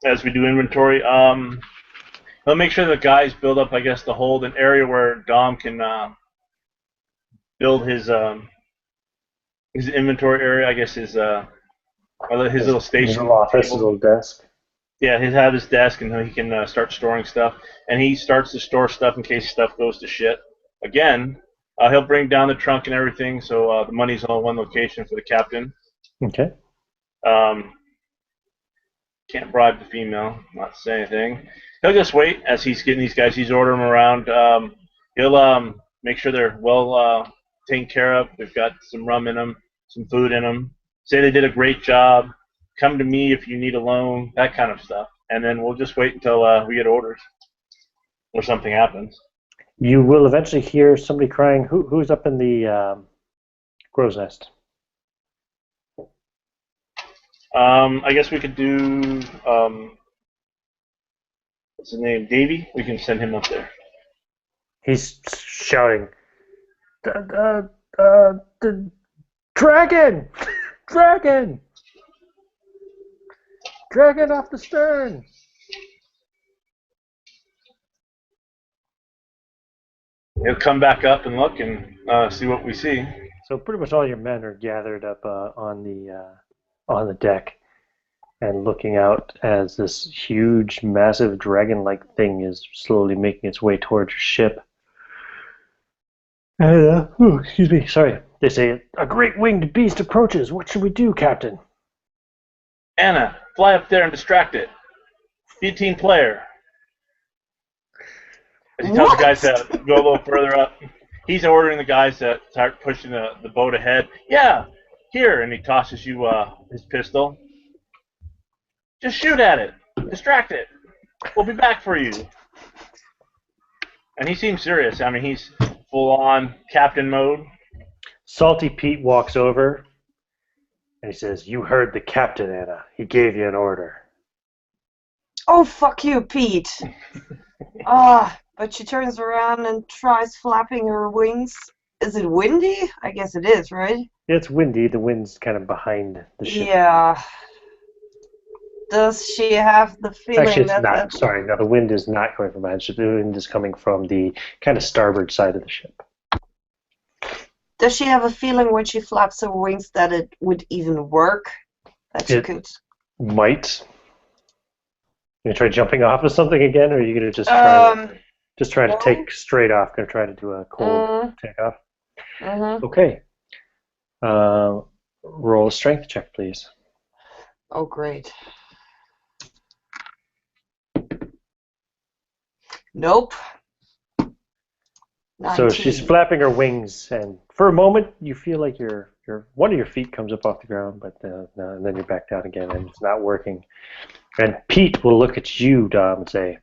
as we do inventory. I'll make sure the guys build up, I guess, the hold, an area where Dom can build his inventory area. I guess his little station, his little office, his little desk. Yeah, he'll have his desk, and he can start storing stuff. And he starts to store stuff in case stuff goes to shit. Again, he'll bring down the trunk and everything, so the money's all in one location for the captain. Okay. Can't bribe the female, not to say anything. He'll just wait as he's getting these guys. He's ordering them around. He'll make sure they're well taken care of. They've got some rum in them, some food in them. Say they did a great job. Come to me if you need a loan, that kind of stuff. And then we'll just wait until we get orders or something happens. You will eventually hear somebody crying. Who's up in the crow's nest? I guess we could do, what's his name, Davey? We can send him up there. He's shouting, the dragon! Dragon! Dragon off the stern! He'll come back up and look and see what we see. So pretty much all your men are gathered up on the deck and looking out as this huge, massive dragon-like thing is slowly making its way towards your ship. And, excuse me, sorry. They say, a great winged beast approaches. What should we do, Captain? Anna, fly up there and distract it. Be a team player. As he tells the guys to go a little further up, he's ordering the guys to start pushing the boat ahead. Yeah, here, and he tosses you his pistol. Just shoot at it. Distract it. We'll be back for you. And he seems serious. I mean, he's full-on captain mode. Salty Pete walks over and he says, you heard the captain, Anna. He gave you an order. Oh, fuck you, Pete. But she turns around and tries flapping her wings. Is it windy? I guess it is, right? It's windy. The wind's kind of behind the ship. Yeah. Does she have the feeling Actually, it's that... not. Sorry, no, the wind is not coming from behind the ship. The wind is coming from the kind of starboard side of the ship. Does she have a feeling when she flaps her wings that it would even work? That she It could. might. You gonna try jumping off of something again, or are you gonna just try to No. take straight off? Gonna try to do a cold takeoff? Mm-hmm. Okay. Roll a strength check, please. Oh, great. Nope. So she's 19. flapping her wings, and for a moment you feel like your one of your feet comes up off the ground, but no, and then you're back down again, and it's not working. And Pete will look at you, Dom, and say,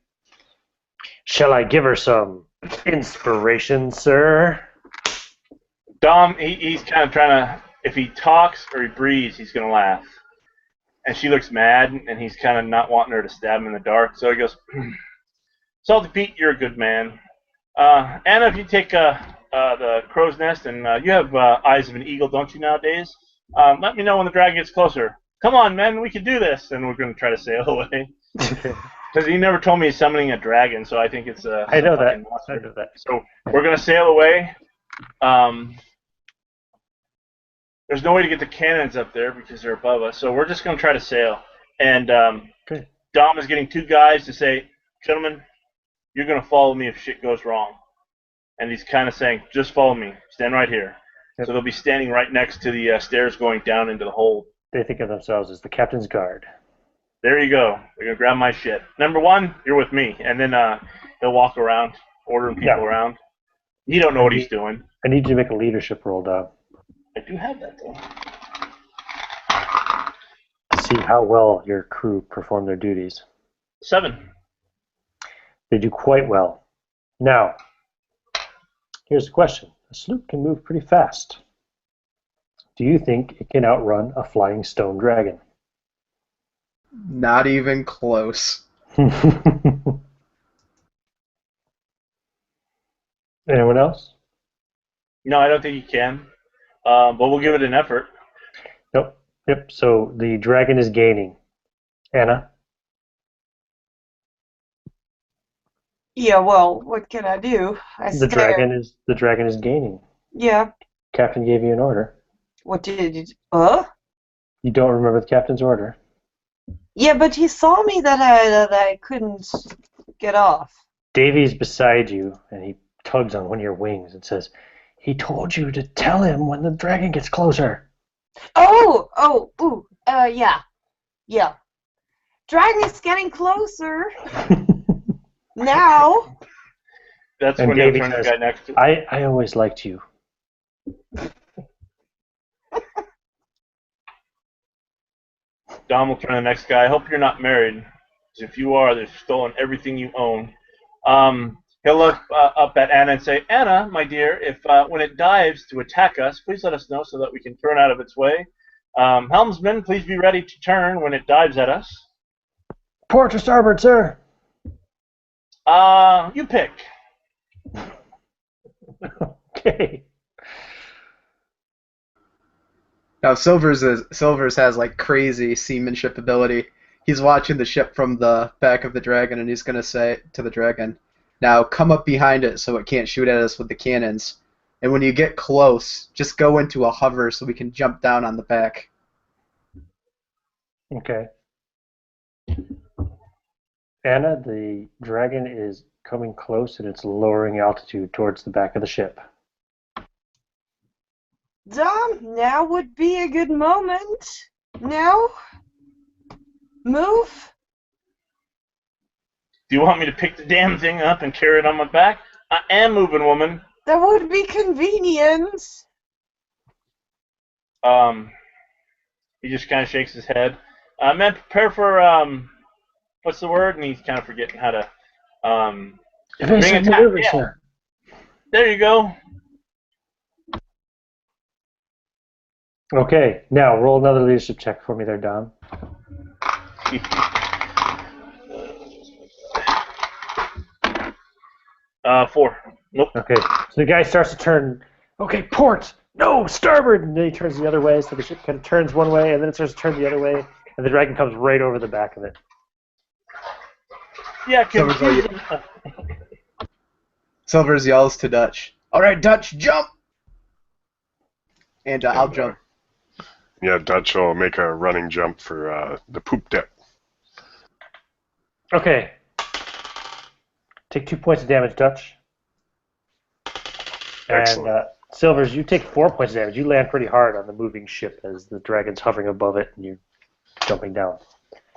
"Shall I give her some inspiration, sir?" Dom, he's kind of trying to, if he talks or he breathes, he's going to laugh. And she looks mad, and he's kind of not wanting her to stab him in the dark. So he goes, Salty Pete, you're a good man. Anna, if you take the crow's nest, and you have eyes of an eagle, don't you, nowadays? Let me know when the dragon gets closer. Come on, men, we can do this. And we're going to try to sail away. Because he never told me he's summoning a dragon, so I think it's a I know that. fucking monster. I know that. So we're going to sail away. There's no way to get the cannons up there because they're above us, so we're just going to try to sail. And Okay. Dom is getting 2 guys to say, gentlemen, you're going to follow me if shit goes wrong. And he's kind of saying, just follow me. Stand right here. Yep. So they'll be standing right next to the stairs going down into the hold. They think of themselves as the captain's guard. There you go. They're going to grab my shit. Number 1, you're with me. And then he'll walk around, ordering people around. You don't know what he's doing. I need you to make a leadership roll, Dom. I do have that, though. See how well your crew perform their duties. 7. They do quite well. Now, here's the question. A sloop can move pretty fast. Do you think it can outrun a flying stone dragon? Not even close. Anyone else? No, I don't think you can. But we'll give it an effort. Nope. Yep. So the dragon is gaining. Anna? Yeah, well, what can I do? The dragon is gaining. Yeah. Captain gave you an order. What did you... You don't remember the captain's order? Yeah, but he saw me that I couldn't get off. Davy's beside you, and he tugs on one of your wings and says, "He told you to tell him when the dragon gets closer." Yeah. Dragon's getting closer. Now. That's And when they'll Davy turn the says, guy next to. I always liked you. Dom will turn to the next guy. I hope you're not married. Because if you are, they've stolen everything you own. He'll look up at Anna and say, Anna, my dear, if when it dives to attack us, please let us know so that we can turn out of its way. Helmsman, please be ready to turn when it dives at us. Port to starboard, sir. You pick. Okay. Now Silvers has like crazy seamanship ability. He's watching the ship from the back of the dragon, and he's gonna say to the dragon, "Now come up behind it so it can't shoot at us with the cannons. And when you get close, just go into a hover so we can jump down on the back." Okay. Anna, the dragon is coming close and it's lowering altitude towards the back of the ship. Dom, now would be a good moment. Now? Move? Do you want me to pick the damn thing up and carry it on my back? I am moving, woman. That would be convenient. He just kind of shakes his head. Man, prepare for, what's the word? And he's kind of forgetting how to, Evasive attack. maneuver, Yeah. sir. There you go. Okay, now roll another leadership check for me there, Dom. 4. Nope. Okay, so the guy starts to turn, okay, port, no, starboard, and then he turns the other way, so the ship kind of turns one way, and then it starts to turn the other way, and the dragon comes right over the back of it. Yeah, confusion. Silvers yells to Dutch, "All right, Dutch, jump!" And I'll And jump. yeah, Dutch will make a running jump for the poop deck. Okay. Take 2 points of damage, Dutch. And Excellent. Silvers, you take 4 points of damage. You land pretty hard on the moving ship as the dragon's hovering above it and you're jumping down.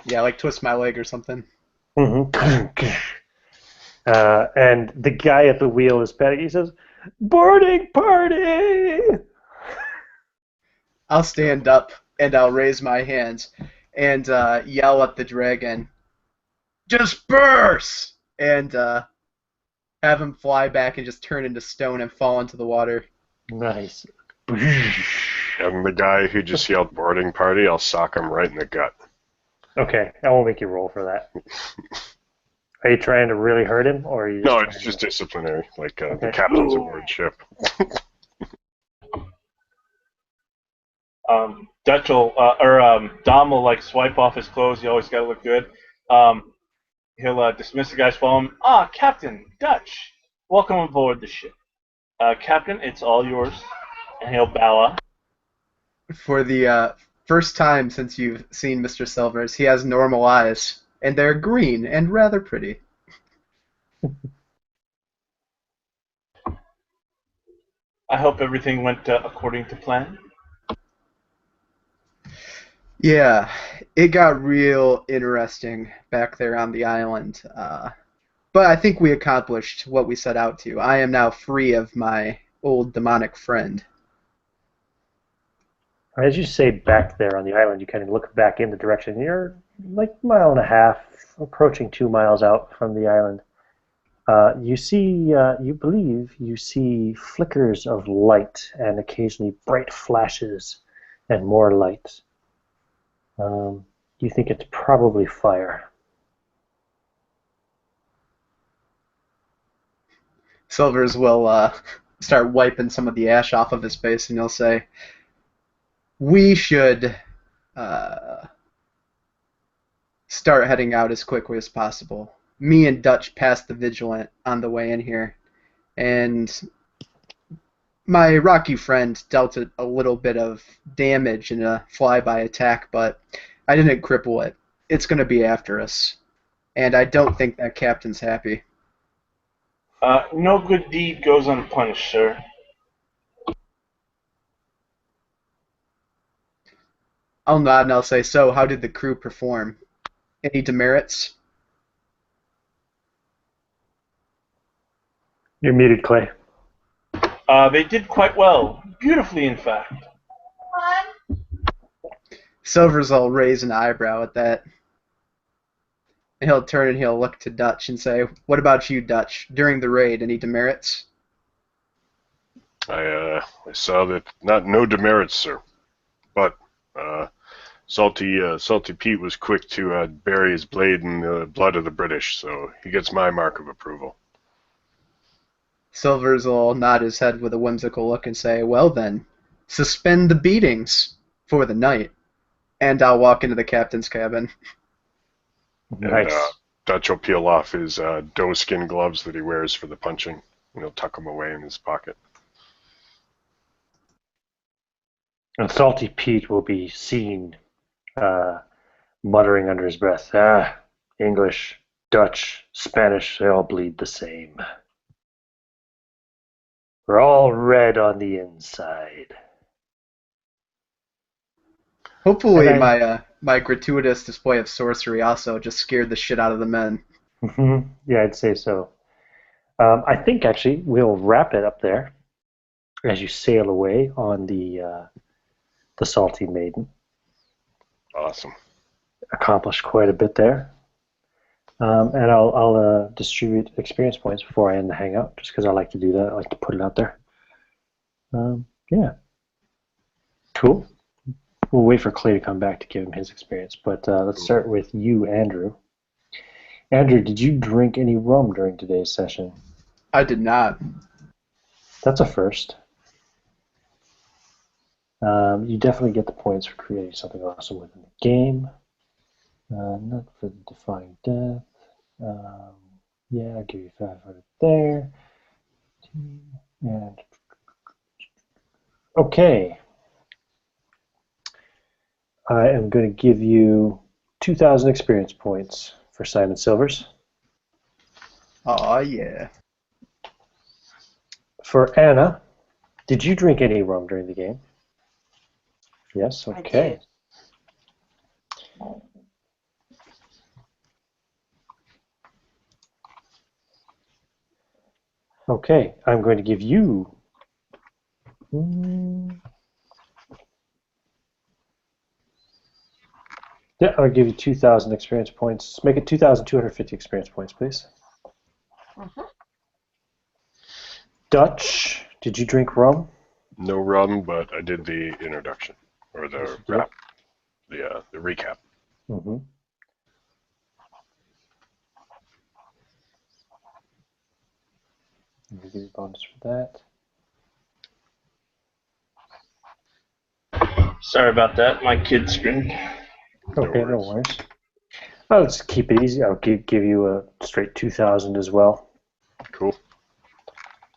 Yeah, like twist my leg or something. Mm-hmm. And the guy at the wheel is panicking. He says, "Boarding party!" I'll stand up and I'll raise my hands and yell at the dragon, "Disperse!" And have him fly back and just turn into stone and fall into the water. Nice. And the guy who just yelled boarding party, I'll sock him right in the gut. Okay, I won't make you roll for that. Are you trying to really hurt him, or are you just No, trying it's just disciplinary, like the Okay. captain's aboard ship. Dutch will, Dom will like swipe off his clothes. You always got to look good. He'll dismiss the guys, follow him. Ah, Captain Dutch, welcome aboard the ship. Captain, it's all yours. And he'll bow up. For the first time since you've seen Mr. Silvers, he has normal eyes, and they're green and rather pretty. I hope everything went according to plan. Yeah, it got real interesting back there on the island. But I think we accomplished what we set out to. I am now free of my old demonic friend. As you say back there on the island, you kind of look back in the direction. You're like a mile and a half, approaching 2 miles out from the island. You see, you believe you see flickers of light and occasionally bright flashes and more light. You think it's probably fire. Silvers will start wiping some of the ash off of his face, and he'll say, "We should start heading out as quickly as possible. Me and Dutch passed the Vigilant on the way in here, and my rocky friend dealt it a little bit of damage in a flyby attack, but I didn't cripple it. It's going to be after us, and I don't think that captain's happy." No good deed goes unpunished, sir. I'll nod and I'll say, "So, how did the crew perform? Any demerits?" You're muted, Clay. They did quite well. Beautifully, in fact. Silvers will raise an eyebrow at that. And he'll turn and he'll look to Dutch and say, "What about you, Dutch? During the raid, any demerits?" I saw that no demerits, sir, but Salty Pete was quick to bury his blade in the blood of the British, so he gets my mark of approval. Silvers will nod his head with a whimsical look and say, "Well then, suspend the beatings for the night." And I'll walk into the captain's cabin. Nice. And Dutch will peel off his doe-skin gloves that he wears for the punching, and he'll tuck them away in his pocket. And Salty Pete will be seen muttering under his breath, English, Dutch, Spanish, they all bleed the same. We're all red on the inside. Hopefully And my gratuitous display of sorcery also just scared the shit out of the men. Yeah, I'd say so. I think actually we'll wrap it up there as you sail away on the Salty Maiden. Awesome. Accomplished quite a bit there. And I'll distribute experience points before I end the hangout, just because I like to do that. I like to put it out there. Yeah. Cool. We'll wait for Clay to come back to give him his experience. But let's start with you, Andrew. Andrew, did you drink any rum during today's session? I did not. That's a first. You definitely get the points for creating something awesome within the game. Not for the Defying Death. Yeah, I'll give you 500 there. And okay. I am going to give you 2,000 experience points for Simon Silvers. Oh yeah. For Anna, did you drink any rum during the game? Yes, okay. I did. Okay, I'm going to give you... Yeah, I'll give you 2,000 experience points. Make it 2,250 experience points, please. Mhm. Dutch, did you drink rum? No rum, but I did the introduction or Yes, the you did. wrap, the recap. Mm-hmm. I'm going to give you a bonus for that. Sorry about that. My kid screamed. Okay, no worries. worries. I'll just keep it easy. I'll give you a straight 2,000 as well. Cool.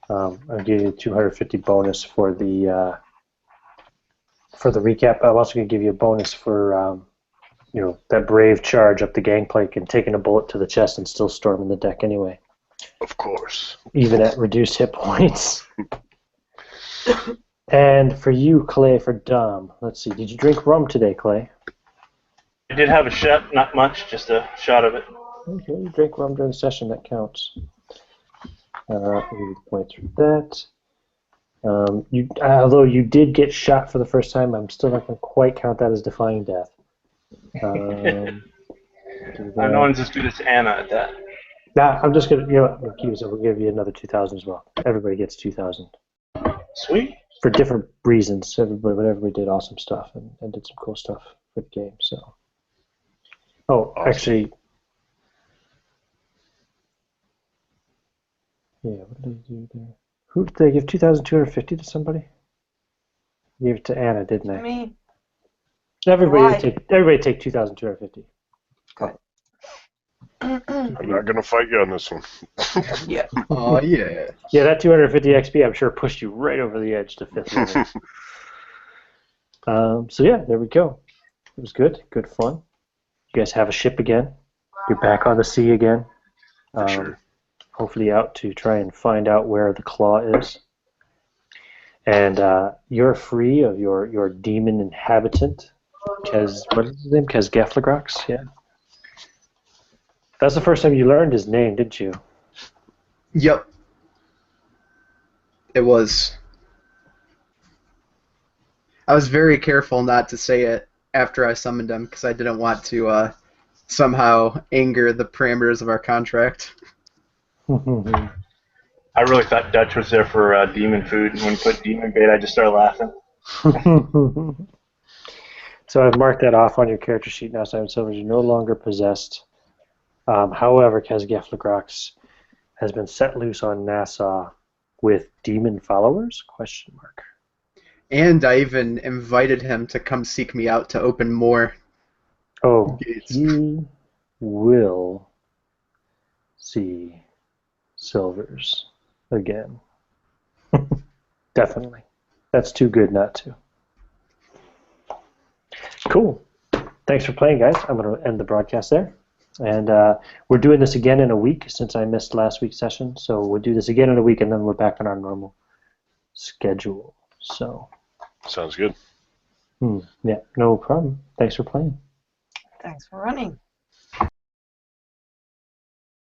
I'll give you 250 bonus for the recap. I'm also going to give you a bonus for that brave charge up the gangplank and taking a bullet to the chest and still storming the deck anyway, Of course. even at reduced hit points. And for you, Clay, for Dom, let's see. Did you drink rum today, Clay? I did have a shot, not much, just a shot of it. Okay, you drank rum during the session. That counts. I'll give you the points for that. Although you did get shot for the first time, I'm still not going to quite count that as defying death. Do No that. one's as good as Anna at that. Nah, I'm just gonna, we'll give you another 2,000 as well. Everybody gets 2,000 Sweet. for different reasons. Everybody did awesome stuff and did some cool stuff for the game. So, Awesome. actually, yeah. What did I do there? Who did they give 2,250 to somebody? I gave it to Anna, didn't To I? me. Everybody Why? take 2,250. Good. I'm not going to fight you on this one. Yeah. Oh yeah. Yeah, that 250 XP, I'm sure, pushed you right over the edge to 5th level. So yeah, there we go. It was good fun. You guys have a ship again. You're back on the sea again. For sure. Hopefully out to try and find out where the claw is. And you're free of your demon inhabitant, what is his name? Geflagrox, yeah. That's the first time you learned his name, didn't you? Yep. It was. I was very careful not to say it after I summoned him because I didn't want to somehow anger the parameters of our contract. I really thought Dutch was there for demon food. When you put demon bait, I just started laughing. So I've marked that off on your character sheet now, Simon Silvers. You're no longer possessed. However, Geflagrox has been set loose on Nassau with demon followers? ? And I even invited him to come seek me out to open more gates. He will see Silvers again. Definitely. That's too good not to. Cool. Thanks for playing, guys. I'm going to end the broadcast there. And we're doing this again in a week since I missed last week's session. So we'll do this again in a week, and then we're back on our normal schedule. So. Sounds good. Yeah, no problem. Thanks for playing. Thanks for running.